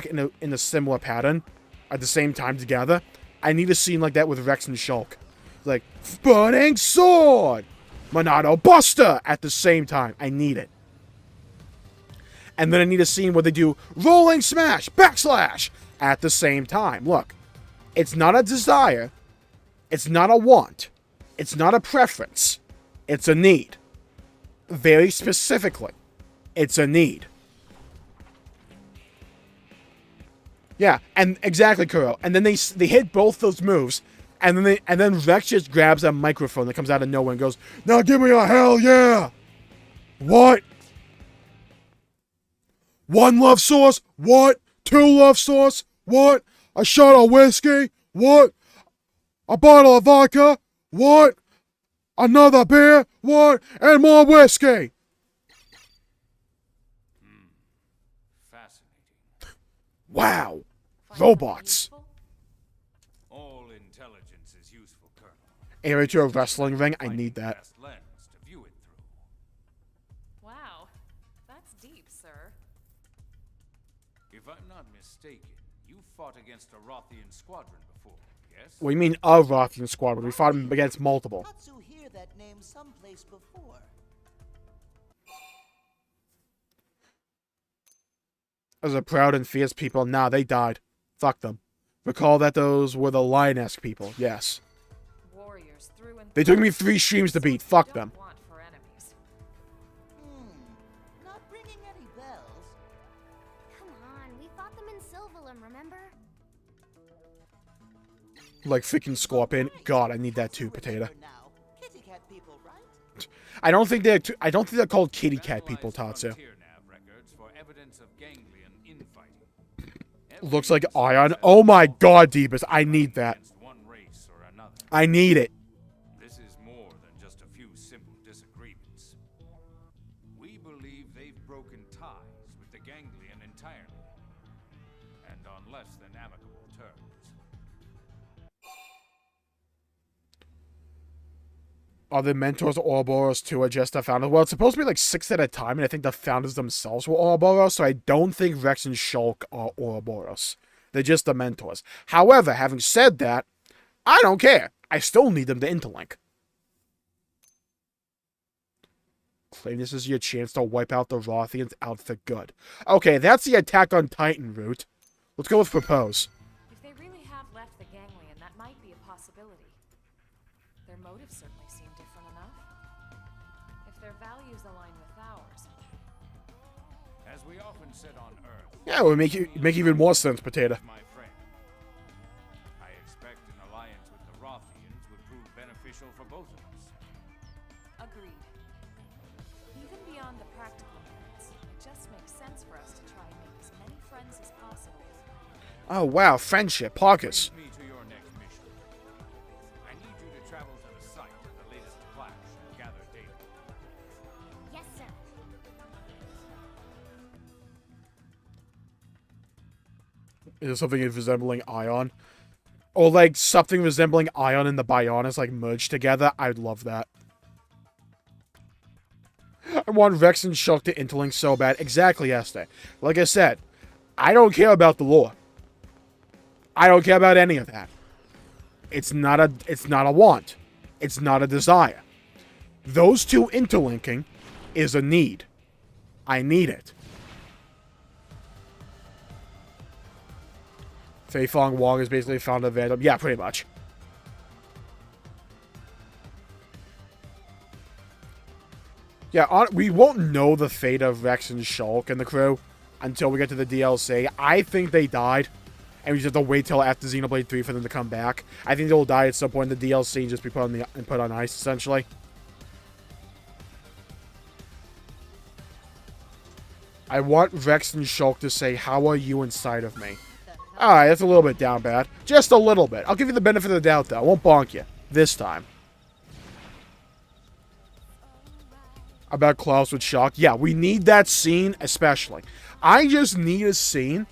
in a similar pattern at the same time together. I need a scene like that with Rex and Shulk. Like, Burning Sword! Monado Buster! At the same time. I need it. And then I need a scene where they do Rolling Smash! Backslash! At the same time. Look, it's not a desire. It's not a want. It's not a preference. It's a need. very specifically, it's a need. Yeah, and exactly, Kuro. And then they hit both those moves, and then Rex just grabs a microphone that comes out of nowhere and goes, "Now give me a hell yeah!" What? 1 love sauce? What? 2 love sauce? What? A shot of whiskey? What? A bottle of vodka? What? Another beer? What? And more whiskey! Fascinating. Wow. Find Robots. something useful? All intelligence is useful, Colonel. Area to a wrestling ring? I Find need the that. best lens to view it through. Wow, that's deep, sir. If I'm not mistaken, you fought against a Rothian squadron before, yes? What do you mean a Rothian squadron? We fought him against multiple. Tatsu hear that name someplace before. As a proud and fierce people, nah, they died. Fuck them. Recall that those were the lion-esque people, yes. Warriors through and They took through. me 3 streams to beat, fuck Don't them. want for enemies. Not ringing any bells. Come on, we fought them in Sylvalum, remember? Like freaking Scorpion. God, I need that too, Potato. Now, kitty cat people, right? I don't think they're called kitty cat people, Tatsu. Frontier nav records for evidence of ganglion infighting. Looks like Ion. Oh my god, Deepest, I need that. Against one race or another. I need it. This is more than just a few simple disagreements. We believe they've broken ties with the ganglion entirely, and on less than amicable terms. Are the mentors Ouroboros too, or just the founders? Well, it's supposed to be like 6 at a time, and I think the founders themselves were Ouroboros, so I don't think Rex and Shulk are Ouroboros. They're just the mentors. However, having said that, I don't care. I still need them to interlink. Claim this is your chance to wipe out the Rothians out for good. Okay, that's the Attack on Titan route. Let's go with Propose. If they really have left the ganglion, that might be a possibility. Their motives certainly seem different enough. If their values align with ours. As we often said on Earth, Yeah, it would make even more sense, Potato. my friend, I expect an alliance with the Rothians would prove beneficial for both of us. Agreed. Even beyond the practical merits, it just makes sense for us to try and make as many friends as possible. Oh, wow, friendship, Parkers. Brings me to your next mission. I need you to travel to the site of the latest clash and gather data. Yes, sir. Is there something resembling Ion? Or like something resembling Ion and the Bionis like merged together? I'd love that. I want Rex and Shulk to interlink so bad. Exactly, Esther. Like I said, I don't care about the lore. I don't care about any of that. It's not a want. It's not a desire. Those two interlinking is a need. I need it. Fei Fong Wong is basically found a Vandal. Yeah, pretty much. Yeah, we won't know the fate of Rex and Shulk and the crew until we get to the DLC. I think they died, and we just have to wait till after Xenoblade 3 for them to come back. I think they'll die at some point in the DLC and just be put on ice, essentially. I want Rex and Shulk to say, "How are you inside of me?" Alright, that's a little bit down bad. Just a little bit. I'll give you the benefit of the doubt, though. I won't bonk you. This time. About Klaus with Shock. Yeah, we need that scene, especially. I just need a scene.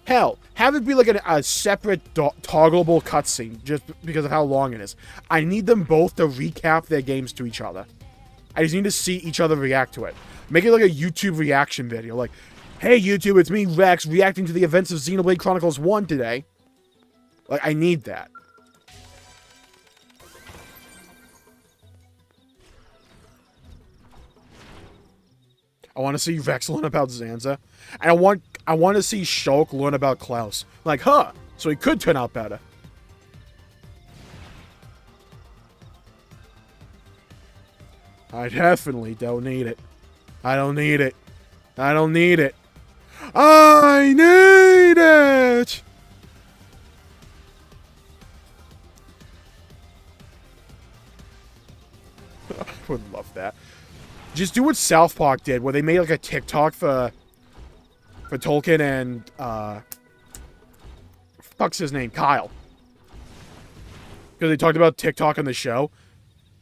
Hell, have it be like a separate toggleable cutscene, just because of how long it is. I need them both to recap their games to each other. I just need to see each other react to it. Make it like a YouTube reaction video. Like, hey YouTube, it's me, Rex, reacting to the events of Xenoblade Chronicles 1 today. Like, I need that. I want to see Rex learn about Zanza. And I want to see Shulk learn about Klaus. Like, huh, so he could turn out better. I definitely don't need it. I don't need it. I don't need it. I need it! I would love that. Just do what South Park did, where they made like a TikTok for Tolkien and fuck's his name, Kyle. Because they talked about TikTok on the show.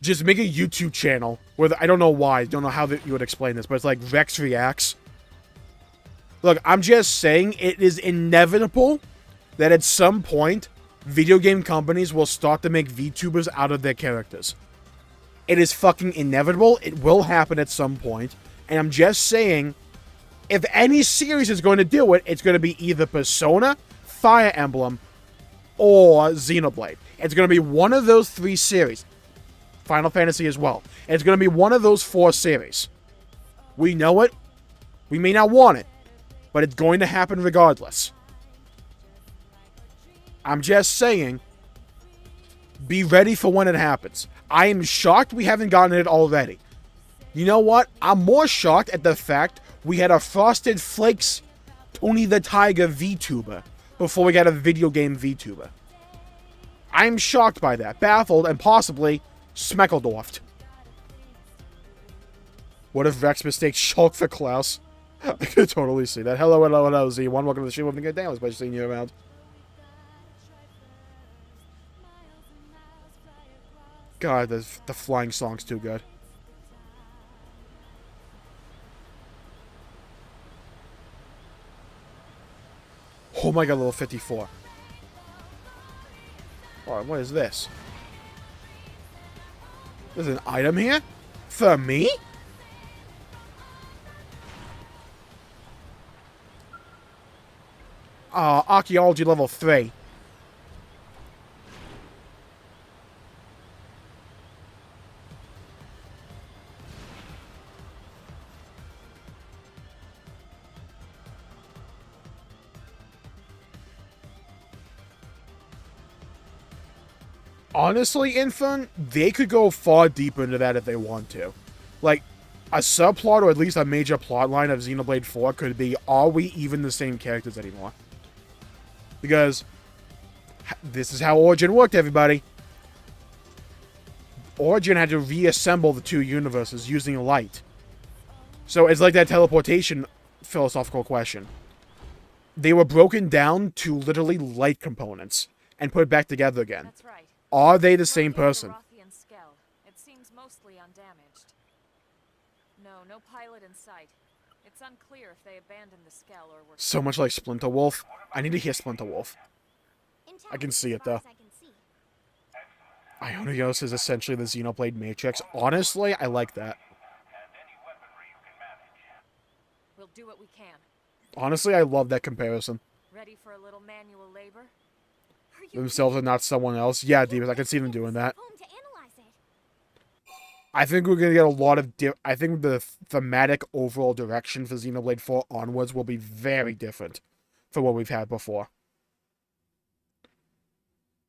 Just make a YouTube channel where I don't know why, don't know how you would explain this, but it's like Rex Reacts. Look, I'm just saying it is inevitable that at some point video game companies will start to make VTubers out of their characters. It is fucking inevitable. It will happen at some point. And I'm just saying, if any series is going to do it, it's going to be either Persona, Fire Emblem, or Xenoblade. It's going to be one of those 3 series. Final Fantasy as well. It's going to be one of those 4 series. We know it. We may not want it. But it's going to happen regardless. I'm just saying, be ready for when it happens. I am shocked we haven't gotten it already. You know what? I'm more shocked at the fact we had a Frosted Flakes Tony the Tiger VTuber before we got a video game VTuber. I'm shocked by that, baffled, and possibly Smeckledorfed. What if Rex mistakes Shulk for Klaus? I could totally see that. Hello, hello, hello, Z1. Welcome to the show. Having a good day. I was pleasure seeing you around. God, the flying song's too good. Oh my god, level 54. Alright, what is this? There's an item here? For me? Archaeology level 3. Honestly, Infern, they could go far deeper into that if they want to. Like, a subplot or at least a major plot line of Xenoblade 4 could be, are we even the same characters anymore? Because this is how Origin worked, everybody. Origin had to reassemble the 2 universes using light. So it's like that teleportation philosophical question. They were broken down to literally light components and put back together again. That's right. Are they the same person? It seems mostly undamaged. No pilot in sight. It's unclear if they abandoned the Skell or were... So much like Splinter Wolf. I need to hear Splinter Wolf. I can see it, though. Ionios is essentially the Xenoblade Matrix. Honestly, I like that. We'll do what we can. Honestly, I love that comparison. Ready for a little manual labor? Themselves and not someone else. Yeah, Divas, I can see them doing that. I think we're going to get a lot of... I think the thematic overall direction for Xenoblade 4 onwards will be very different from what we've had before.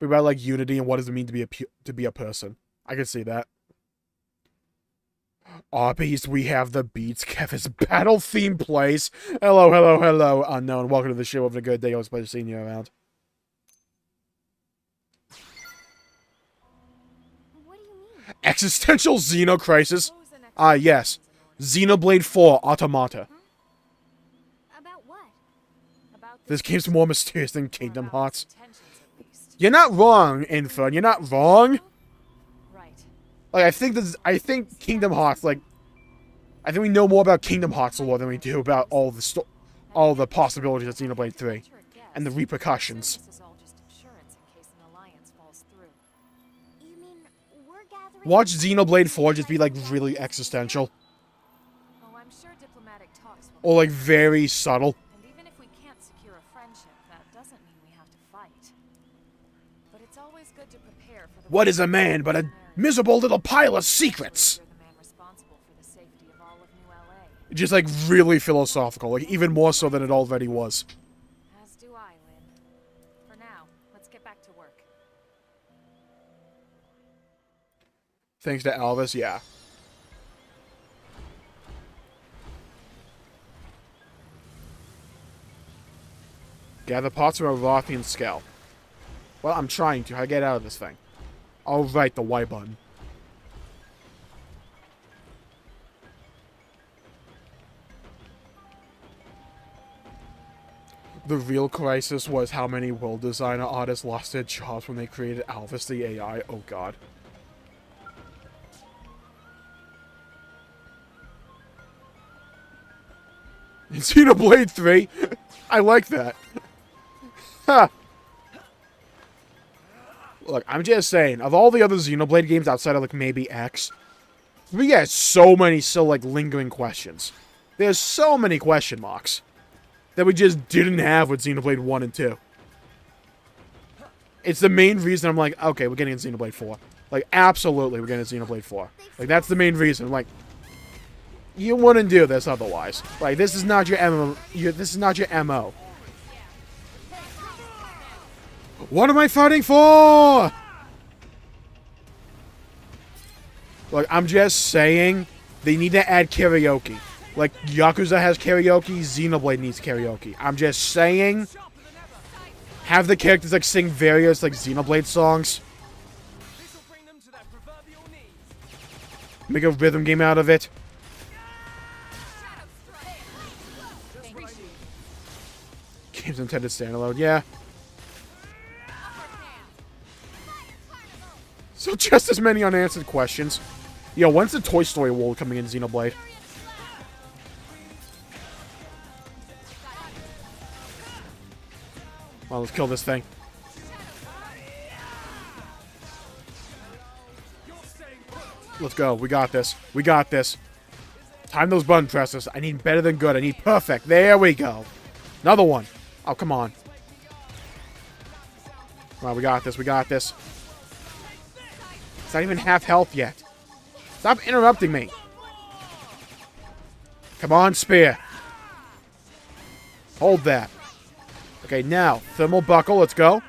About like unity and what does it mean to be a person. I can see that. Arby's, we have the beats. Kevin's battle theme plays. Hello, hello, hello, unknown. Welcome to the show. Having a good day. Always a pleasure seeing you around. Existential Xeno Crisis. Yes. Xenoblade 4 Automata. About what? This game's more mysterious than Kingdom Hearts. You're not wrong, Infern. You're not wrong. Right. Like, I think Kingdom Hearts, like... I think we know more about Kingdom Hearts lore than we do about all the possibilities of Xenoblade 3. And the repercussions. Watch Xenoblade 4 just be, like, really existential. Oh, I'm sure diplomatic talks will... Or, like, very subtle. And even if we can't secure a friendship, that doesn't mean we have to fight. But it's always good to prepare for the... What is a man but a miserable little pile of secrets? You're the man responsible for the safety of all of New LA. Just, like, really philosophical. Like, even more so than it already was. As do I, Lynn. For now, let's get back to work. Thanks to Elvis, yeah. Gather parts from a Rothian skull. Well, I'm trying to. How do I get out of this thing? Oh, right, the Y button. The real crisis was how many world designer artists lost their jobs when they created Alvis the AI. Oh, God. In Xenoblade 3? I like that. Ha! Look, I'm just saying, of all the other Xenoblade games outside of, like, maybe X, we get so many still, like, lingering questions. There's so many question marks that we just didn't have with Xenoblade 1 and 2. It's the main reason I'm like, okay, we're getting a Xenoblade 4. Like, absolutely, we're getting a Xenoblade 4. Like, that's the main reason. I'm like, you wouldn't do this otherwise. Like, this is not your MMO. This is not your MO. What am I fighting for? Look, I'm just saying they need to add karaoke. Like, Yakuza has karaoke, Xenoblade needs karaoke. I'm just saying, have the characters, like, sing various, like, Xenoblade songs. Make a rhythm game out of it. Games intended standalone, yeah. So just as many unanswered questions. Yo, when's the Toy Story world coming in Xenoblade? Well, let's kill this thing. Let's go. We got this. We got this. Time those button presses. I need better than good. I need perfect. There we go. Another one. Oh, come on. Come on, we got this. We got this. It's not even half health yet. Stop interrupting me. Come on, spear. Hold that. Okay, now, thermal buckle, let's go.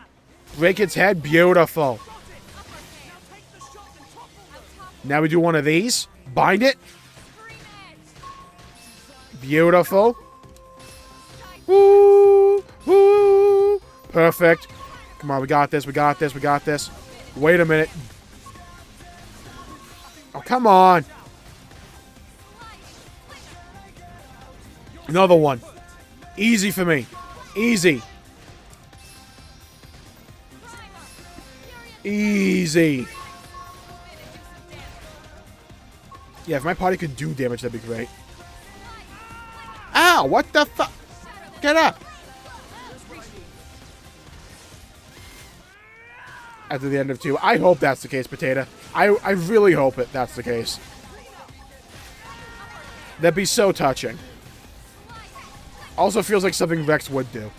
Break its head, beautiful. Now we do one of these. Bind it. Beautiful. Woo! Woo! Perfect. Come on, we got this, we got this, we got this. Wait a minute. Oh, come on. Another one. Easy for me. Easy. Easy. Yeah, if my party could do damage, that'd be great. Ow! What the fuck? Get up! After the end of 2. I hope that's the case, Potato. I really hope that's the case. That'd be so touching. Also feels like something Rex would do.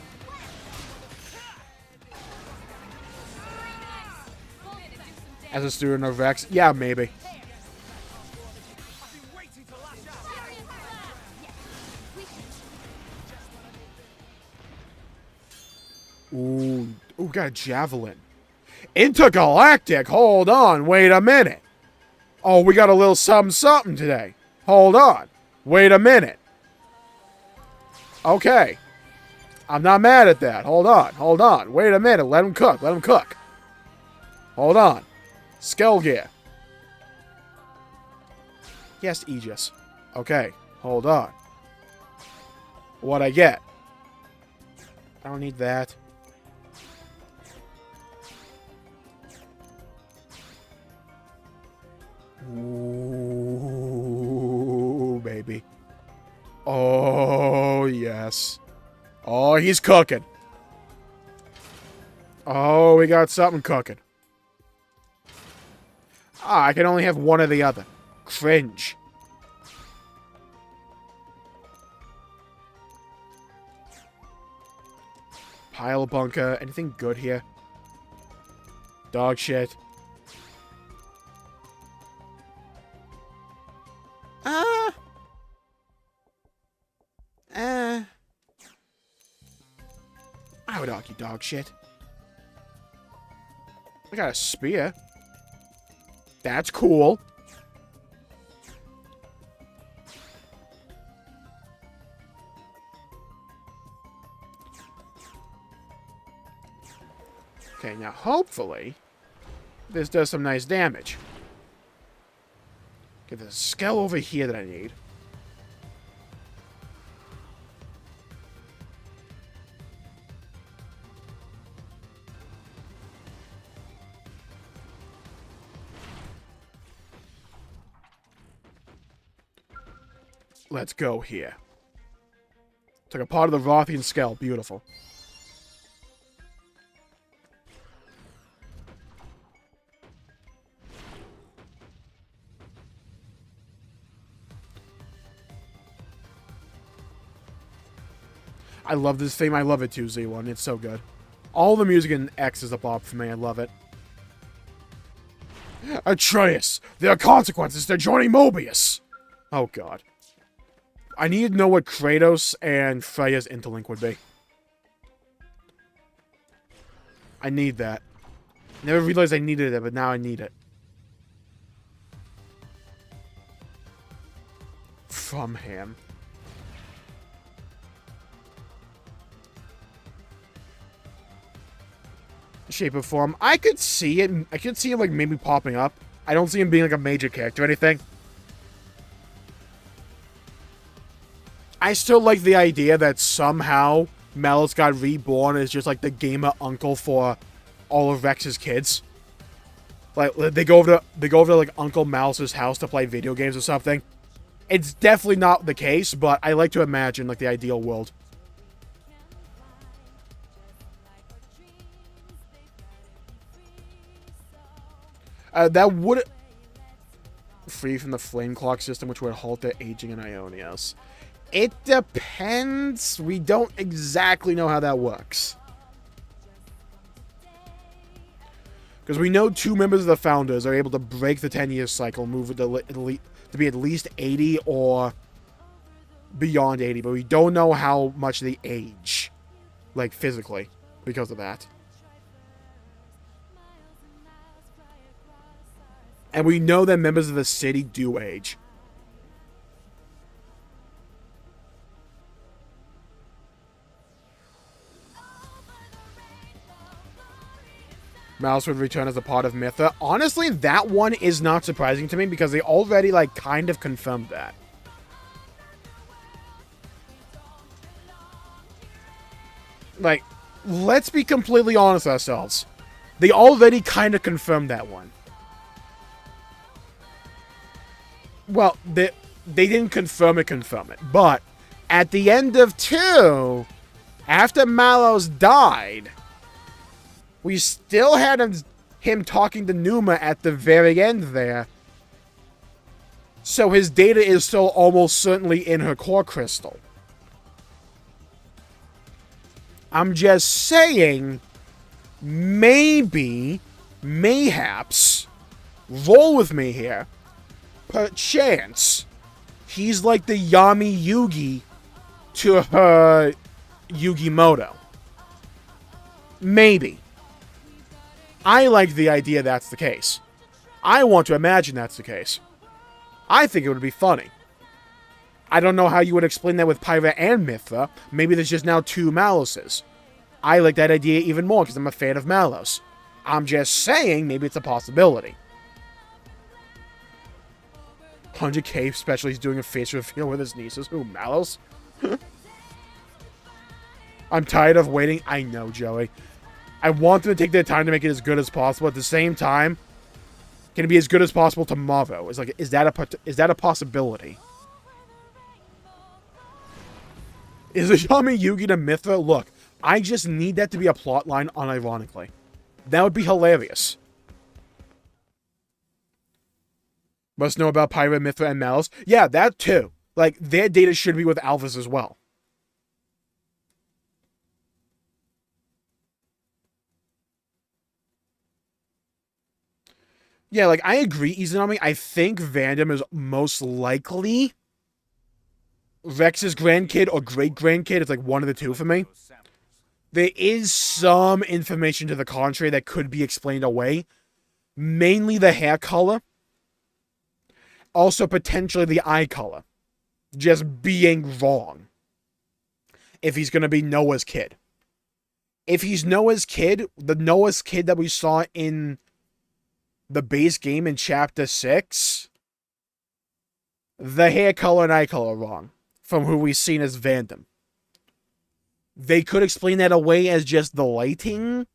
As a student of Rex? Yeah, maybe. Ooh, got a javelin. Intergalactic? Hold on, wait a minute. Oh, we got a little something today. Hold on. Wait a minute. Okay. I'm not mad at that. Hold on. Wait a minute. Let him cook. Hold on. Skull gear. Yes, Aegis. Okay, hold on. What'd I get? I don't need that. Ooh, baby. Oh, yes. Oh, he's cooking. Oh, we got something cooking. Ah, I can only have one or the other. Cringe. Pile of bunker. Anything good here? Dog shit. I would argue dog shit. I got a spear. That's cool. Okay, now hopefully this does some nice damage. Okay, there's a skull over here that I need. Let's go here. It's like a part of the Rothian skull. Beautiful. I love this theme. I love it too, Z1. It's so good. All the music in X is a bop for me. I love it. Atreus! There are consequences to joining Mobius! Oh, God. I need to know what Kratos and Freya's interlink would be. I need that. Never realized I needed it, but now I need it. From him. Shape or form. I could see it. I could see him like maybe popping up. I don't see him being like a major character or anything. I still like the idea that somehow Malus got reborn as just like the gamer uncle for all of Rex's kids. Like they go over to like Uncle Malus's house to play video games or something. It's definitely not the case, but I like to imagine like the ideal world. That would free from the flame clock system, which would halt the aging in Ionios. It depends. We don't exactly know how that works. Because we know 2 members of the Founders are able to break the 10-year cycle, move to be at least 80 or beyond 80, but we don't know how much they age, like physically, because of that. And we know that members of the city do age. Malus would return as a part of Mytha. Honestly, that one is not surprising to me because they already, like, kind of confirmed that. Like, let's be completely honest with ourselves. They already kind of confirmed that one. Well, they didn't confirm it, but at the end of 2, after Malus died, we still had him talking to Numa at the very end there. So his data is still almost certainly in her core crystal. I'm just saying, maybe, mayhaps, roll with me here, perchance, he's like the Yami Yugi to her Yugimoto. Maybe. I like the idea that's the case. I want to imagine that's the case. I think it would be funny. I don't know how you would explain that with Pyra and Mithra. Maybe there's just now 2 Maluses. I like that idea even more because I'm a fan of Malus. I'm just saying maybe it's a possibility. 100k, especially he's doing a face reveal with his nieces. Who, Malus? I'm tired of waiting. I know, Joey. I want them to take their time to make it as good as possible. At the same time, can it be as good as possible tomorrow? It's like, is that a possibility? Is it Yami Yugi to Mithra? Look, I just need that to be a plot line, unironically. That would be hilarious. Must know about Pyra, Mithra, and Malus. Yeah, that too. Like, their data should be with Alphys as well. Yeah, like, I agree, Izanami. I think Vandam is most likely Rex's grandkid or great-grandkid. It's like one of the two for me. There is some information to the contrary that could be explained away. Mainly the hair color. Also, potentially the eye color. Just being wrong. If he's going to be Noah's kid. If he's Noah's kid, the Noah's kid that we saw in the base game in Chapter 6, the hair color and eye color are wrong from who we've seen as Vandom. They could explain that away as just the lighting,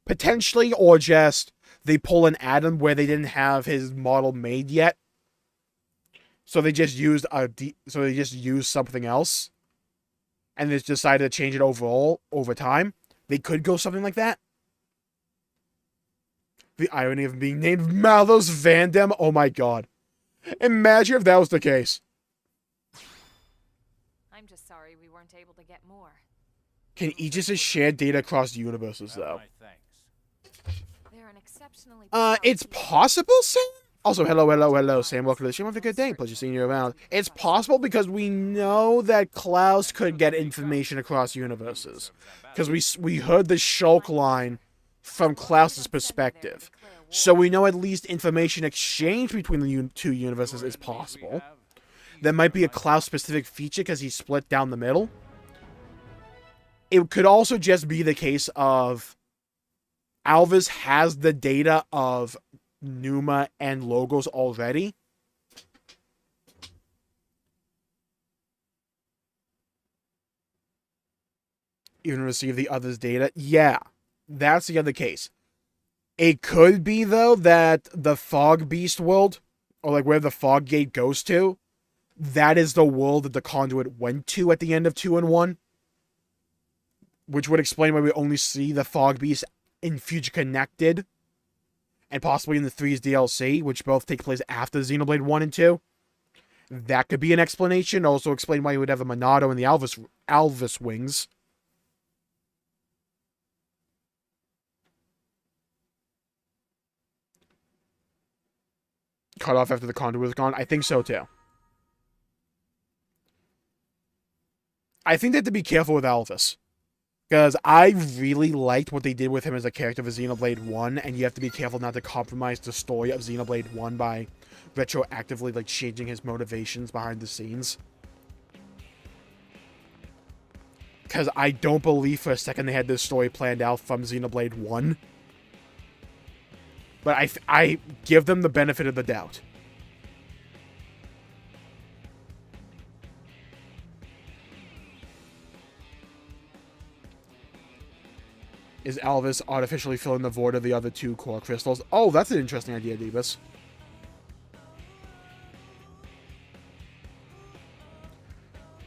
potentially, or just they pull an Adam where they didn't have his model made yet. So they just used something else, and they decided to change it overall over time. They could go something like that. The irony of being named Malthus Vandom. Oh my god! Imagine if that was the case. I'm just sorry we weren't able to get more. Can Aegis share data across universes though? My thanks. They're an exceptionally It's possible, Sam. Also, hello, Sam. Welcome to the show. Have a good day. Pleasure seeing you around. It's possible because we know that Klaus could get information across universes. Because we heard the Shulk line from Klaus's perspective. So we know at least information exchange between the two universes is possible. There might be a Klaus-specific feature because he's split down the middle. It could also just be the case of Alvis has the data of Numa and Logos already. Even receive the other's data. Yeah, that's the other case. It could be, though, that the Fog Beast world, or like where the Fog Gate goes to, that is the world that the Conduit went to at the end of 2 and 1. Which would explain why we only see the Fog Beast in Future Connected, and possibly in the 3's DLC, which both take place after Xenoblade 1 and 2. That could be an explanation. Also explain why you would have the Monado and the Alvis wings. Cut off after the Conduit was gone. I think so too. I think they have to be careful with Alvis. Because I really liked what they did with him as a character for Xenoblade 1, and you have to be careful not to compromise the story of Xenoblade 1 by retroactively like changing his motivations behind the scenes. Because I don't believe for a second they had this story planned out from Xenoblade 1. But I give them the benefit of the doubt. Is Alvis artificially filling the void of the other 2 core crystals? Oh, that's an interesting idea, Debus.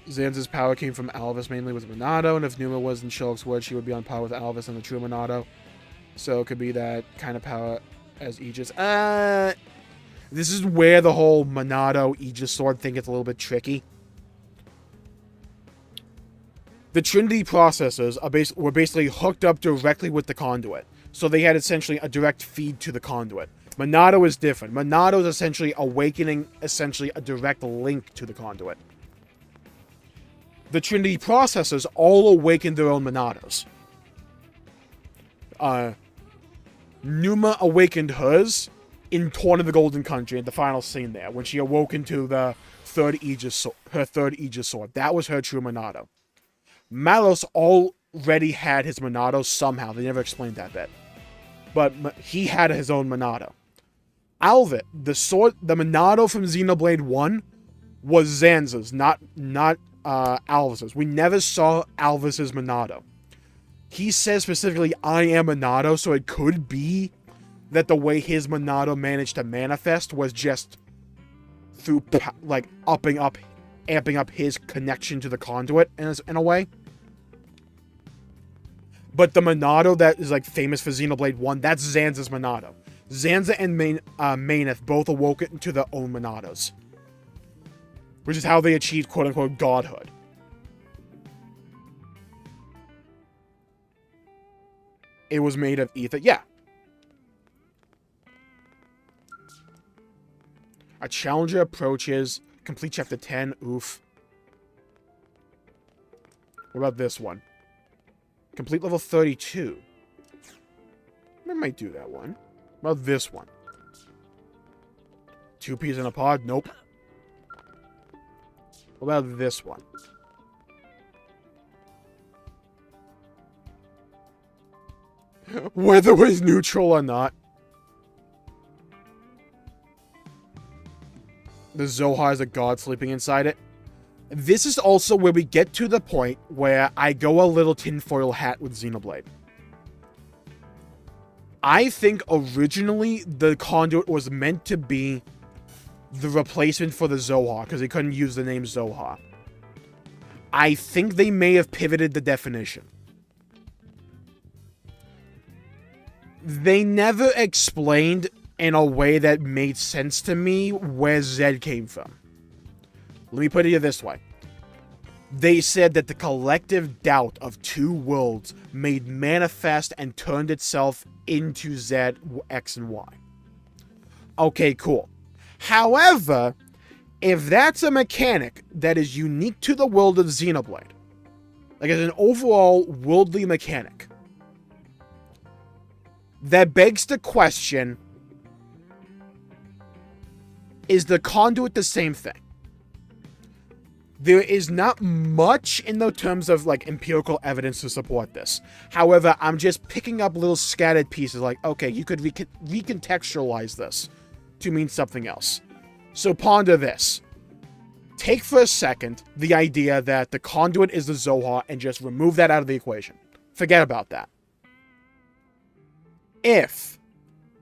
Zanza's power came from Alvis mainly with Monado, and if Numa was in Shulk's word, she would be on par with Alvis and the true Monado. So it could be that kind of power as Aegis. This is where the whole Monado Aegis sword thing gets a little bit tricky. The Trinity processors were basically hooked up directly with the conduit. So they had essentially a direct feed to the conduit. Monado is different. Monado is essentially awakening a direct link to the conduit. The Trinity processors all awakened their own Monados. Numa awakened hers in Torn of the Golden Country at the final scene there, when she awoke into the third Aegis sword. That was her true Monado. Malos already had his Monado somehow. They never explained that bit. But he had his own Monado. Alvit, the Monado from Xenoblade 1 was Zanza's, not Alvis's. We never saw Alvis's Monado. He says specifically, I am Monado, so it could be that the way his Monado managed to manifest was just through, like, amping up his connection to the conduit in a way. But the Monado that is, like, famous for Xenoblade 1, that's Zanza's Monado. Zanza and Maineth both awoke into their own Monados. Which is how they achieved, quote-unquote, godhood. It was made of ether. Yeah. A challenger approaches. Complete chapter 10. Oof. What about this one? Complete level 32. I might do that one. What about this one? 2 peas in a pod? Nope. What about this one? Whether it was neutral or not. The Zohar is a god sleeping inside it. This is also where we get to the point where I go a little tinfoil hat with Xenoblade. I think originally the conduit was meant to be the replacement for the Zohar, because they couldn't use the name Zohar. I think they may have pivoted the definition. They never explained in a way that made sense to me where Zed came from. Let me put it this way. They said that the collective doubt of two worlds made manifest and turned itself into Z, X, and Y. Okay, cool. However, if that's a mechanic that is unique to the world of Xenoblade, like as an overall worldly mechanic, that begs the question, is the conduit the same thing? There is not much in the terms of like empirical evidence to support this. However, I'm just picking up little scattered pieces like, okay, you could recontextualize this to mean something else. So ponder this. Take for a second the idea that the conduit is the Zohar and just remove that out of the equation. Forget about that. If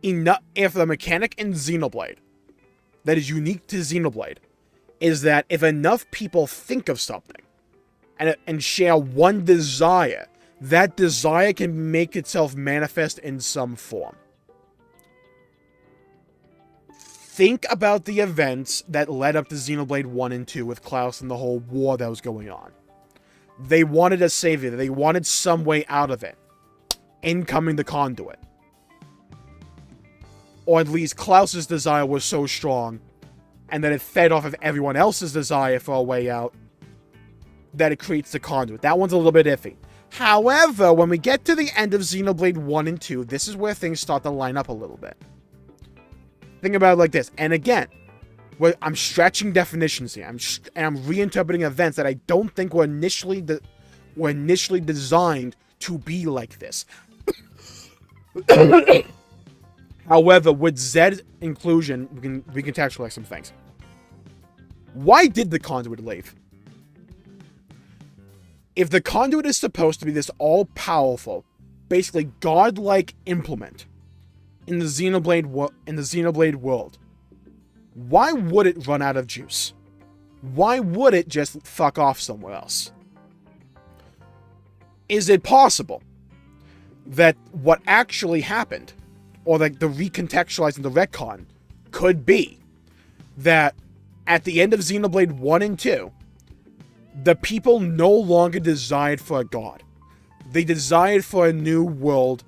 the mechanic in Xenoblade that is unique to Xenoblade is that if enough people think of something and share one desire, that desire can make itself manifest in some form. Think about the events that led up to Xenoblade 1 and 2 with Klaus and the whole war that was going on. They wanted a savior. They wanted some way out of it. Incoming the conduit. Or at least Klaus's desire was so strong, and that it fed off of everyone else's desire for a way out, that it creates the conduit. That one's a little bit iffy. However, when we get to the end of Xenoblade 1 and 2, this is where things start to line up a little bit. Think about it like this. And again, I'm stretching definitions here. I'm reinterpreting events that I don't think were initially designed to be like this. However, with Zed's inclusion, we can recontextualize some things. Why did the conduit leave? If the conduit is supposed to be this all-powerful, basically godlike implement in the Xenoblade world, why would it run out of juice? Why would it just fuck off somewhere else? Is it possible that what actually happened, or like the recontextualizing the retcon, could be that at the end of Xenoblade 1 and 2, the people no longer desired for a god. They desired for a new world,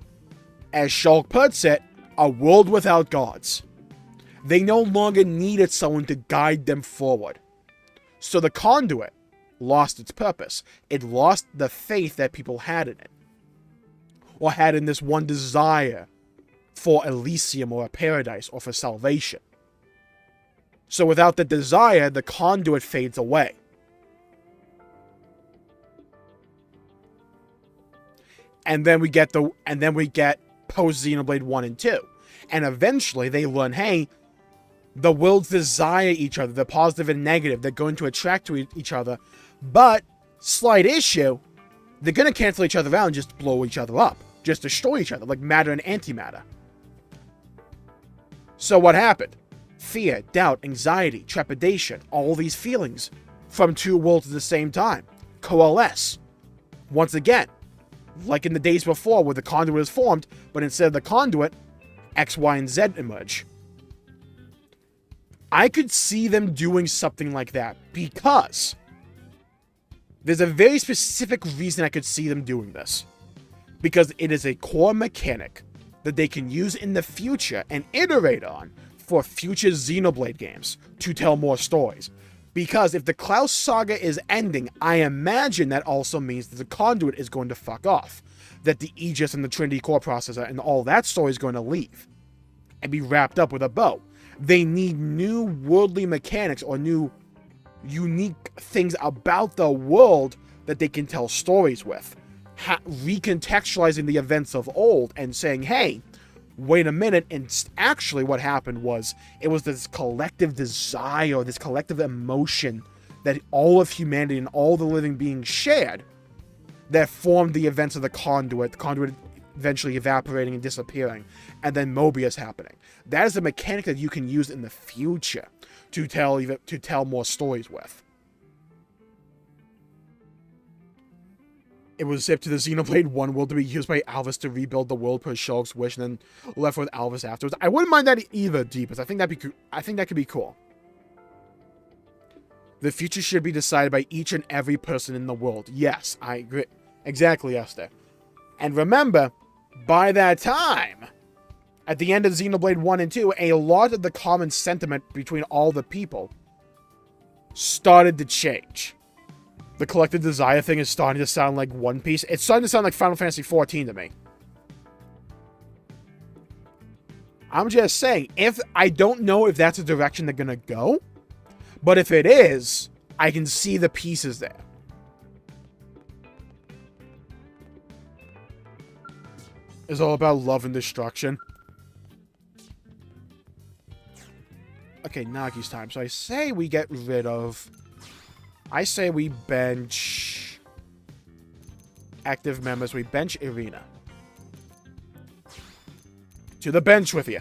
as Shulk puts it, a world without gods. They no longer needed someone to guide them forward. So the conduit lost its purpose. It lost the faith that people had in it. Or had in this one desire for Elysium or a paradise or for salvation. So without the desire, the conduit fades away. And then we get post Xenoblade 1 and 2. And eventually they learn, hey, the worlds desire each other, they're positive and negative, they're going to attract to each other, but, slight issue, they're going to cancel each other out and just blow each other up, just destroy each other, like matter and antimatter. So what happened? Fear, doubt, anxiety, trepidation, all these feelings from two worlds at the same time coalesce. Once again, like in the days before where the conduit is formed, but instead of the conduit, X, Y, and Z emerge. I could see them doing something like that because there's a very specific reason I could see them doing this. Because it is a core mechanic that they can use in the future and iterate on for future Xenoblade games to tell more stories. Because if the Klaus saga is ending, I imagine that also means that the conduit is going to fuck off. That the Aegis and the Trinity core processor and all that story is going to leave and be wrapped up with a bow. They need new worldly mechanics or new unique things about the world that they can tell stories with recontextualizing the events of old and saying, hey, wait a minute, and actually what happened was, it was this collective desire, this collective emotion that all of humanity and all the living beings shared that formed the events of the conduit eventually evaporating and disappearing, and then Mobius happening. That is a mechanic that you can use in the future to tell more stories with. It was zipped to the Xenoblade 1 world to be used by Alvis to rebuild the world per Shulk's wish, and then left with Alvis afterwards. I wouldn't mind that either, Deepest. I think that could be cool. The future should be decided by each and every person in the world. Yes, I agree. Exactly, Esther. And remember, by that time, at the end of Xenoblade 1 and 2, a lot of the common sentiment between all the people started to change. The collective desire thing is starting to sound like One Piece. It's starting to sound like Final Fantasy XIV to me. I'm just saying, I don't know if that's the direction they're going to go, but if it is, I can see the pieces there. It's all about love and destruction. Okay, Nagi's time. So I say we get rid of... I say we bench active members. We bench Irina. To the bench with you.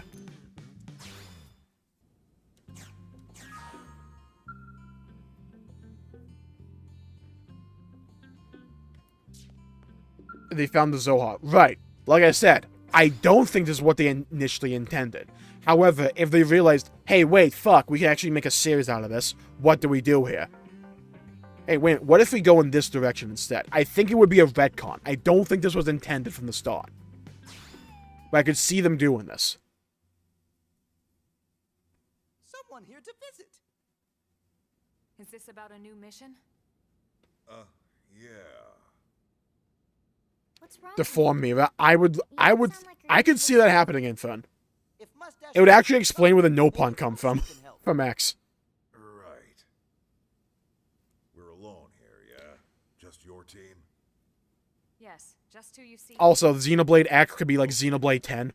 They found the Zohar. Right. Like I said, I don't think this is what they initially intended. However, if they realized, hey, wait, fuck, we can actually make a series out of this, what do we do here? Hey, wait, what if we go in this direction instead? I think it would be a retcon. I don't think this was intended from the start. But I could see them doing this. Someone here to visit. Is this about a new mission? Yeah. What's wrong? Deform me, but I could see that happening in fun. If Mustache It would actually explain where the no pun come from X. Right. We're alone here, yeah? Just your team? Yes, just who you see. Also, Xenoblade X could be like Xenoblade 10.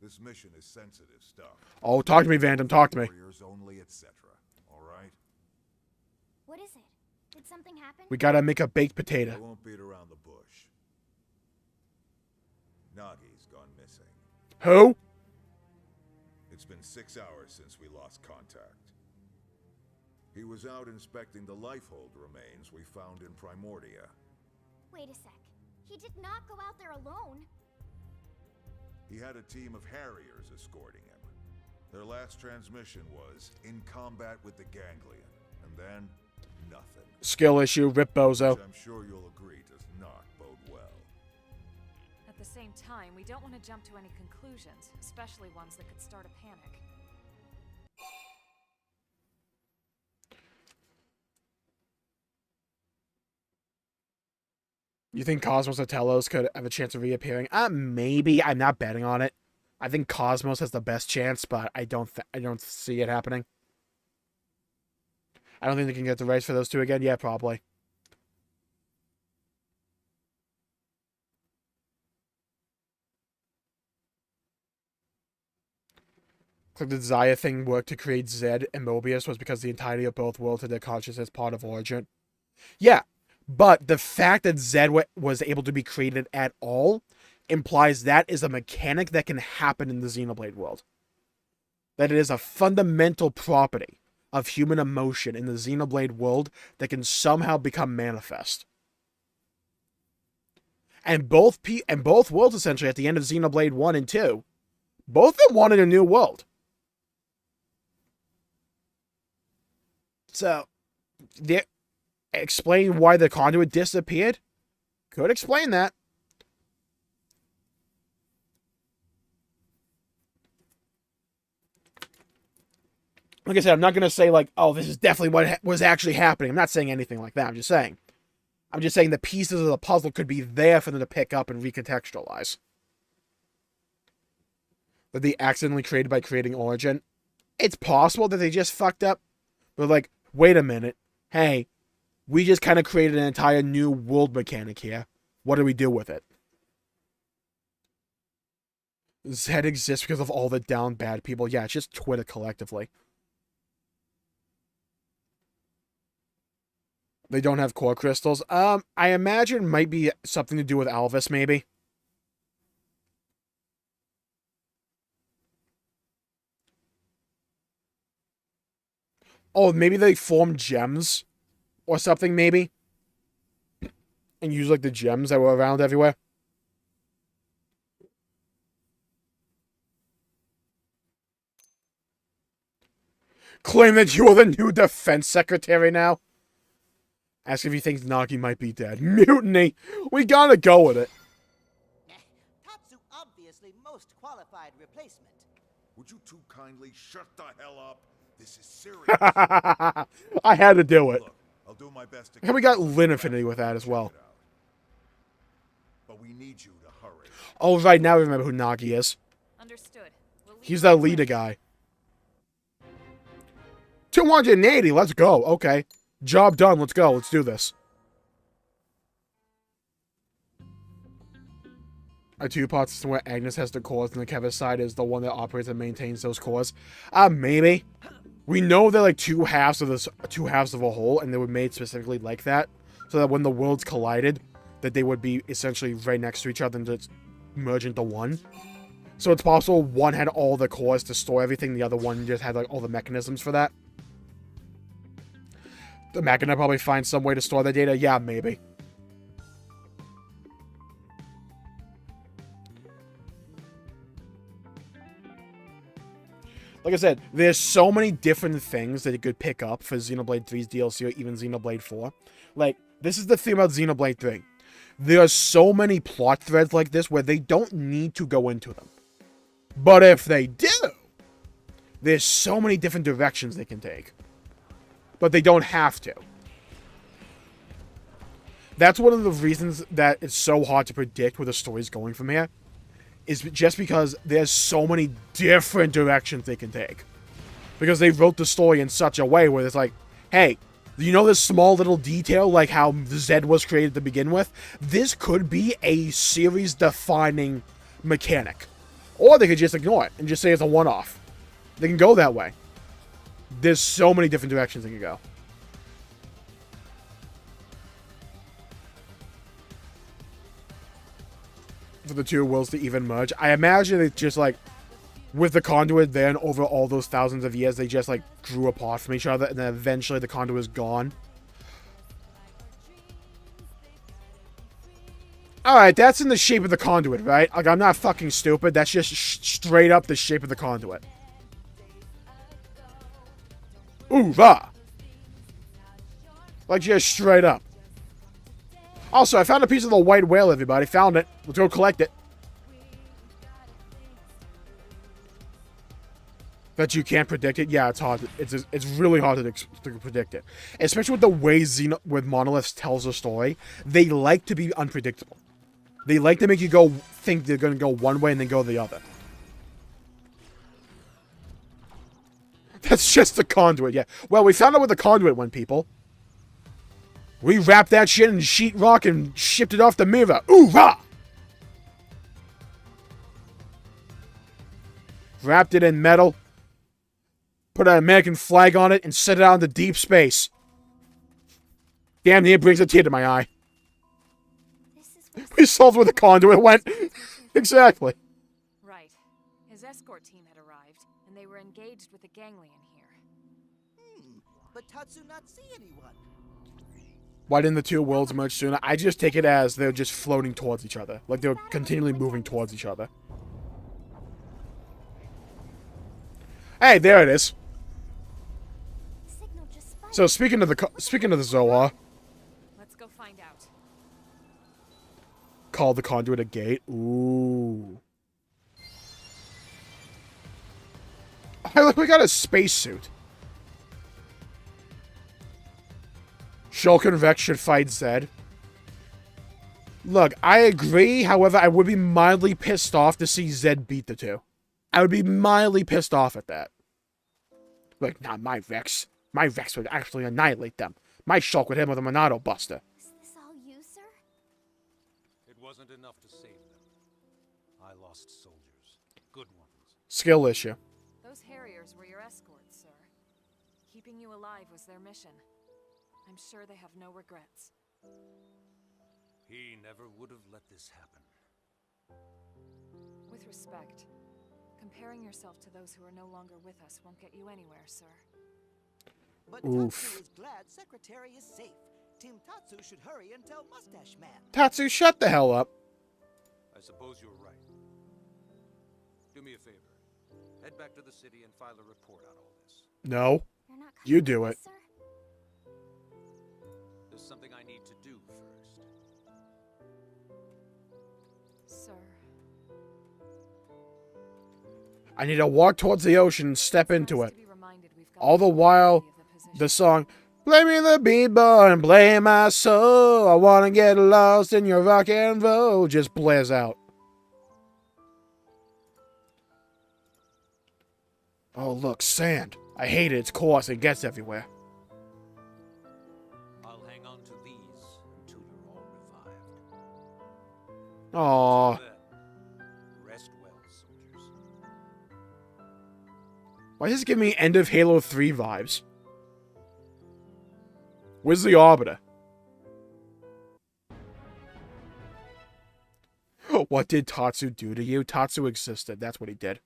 This mission is sensitive stuff. Oh, talk to me, Vandom, talk to me. Warriors only, etc. All right? What is it? Did something happen? We gotta make a baked I potato. won't beat around the bush. Nagi's gone missing. Who? It's been 6 hours since we lost contact. He was out inspecting the Lifehold remains we found in Primordia. Wait a sec. He did not go out there alone. He had a team of Harriers escorting him. Their last transmission was in combat with the Ganglion, and then nothing. Skill issue, rip bozo. Which I'm sure you'll agree does not bode well. At the same time, we don't want to jump to any conclusions, especially ones that could start a panic. You think Cosmos or Telos could have a chance of reappearing? Maybe. I'm not betting on it. I think Cosmos has the best chance, but I don't see it happening. I don't think they can get the rights for those two again. Yeah, probably. Like the desire thing worked to create Zed and Mobius was because the entirety of both worlds had their consciousness part of Origin. Yeah, but the fact that Zed was able to be created at all implies that is a mechanic that can happen in the Xenoblade world. That it is a fundamental property of human emotion in the Xenoblade world that can somehow become manifest. And both worlds, essentially, at the end of Xenoblade 1 and 2, both of them wanted a new world. So, explain why the conduit disappeared? Could explain that. Like I said, I'm not going to say, like, oh, this is definitely what was actually happening. I'm not saying anything like that. I'm just saying the pieces of the puzzle could be there for them to pick up and recontextualize. That they accidentally created by creating Origin. It's possible that they just fucked up. But, like, wait a minute. Hey, we just kind of created an entire new world mechanic here. What do we do with it? Zed exists because of all the down bad people. Yeah, it's just Twitter collectively. They don't have core crystals. I imagine it might be something to do with Alvis, maybe. Oh, maybe they form gems or something, maybe. And use, like, the gems that were around everywhere. Claim that you are the new defense secretary now. Ask if he thinks Nagi might be dead. Mutiny! We gotta go with it. Tatsu obviously most qualified replacement. Would you two kindly shut the hell up? This is serious. I had to do it. Look, I'll do my best to And we got Lin Affinity with that as well. But we need you to hurry. Oh, right, now I remember who Nagi is. Understood. We'll leave He's right that away. leader guy. 280, let's go. Okay. Job done, let's go. Let's do this. A two-part system where Agnes has the cores and the Kevin side is the one that operates and maintains those cores. Maybe. We know they're like two halves of a whole, and they were made specifically like that, so that when the worlds collided, that they would be essentially right next to each other and just merge into one. So it's possible one had all the cores to store everything, the other one just had like all the mechanisms for that. The Machina probably find some way to store the data. Yeah, maybe. Like I said, there's so many different things that you could pick up for Xenoblade 3's DLC or even Xenoblade 4. Like, this is the thing about Xenoblade 3. There are so many plot threads like this where they don't need to go into them. But if they do, there's so many different directions they can take. But they don't have to. That's one of the reasons that it's so hard to predict where the story's going from here. Is just because there's so many different directions they can take. Because they wrote the story in such a way where it's like, hey, you know this small little detail like how Zed was created to begin with? This could be a series-defining mechanic. Or they could just ignore it and just say it's a one-off. They can go that way. There's so many different directions they can go. For the two worlds to even merge. I imagine it's just like, with the conduit then, over all those thousands of years, they just like grew apart from each other, and then eventually the conduit is gone. Alright, that's in the shape of the conduit, right? Like, I'm not fucking stupid. That's just straight up the shape of the conduit. Ooh-rah! Like, just straight up. Also, I found a piece of the white whale, everybody. Found it. Let's go collect it. That you can't predict it? Yeah, it's hard. It's really hard to predict it. Especially with the way with Monolith tells a story. They like to be unpredictable. They like to make you think they're going to go one way and then go the other. That's just the conduit, yeah. Well, we found out where the conduit went, people. We wrapped that shit in sheetrock and shipped it off the mirror. Ooh-rah! Wrapped it in metal. Put an American flag on it and set it out into deep space. Damn near brings a tear to my eye. We solved where the conduit went. Exactly. Right. His escort team had arrived, and they were engaged with the ganglion here. But Tatsu not see anyone. Why didn't the two worlds merge sooner? I just take it as they're just floating towards each other. Like they're continually moving towards each other. Hey, there it is. So speaking of the Zoa, Let's go find out. call the conduit a gate. Ooh. Hey, look, we got a spacesuit. Shulk and Vex should fight Zed. Look, I agree. However, I would be mildly pissed off to see Zed beat the two. I would be mildly pissed off at that. Like, nah, my Vex would actually annihilate them. My Shulk would hit him with a Monado Buster. Is this all you, sir? wasn't enough to save them. I lost soldiers. Good ones. Skill issue. Those Harriers were your escorts, sir. Keeping you alive was their mission. I'm sure they have no regrets. He never would have let this happen. With respect, comparing yourself to those who are no longer with us won't get you anywhere, sir. But Oof. Tatsu is glad Secretary is safe. Team Tatsu should hurry and tell Mustache Man. Tatsu, shut the hell up. I suppose you're right. Do me a favor. Head back to the city and file a report on all this. No. You're not You coming do with it. us, sir? There's something I need to do first. Sir. I need to walk towards the ocean and step It's into nice it. to be reminded we've got All the the while, quality of the position. the song, play me the beat, boy, and play my soul. I wanna get lost in your rock and roll. Just blares out. Oh, look, sand. I hate it. It's coarse. It gets everywhere. I'll hang on to these until you're all revived. Aww. Then, rest well, soldiers. Why does this give me end of Halo 3 vibes? Where's the Arbiter? What did Tatsu do to you? Tatsu existed. That's what he did.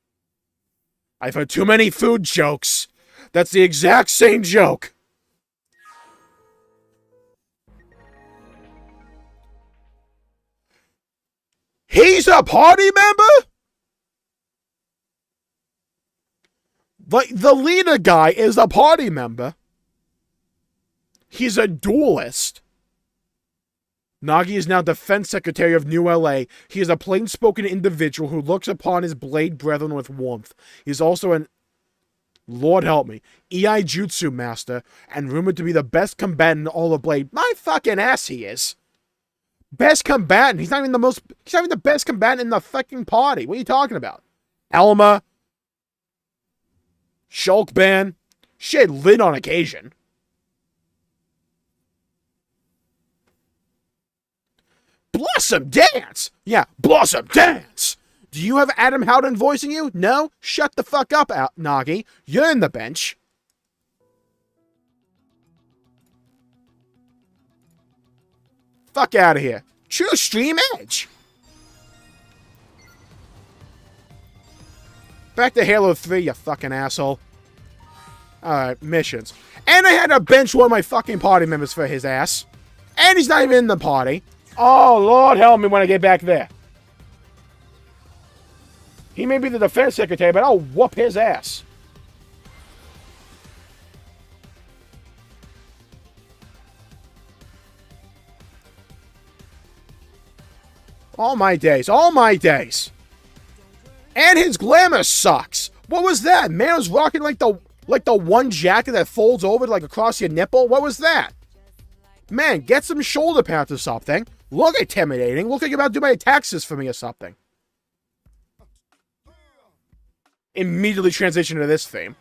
I've heard too many food jokes. That's the exact same joke. He's a party member? Like, the leader guy is a party member. He's a duelist. Nagi is now Defense Secretary of New LA. He is a plain-spoken individual who looks upon his blade brethren with warmth. He's also an, Lord help me, EI Jutsu master, and rumored to be the best combatant in all of Blade. My fucking ass he is. Best combatant. He's not even the best combatant in the fucking party. What are you talking about? Elma. Shulk Ban. Shit, Lin on occasion. Blossom Dance! Yeah, Blossom Dance! Do you have Adam Howden voicing you? No? Shut the fuck up, Nagi. You're in the bench. Fuck out of here. True Stream Edge. Back to Halo 3, you fucking asshole. Alright, missions. And I had to bench one of my fucking party members for his ass. And he's not even in the party. Oh, Lord help me when I get back there. He may be the defense secretary, but I'll whoop his ass. All my days. All my days. And his glamour sucks. What was that? Man was rocking like the one jacket that folds over like across your nipple. What was that? Man, get some shoulder pads or something. Look intimidating. Look like you're about to do my taxes for me or something. Immediately transition to this theme.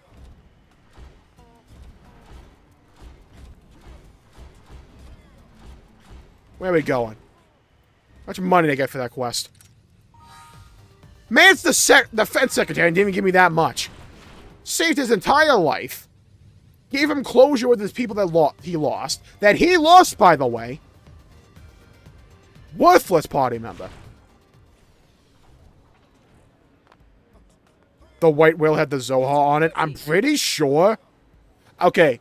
Where are we going? How much money did I get for that quest? Man's the defense secretary and didn't even give me that much. Saved his entire life. Gave him closure with his people that he lost. That he lost, by the way. Worthless party member. The white whale had the Zohar on it. I'm pretty sure. Okay.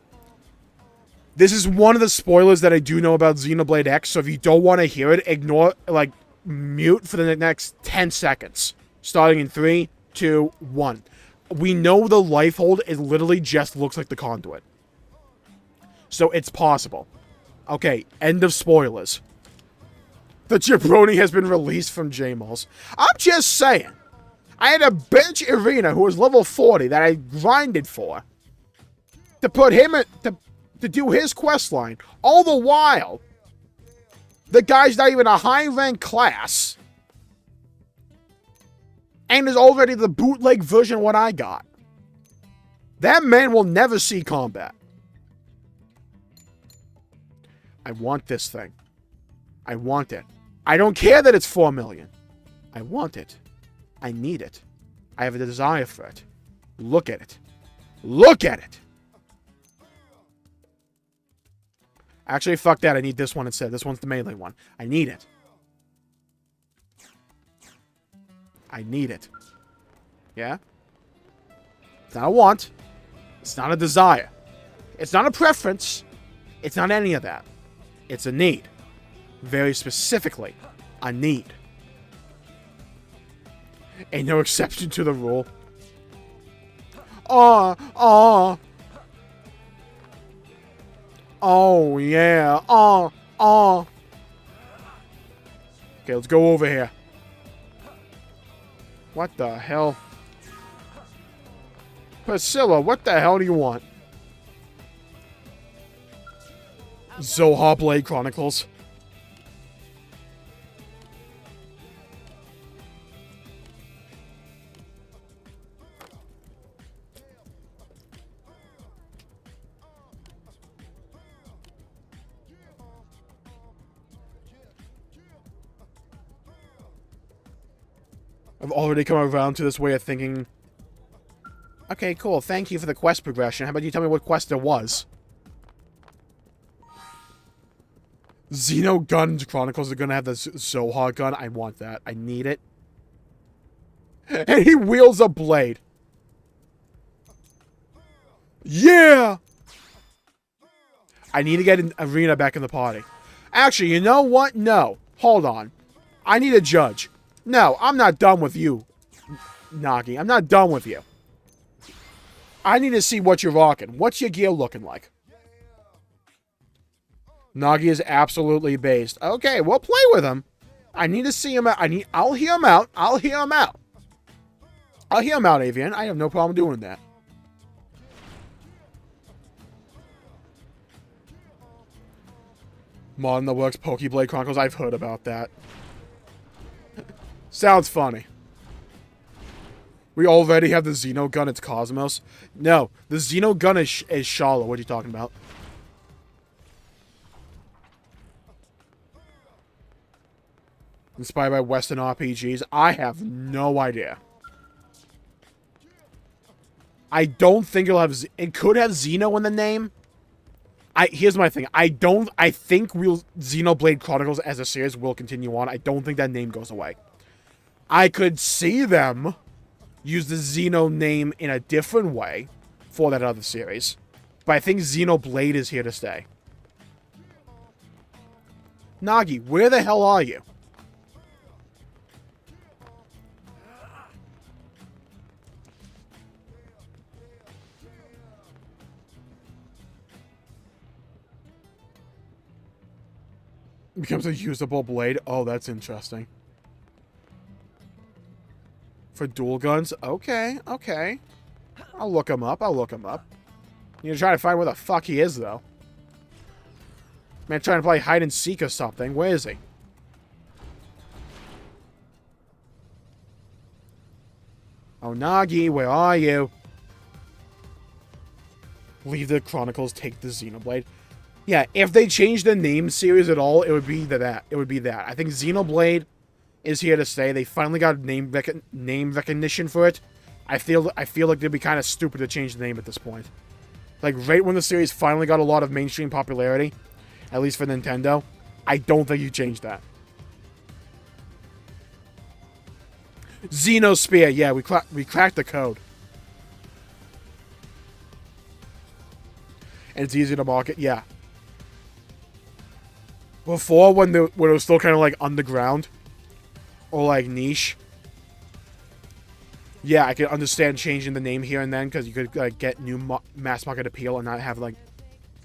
This is one of the spoilers that I do know about Xenoblade X, so if you don't want to hear it, ignore, like, mute for the next 10 seconds. Starting in 3, 2, 1. We know the life hold, it literally just looks like the conduit. So it's possible. Okay, end of spoilers. The jabroni has been released from Jmulls. I'm just saying. I had a bench Irina who was level 40 that I grinded for. To put him to do his quest line. All the while, the guy's not even a high rank class. And is already the bootleg version of what I got. That man will never see combat. I want this thing. I want it. I don't care that it's 4 million. I want it. I need it. I have a desire for it. Look at it. Look at it! Actually, fuck that. I need this one instead. This one's the melee one. I need it. I need it. Yeah? It's not a want. It's not a desire. It's not a preference. It's not any of that. It's a need. Very specifically, a need. Ain't no exception to the rule. Oh, yeah. Okay, let's go over here. What the hell? Priscilla, what the hell do you want? Xenoblade Chronicles. I've already come around to this way of thinking. Okay, cool. Thank you for the quest progression. How about you tell me what quest there was? Xenogun Chronicles are gonna have the Zoha gun. I want that. I need it. And he wields a blade. Yeah! I need to get an Arena back in the party. Actually, you know what? No. Hold on. I need a judge. No, I'm not done with you, Nagi. I'm not done with you. I need to see what you're rocking. What's your gear looking like? Nagi is absolutely based. Okay, we'll play with him. I need to see him out. I'll hear him out. I'll hear him out. I'll hear him out, Avian. I have no problem doing that. Mod in the works, Pokeblade Chronicles. I've heard about that. Sounds funny. We already have the Xeno gun. It's Cosmos. No, the Xeno gun is Shala. What are you talking about? Inspired by Western RPGs? I have no idea. I don't think it'll have... It could have Xeno in the name. Here's my thing. I think Xenoblade Chronicles as a series will continue on. I don't think that name goes away. I could see them use the Xeno name in a different way for that other series. But I think Xenoblade is here to stay. Nagi, where the hell are you? Becomes a usable blade. Oh, that's interesting. For dual guns? Okay, okay. I'll look him up. I'll look him up. Need to try to find where the fuck he is, though. Man, trying to play hide and seek or something. Where is he? Oh, Nagi, where are you? Leave the Chronicles, take the Xenoblade. Yeah, if they change the name series at all, it would be that. It would be that. I think Xenoblade is here to stay. They finally got name recognition for it. I feel like they'd be kind of stupid to change the name at this point. Like, right when the series finally got a lot of mainstream popularity, at least for Nintendo, I don't think you change that. Xenosphere, yeah, we cracked the code. And it's easy to market, yeah. Before, when it was still kind of like underground, or like niche, yeah, I could understand changing the name here and then, because you could like get new mass market appeal and not have like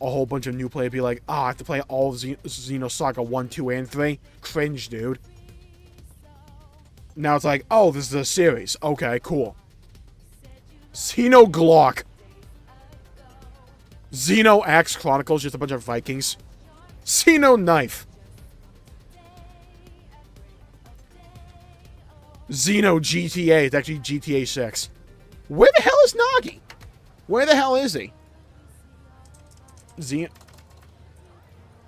a whole bunch of new players be like, oh, I have to play all of Xenosaga 1, 2, and 3. Cringe, dude. Now it's like, oh, this is a series. Okay, cool. Xenoglock. Xeno X Chronicles, just a bunch of Vikings. Xeno Knife. Xeno GTA. It's actually GTA 6. Where the hell is Nagi? Where the hell is he?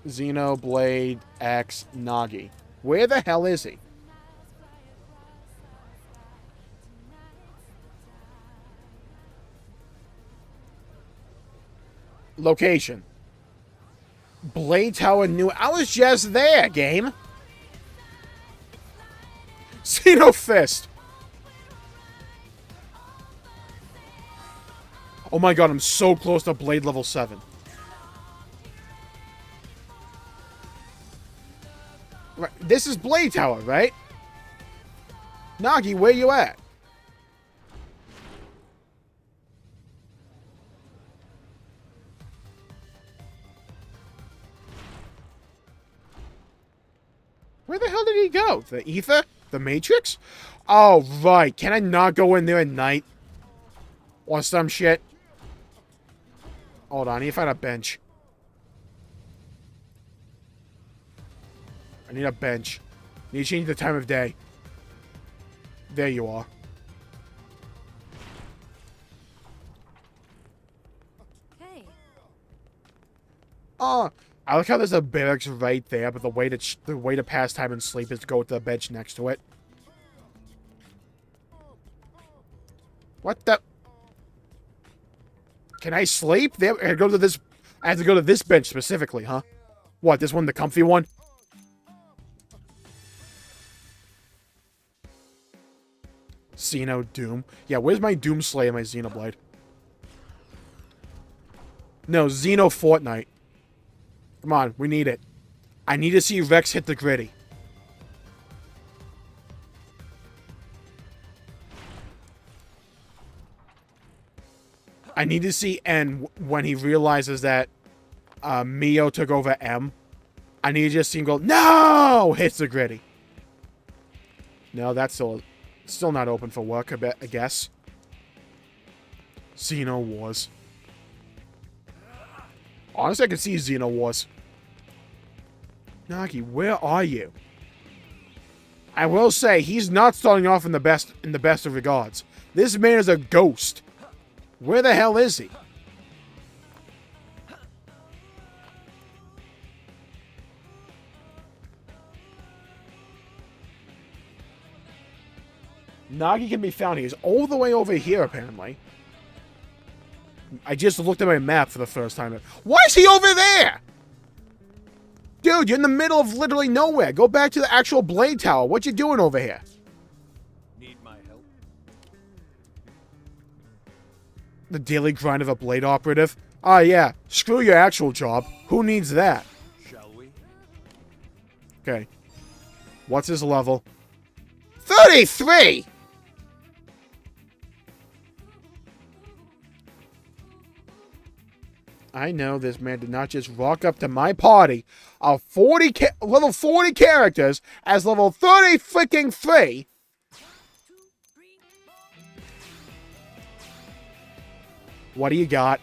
Xenoblade X Nagi. Where the hell is he? Location. Blade Tower New. I was just there, game. Xeno Fist. Oh my god, I'm so close to Blade level 7. Right, this is Blade Tower, right? Nagi, where you at? Where the hell did he go? The ether? The Matrix? Oh, right. Can I not go in there at night? Or some shit? Hold on. I need to find a bench. I need a bench. I need to change the time of day. There you are. Hey. Oh, I like how there's a barracks right there, but the way to pass time and sleep is to go to the bench next to it. What the? Can I sleep? There, I go to this. I have to go to this bench specifically, huh? What? This one, the comfy one? Xeno Doom. Yeah, where's my Doom Slayer, my Xenoblade? No, Xeno Fortnite. Come on, we need it. I need to see Rex hit the gritty. I need to see N when he realizes that Mio took over M. I need to just see him go, no! Hits the gritty. No, that's still not open for work, I guess. Xeno Wars. Honestly, I can see Xeno Wars. Nagi, where are you? I will say, he's not starting off in the best of regards. This man is a ghost. Where the hell is he? Nagi can be found. He's all the way over here, apparently. I just looked at my map for the first time. Why is he over there? Dude, you're in the middle of literally nowhere. Go back to the actual Blade Tower. What you doing over here? Need my help? The daily grind of a Blade Operative? Ah, yeah. Screw your actual job. Who needs that? Shall we? Okay. What's his level? 33! I know this man did not just rock up to my party of level 40 characters as level 30 freaking 3. What do you got?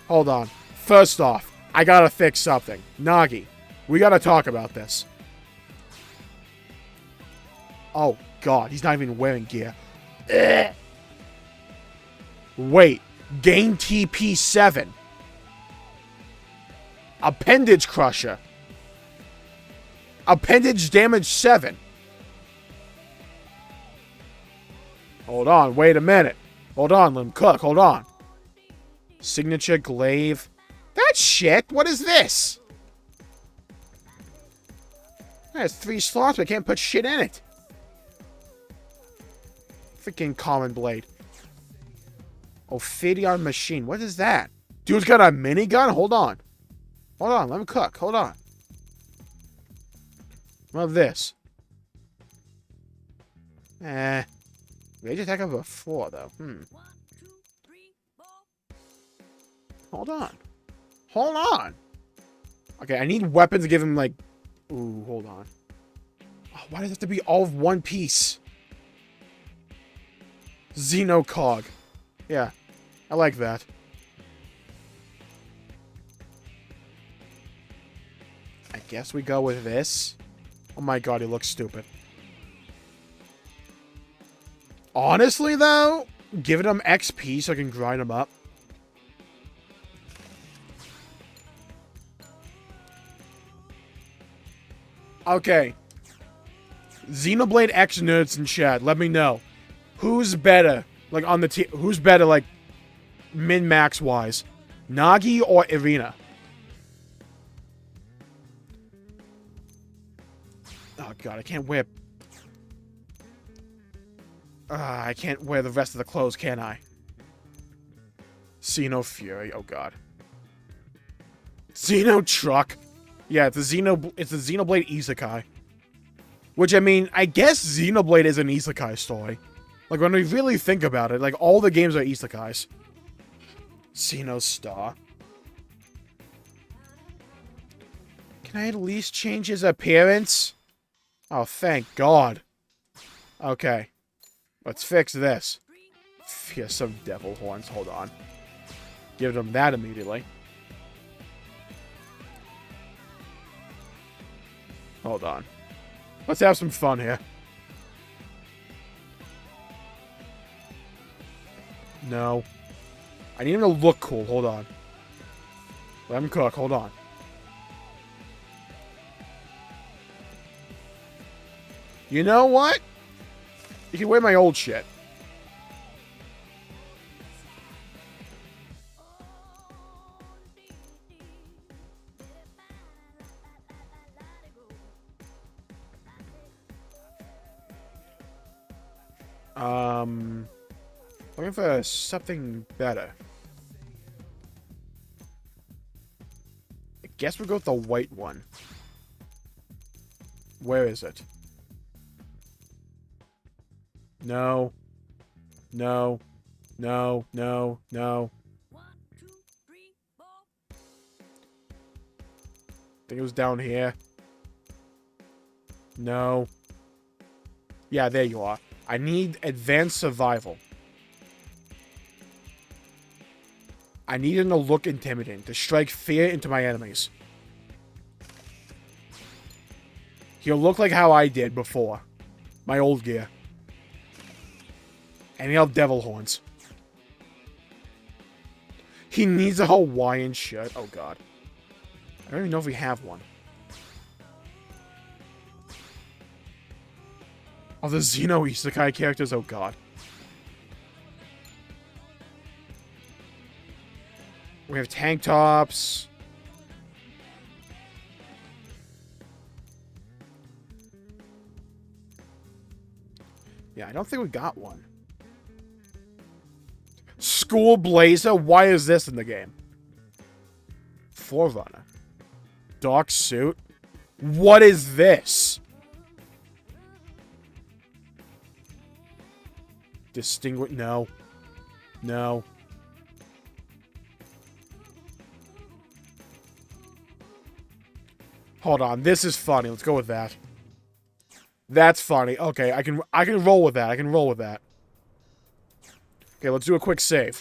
Hold on. First off, I gotta fix something. Nagi, we gotta talk about this. Oh, God. He's not even wearing gear. Ugh. Wait. Gain TP 7. Appendage Crusher. Appendage Damage 7. Hold on. Wait a minute. Hold on, Lim Cook. Hold on. Signature Glaive. That's shit. What is this? It has 3 slots, but I can't put shit in it. Freaking Common Blade. Ophidian Machine. What is that? Dude's got a minigun? Hold on. Hold on. Let me cook. Hold on. What about this? Rage attack of a 4, though. Hold on. Hold on. Okay, I need weapons to give him, like... Ooh, hold on. Oh, why does it have to be all of one piece? Xenocog. Yeah, I like that. I guess we go with this. Oh my god, he looks stupid. Honestly, though, giving him XP so I can grind him up. Okay. Xenoblade X nerds in chat, let me know. Who's better? Like, on the team. Who's better, like, min-max wise? Nagi or Irina? Oh, God, I can't wear... I can't wear the rest of the clothes, can I? Xeno Fury. Oh, God. Xeno Truck. Yeah, it's a Xenoblade Isekai. Which, I mean, I guess Xenoblade is an Isekai story. Like, when we really think about it, like, all the games are Isekais. Xeno Star. Can I at least change his appearance? Oh, thank God. Okay. Let's fix this. Here's some devil horns. Hold on. Give them that immediately. Hold on. Let's have some fun here. No. I need him to look cool. Hold on. Let him cook. Hold on. You know what? You can wear my old shit. Looking for something better. I guess we'll go with the white one. Where is it? No. No. No. No. No. I think it was down here. No. Yeah, there you are. I need advanced survival. I need him to look intimidating, to strike fear into my enemies. He'll look like how I did before. My old gear. And he'll have devil horns. He needs a Hawaiian shirt. Oh, God. I don't even know if we have one. Oh, the Xeno Isekai characters. Oh, God. We have tank tops. Yeah, I don't think we got one. School Blazer? Why is this in the game? Forerunner. Dark suit? What is this? Distinguish... No. No. Hold on, this is funny. Let's go with that. That's funny. Okay, I can roll with that. I can roll with that. Okay, let's do a quick save.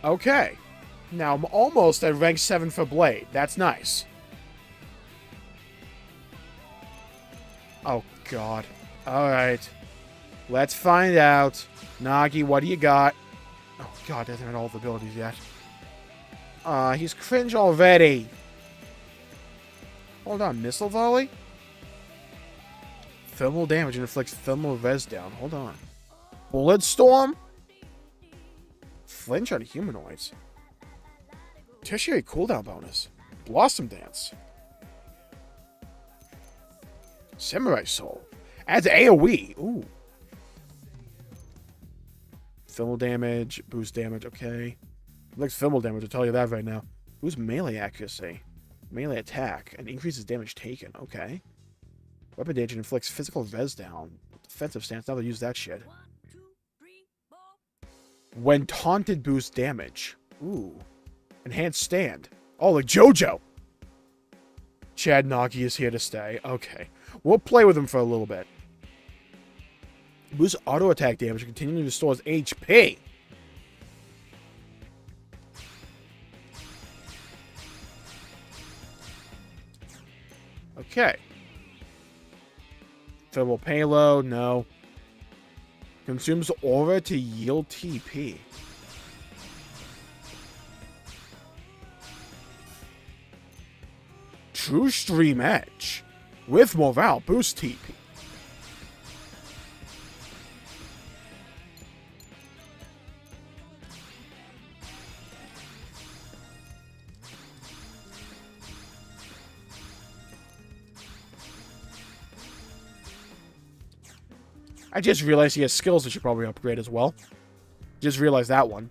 Okay. Now I'm almost at rank 7 for Blade. That's nice. Oh, God. Alright. Let's find out. Nagi, what do you got? Oh, God, doesn't have all the abilities yet. He's cringe already. Hold on, missile volley? Thermal damage and inflicts thermal res down. Hold on. Bullet storm? Flinch on humanoids. Tertiary cooldown bonus. Blossom dance. Samurai soul. Adds AoE. Ooh. Thermal damage, boost damage, okay. Looks thermal damage, I'll tell you that right now. Boost melee accuracy. Melee attack, and increases damage taken, okay. Weapon damage inflicts physical res down. Defensive stance, now they'll use that shit. When taunted, boost damage. Ooh. Enhanced stand. Oh, like JoJo! Chad Nagi is here to stay. Okay. We'll play with him for a little bit. Boosts auto attack damage and continually restores HP. Okay. Thermal payload, no. Consumes aura to yield TP. True Stream Edge. With morale boost TP. I just realized he has skills that should probably upgrade as well. Just realized that one.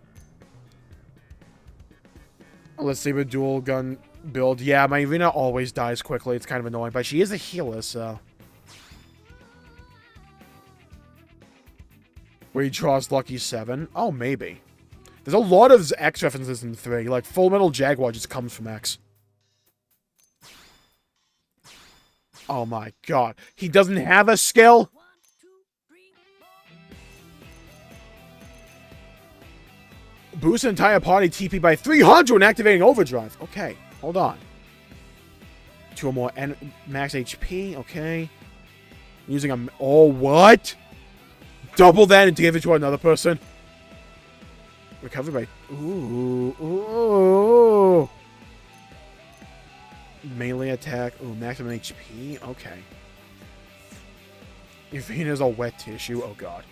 Let's see, a dual gun build. Yeah, my Irina always dies quickly. It's kind of annoying, but she is a healer, so. Where he draws lucky 7. Oh, maybe. There's a lot of X references in 3. Like, Full Metal Jaguar just comes from X. Oh my god. He doesn't have a skill? Boost an entire party TP by 300 when activating Overdrive. Okay, hold on. 2 or more max HP. Okay. Using a... Oh, what? Double that and give it to another person? Recover by... Ooh. Ooh. Melee attack. Ooh, maximum HP. Okay. Evie is a wet tissue. Oh, god.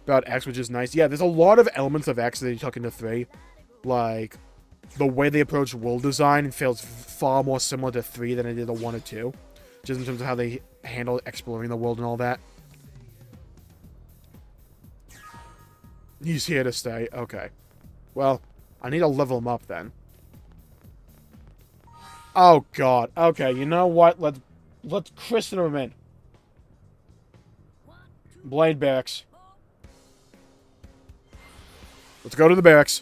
About X, which is nice. Yeah, there's a lot of elements of X that they took into 3. Like, the way they approach world design feels far more similar to 3 than it did to 1 or 2. Just in terms of how they handle exploring the world and all that. He's here to stay. Okay. Well, I need to level him up then. Oh, God. Okay, you know what? Let's christen him in. Blade barracks. Let's go to the barracks.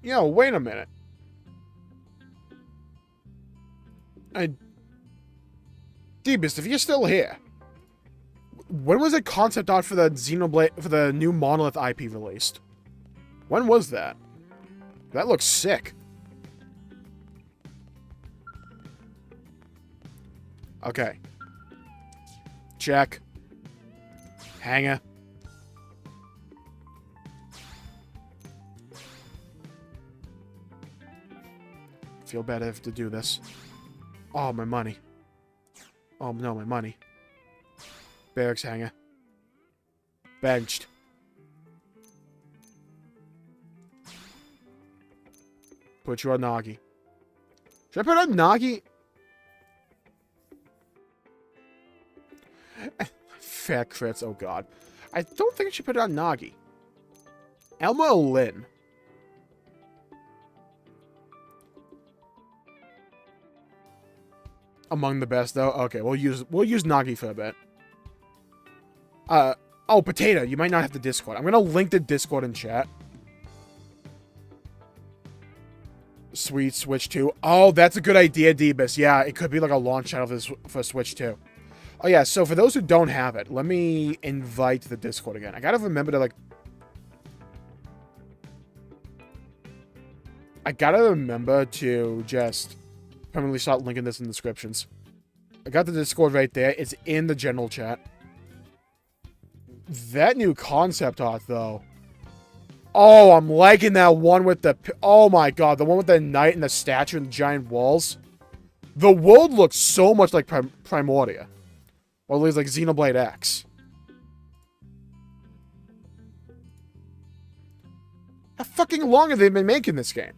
Yo, wait a minute. D-Beast, if you're still here, when was the concept art for the Xenoblade, for the new Monolith IP released? When was that? That looks sick. Okay. Check. Hanger. Feel bad I have to do this. Oh, my money. Oh, no, my money. Barracks hanger. Benched. Put you on Nagi. Should I put on Nagi? Fat crits, oh god. I don't think I should put it on Nagi. Elma or Lin? Among the best, though. Okay, we'll use Nagi for a bit. Oh, Potato. You might not have the Discord. I'm gonna link the Discord in chat. Sweet Switch 2. Oh, that's a good idea, Debus. Yeah, it could be like a launch title for Switch 2. Oh yeah, so for those who don't have it, let me invite the Discord again. I gotta remember to just permanently start linking this in descriptions. I got the Discord right there. It's in the general chat. That new concept art, though. Oh, I'm liking that one with the... Oh my god, the one with the knight and the statue and the giant walls. The world looks so much like Primordia. Or at least like Xenoblade X. How fucking long have they been making this game?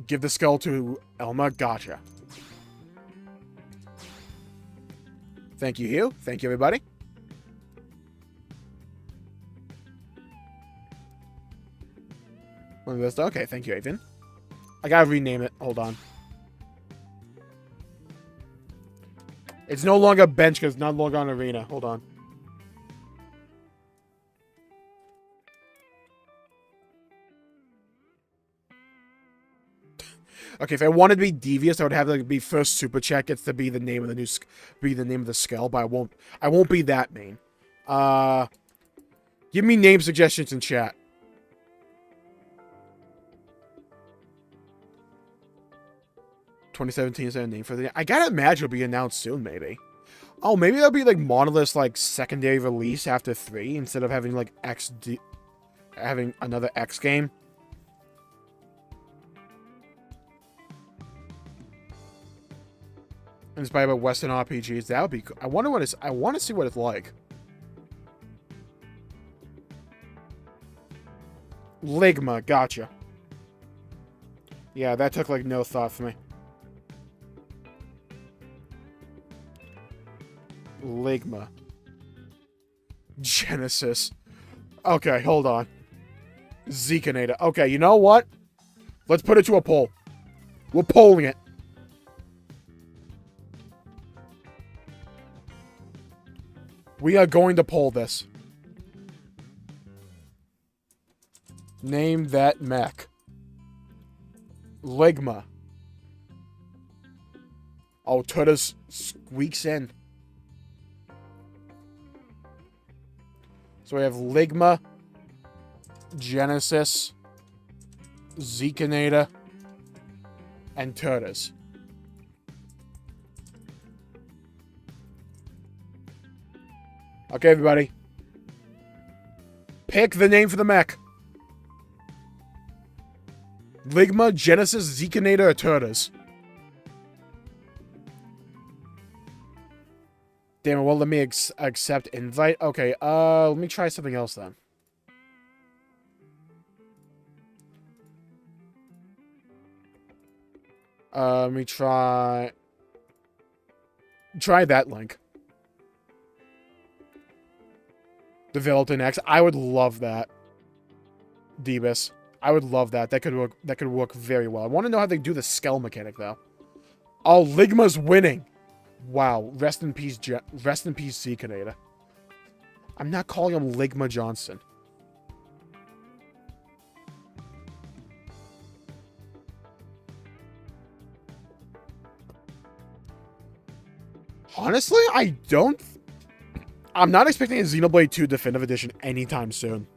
Give the skull to Elma. Gotcha. Thank you, Hugh. Thank you, everybody. Okay, thank you, Avian. I gotta rename it. Hold on. It's no longer bench because it's not longer on arena. Hold on. Okay, if I wanted to be devious, I would have like be first super chat gets to be the name of the name of the skill, but I won't be that mean. Give me name suggestions in chat. "2017 is a name for the... I gotta imagine it'll be announced soon, maybe. Oh, maybe that'll be like Monolith's like secondary release after 3 instead of having like having another X game. Inspired by Western RPGs. That would be cool. I wonder what it's... I want to see what it's like. Ligma, gotcha. Yeah, that took like no thought for me. Ligma. Genesis. Okay, hold on. Zekinator. Okay, you know what? Let's put it to a poll. We're polling it. We are going to poll this. Name that mech. Ligma. Oh, Tudas squeaks in. So we have Ligma, Genesis, Zekinator, and Tudas. Okay, everybody. Pick the name for the mech. Ligma, Genesis, Zekinator, or Tudas. Damn it, well, let me accept invite. Okay, let me try something else then. Let me try that link. The Vilton X. I would love that. Debus. I would love that. That could work very well. I want to know how they do the scale mechanic though. Oh, Ligma's winning. Wow. Rest in peace, Zekinator. I'm not calling him Ligma Johnson. Honestly, I'm not expecting a Xenoblade 2 Definitive Edition anytime soon.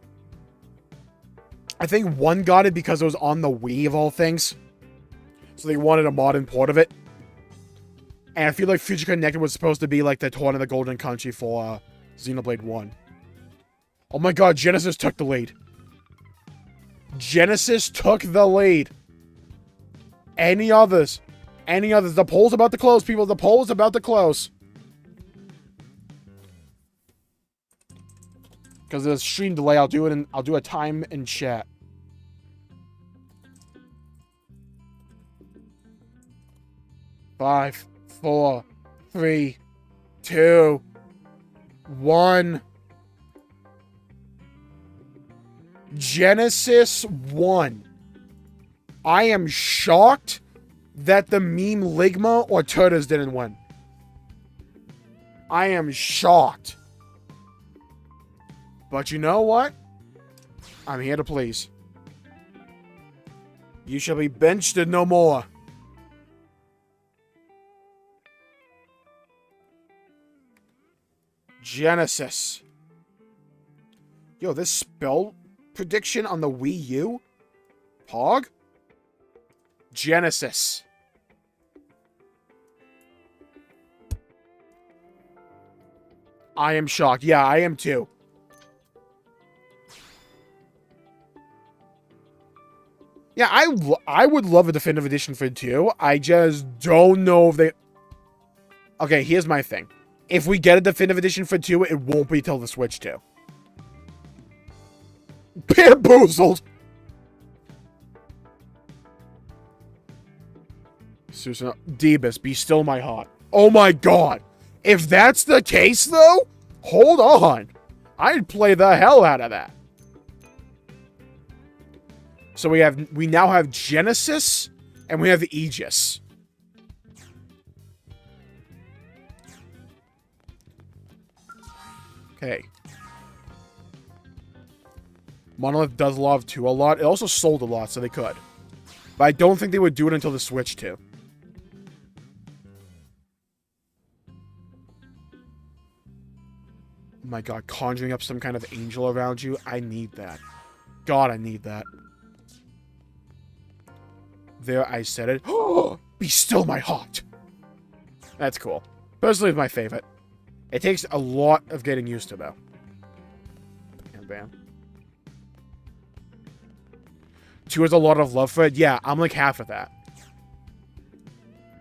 I think 1 got it because it was on the Wii of all things. So they wanted a modern port of it. And I feel like Future Connected was supposed to be like the Torn of the Golden Country for Xenoblade 1. Oh my god, Genesis took the lead. Genesis took the lead. Any others? Any others? The poll's about to close, people. The poll's about to close. Because there's a stream delay, I'll do a time in chat. Five, 4, 3, 2, 1. Genesis won. I am shocked that the meme Ligma or Tudas didn't win. I am shocked. But you know what? I'm here to please. You shall be benched and no more. Genesis. Yo, this spell prediction on the Wii U? Pog? Genesis. I am shocked. Yeah, I am too. Yeah, I would love a definitive edition for 2. I just don't know if they... Okay, here's my thing. If we get a definitive edition for 2, it won't be till the Switch 2. Bamboozled! Susan, Debus, be still my heart. Oh my god! If that's the case, though, hold on. I'd play the hell out of that. So we now have Genesis, and we have Aegis. Okay. Monolith does love 2 a lot. It also sold a lot, so they could. But I don't think they would do it until the Switch 2. Oh my god, conjuring up some kind of angel around you. I need that. God, I need that. There, I said it. Oh, be still my heart. That's cool. Personally, it's my favorite. It takes a lot of getting used to, though. Bam, bam. 2 has a lot of love for it. Yeah, I'm like half of that.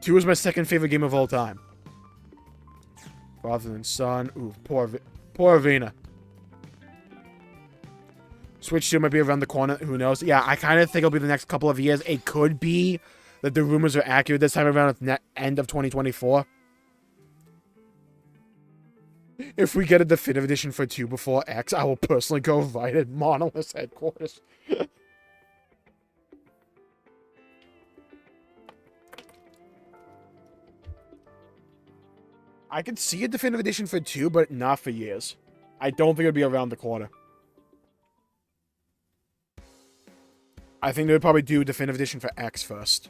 2 is my second favorite game of all time. Father than son. Ooh, poor Avina. Switch 2 might be around the corner. Who knows? Yeah, I kind of think it'll be the next couple of years. It could be that the rumors are accurate this time around at the end of 2024. If we get a definitive edition for 2 before X, I will personally go right at Monolith's headquarters. I could see a definitive edition for 2, but not for years. I don't think it'd be around the corner. I think they would probably do definitive edition for X first.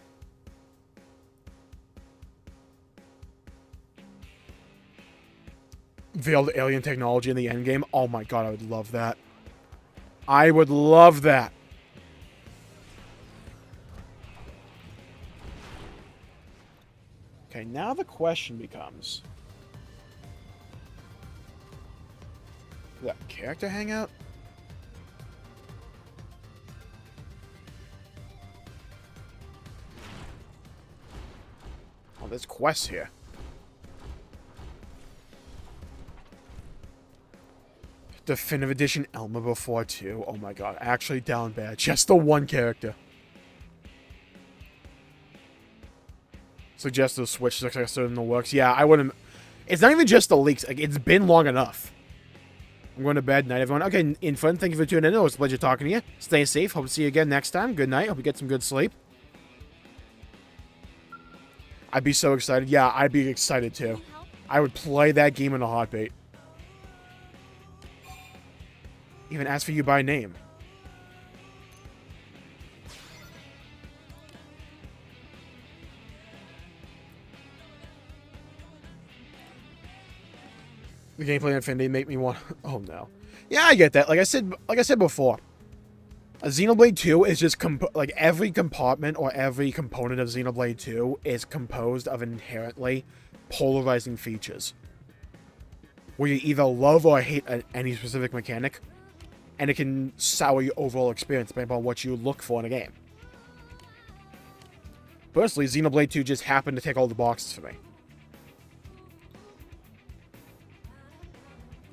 Veiled alien technology in the endgame. Oh my god, I would love that. I would love that. Okay, now the question becomes... Did that character hangout? Oh, there's quests here. Definitive Edition Elma before 2. Oh my god, actually down bad. Just the one character. Suggest the Switch successor in the works. Yeah, I wouldn't... It's not even just the leaks. Like, it's been long enough. I'm going to bed. Night, everyone. Okay, Infant, thank you for tuning in. It was a pleasure talking to you. Stay safe. Hope to see you again next time. Good night. Hope you get some good sleep. I'd be so excited. Yeah, I'd be excited too. I would play that game in a heartbeat. Even ask for you by name. The gameplay in Infinity make me want... Oh, no. Yeah, I get that. Like I said before, a Xenoblade 2 is just... like, every compartment or every component of Xenoblade 2 is composed of inherently polarizing features. Where you either love or hate any specific mechanic, and it can sour your overall experience depending on what you look for in a game. Personally, Xenoblade 2 just happened to tick all the boxes for me.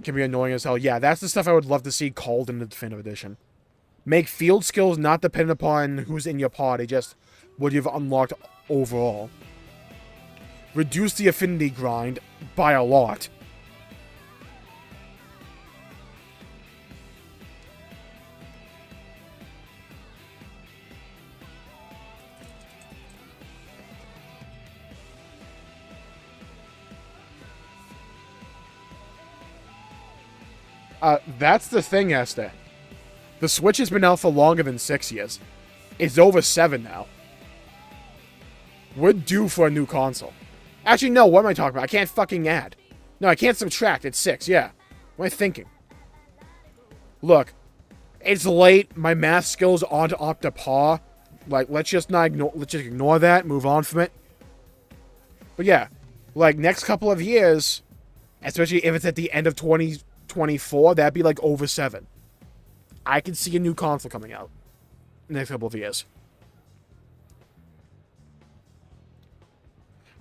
Can be annoying as hell. Yeah, that's the stuff I would love to see called in the Definitive Edition. Make field skills not dependent upon who's in your party, just what you've unlocked overall. Reduce the affinity grind by a lot. That's the thing, Esther. The Switch has been out for longer than 6 years. It's over 7 now. We're due for a new console. Actually, no, what am I talking about? I can't fucking add. No, I can't subtract. It's 6, yeah. What am I thinking? Look, it's late. My math skills aren't up to par. Like, let's just ignore that, move on from it. But yeah, like, next couple of years, especially if it's at the end of 2024, that'd be like over 7. I can see a new console coming out in the next couple of years.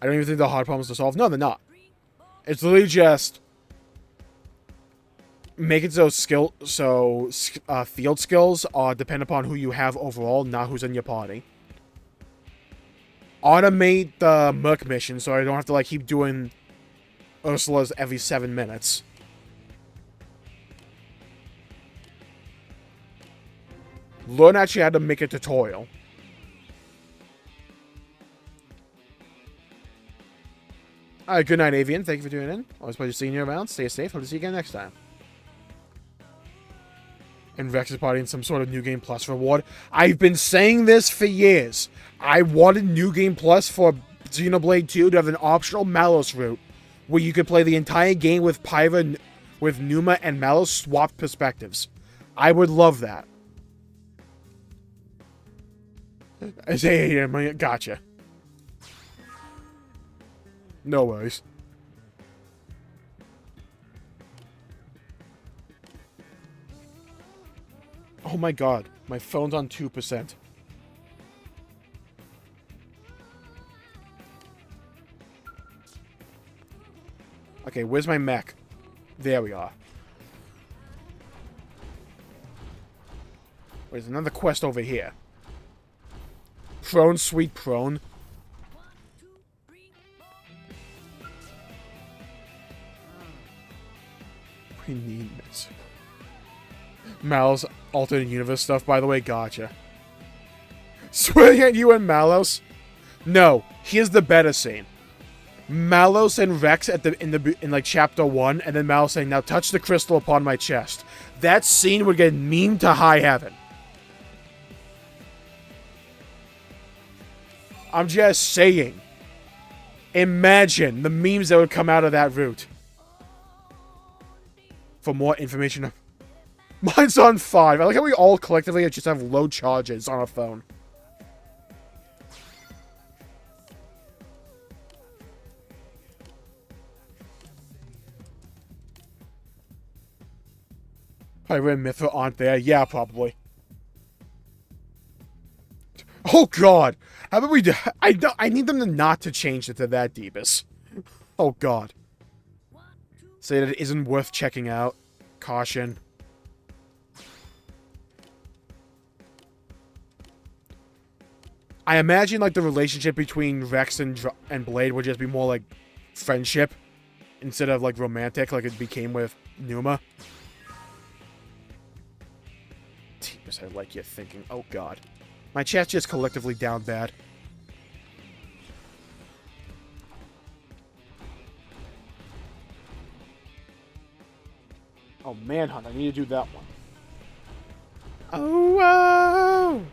I don't even think they're hard problems to solve. No, they're not. It's literally just make it so field skills are dependent upon who you have overall, not who's in your party. Automate the Merc mission so I don't have to like keep doing Ursula's every 7 minutes. Learn actually how to make a tutorial. Alright, good night, Avian. Thank you for tuning in. Always a pleasure seeing you around. Stay safe. Hope to see you again next time. And Rex is probably in some sort of New Game Plus reward. I've been saying this for years. I wanted New Game Plus for Xenoblade 2 to have an optional Malos route where you could play the entire game with Pyra, with Numa and Malos swapped perspectives. I would love that. I say, yeah, gotcha. No worries. Oh my god, my phone's on 2%. Okay, where's my mech? There we are. There's another quest over here. Prone, sweet prone. We need this. Mal's alternate universe stuff, by the way, gotcha. Swinging at you and Malos? No, here's the better scene. Malos and Rex in like chapter 1, and then Malos saying, "Now touch the crystal upon my chest." That scene would get memed to high heaven. I'm just saying. Imagine the memes that would come out of that route. For more information. Mine's on 5. I like how we all collectively just have low charges on our phone. Pyra and Mithra aren't there. Yeah, probably. Oh god! How about we do? I need them to not to change it to that Deebus. Oh god. Say that it isn't worth checking out. Caution. I imagine like the relationship between Rex and Blade would just be more like friendship instead of like romantic like it became with Numa. Deebus, I like your thinking. Oh god. My chat's just collectively down bad. Oh, Manhunt. I need to do that one. Oh, whoa.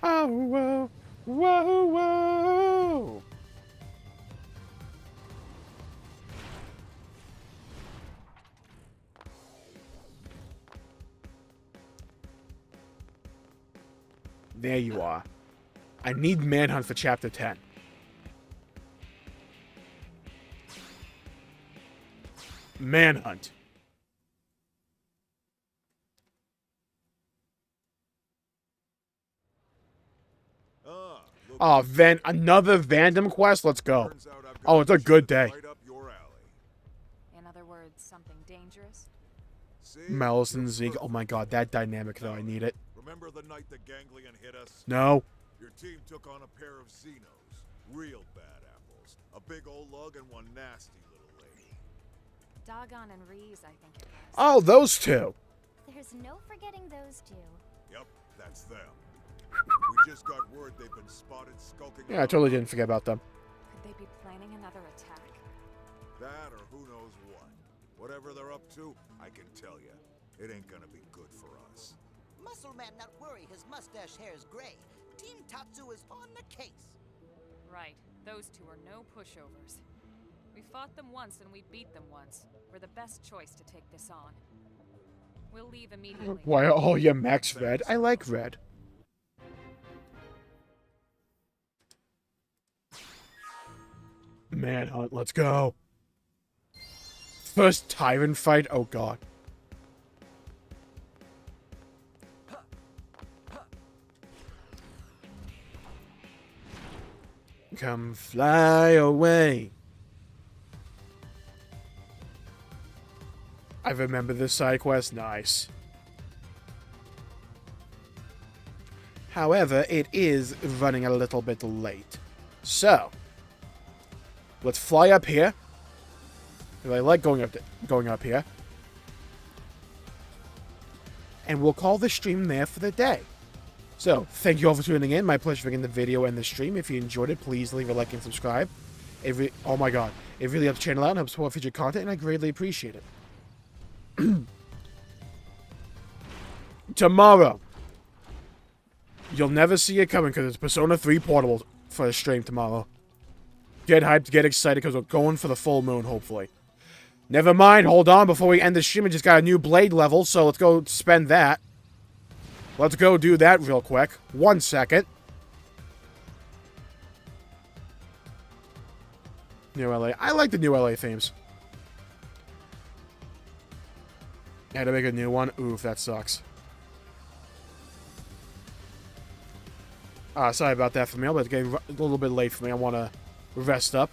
Oh, whoa. Whoa, whoa. There you are. I need Manhunt for Chapter 10. Manhunt. Oh, another Vandom quest? Let's go. Oh, it's a good day. In other words, something dangerous? Malos and Zeke. Oh my god, that dynamic though. I need it. Remember the night the Ganglion hit us? No. Your team took on a pair of Xenos. Real bad apples. A big old lug and one nasty little lady. Dogon and Reese, I think it was. Oh, those two. There's no forgetting those two. Yep, that's them. We just got word they've been spotted skulking. Yeah, I totally didn't forget about them. Could they be planning another attack? That or who knows what. Whatever they're up to, I can tell you, it ain't gonna be good for us. Muscle Man not worry his mustache hair is gray. Team Tatsu is on the case. Right. Those two are no pushovers. We fought them once and we beat them once. We're the best choice to take this on. We'll leave immediately. Why are all your mechs red? I like red. Manhunt, let's go. First Tyrant fight? Oh god. Come fly away. I remember this side quest. Nice. However, it is running a little bit late. So, let's fly up here. Because I like going up here. And we'll call the stream there for the day. So, thank you all for tuning in. My pleasure making the video and the stream. If you enjoyed it, please leave a like and subscribe. Oh my god. It really helps the channel out and helps support future content, and I greatly appreciate it. tomorrow. You'll never see it coming because it's Persona 3 Portable for the stream tomorrow. Get hyped, get excited because we're going for the full moon, hopefully. Never mind, hold on. Before we end the stream, we just got a new blade level, so let's go spend that. Let's go do that real quick. 1 second. New LA. I like the new LA themes. I had to make a new one. Oof, that sucks. Sorry about that for me, but it's getting a little bit late for me. I want to rest up.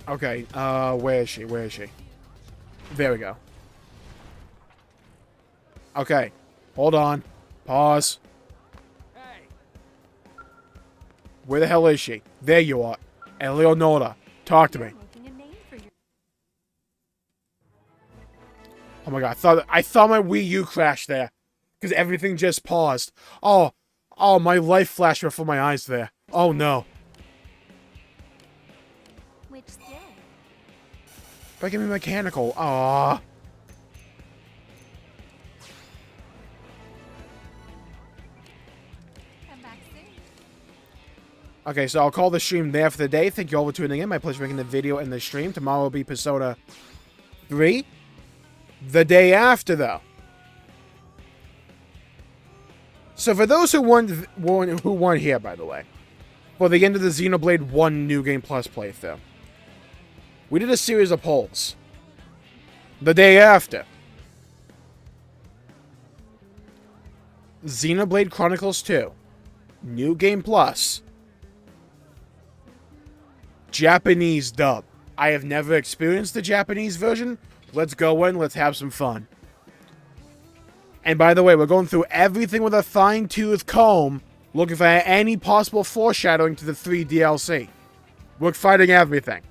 Okay, where is she? Where is she? There we go. Okay, hold on. Pause. Where the hell is she? There you are. Eleonora, talk to me. Oh my god, I thought my Wii U crashed there. Because everything just paused. Oh, my life flashed before my eyes there. Oh no. Which day? Making me mechanical. Aww. Come back soon. Okay, so I'll call the stream there for the day. Thank you all for tuning in. My pleasure making the video and the stream. Tomorrow will be Persona 3. The day after, though. So for those who weren't here, by the way, for the end of the Xenoblade 1 New Game Plus playthrough, we did a series of polls. The day after, Xenoblade Chronicles 2, New Game Plus, Japanese dub. I have never experienced the Japanese version. Let's go in, let's have some fun. And by the way, we're going through everything with a fine-tooth comb, looking for any possible foreshadowing to the 3 DLC. We're fighting everything.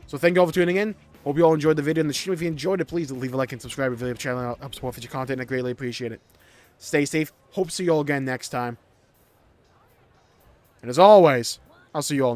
So thank you all for tuning in. Hope you all enjoyed the video and the stream. If you enjoyed it, please leave a like and subscribe to the channel. Help support future content. I greatly appreciate it. Stay safe. Hope to see you all again next time. And as always, I'll see you all next time.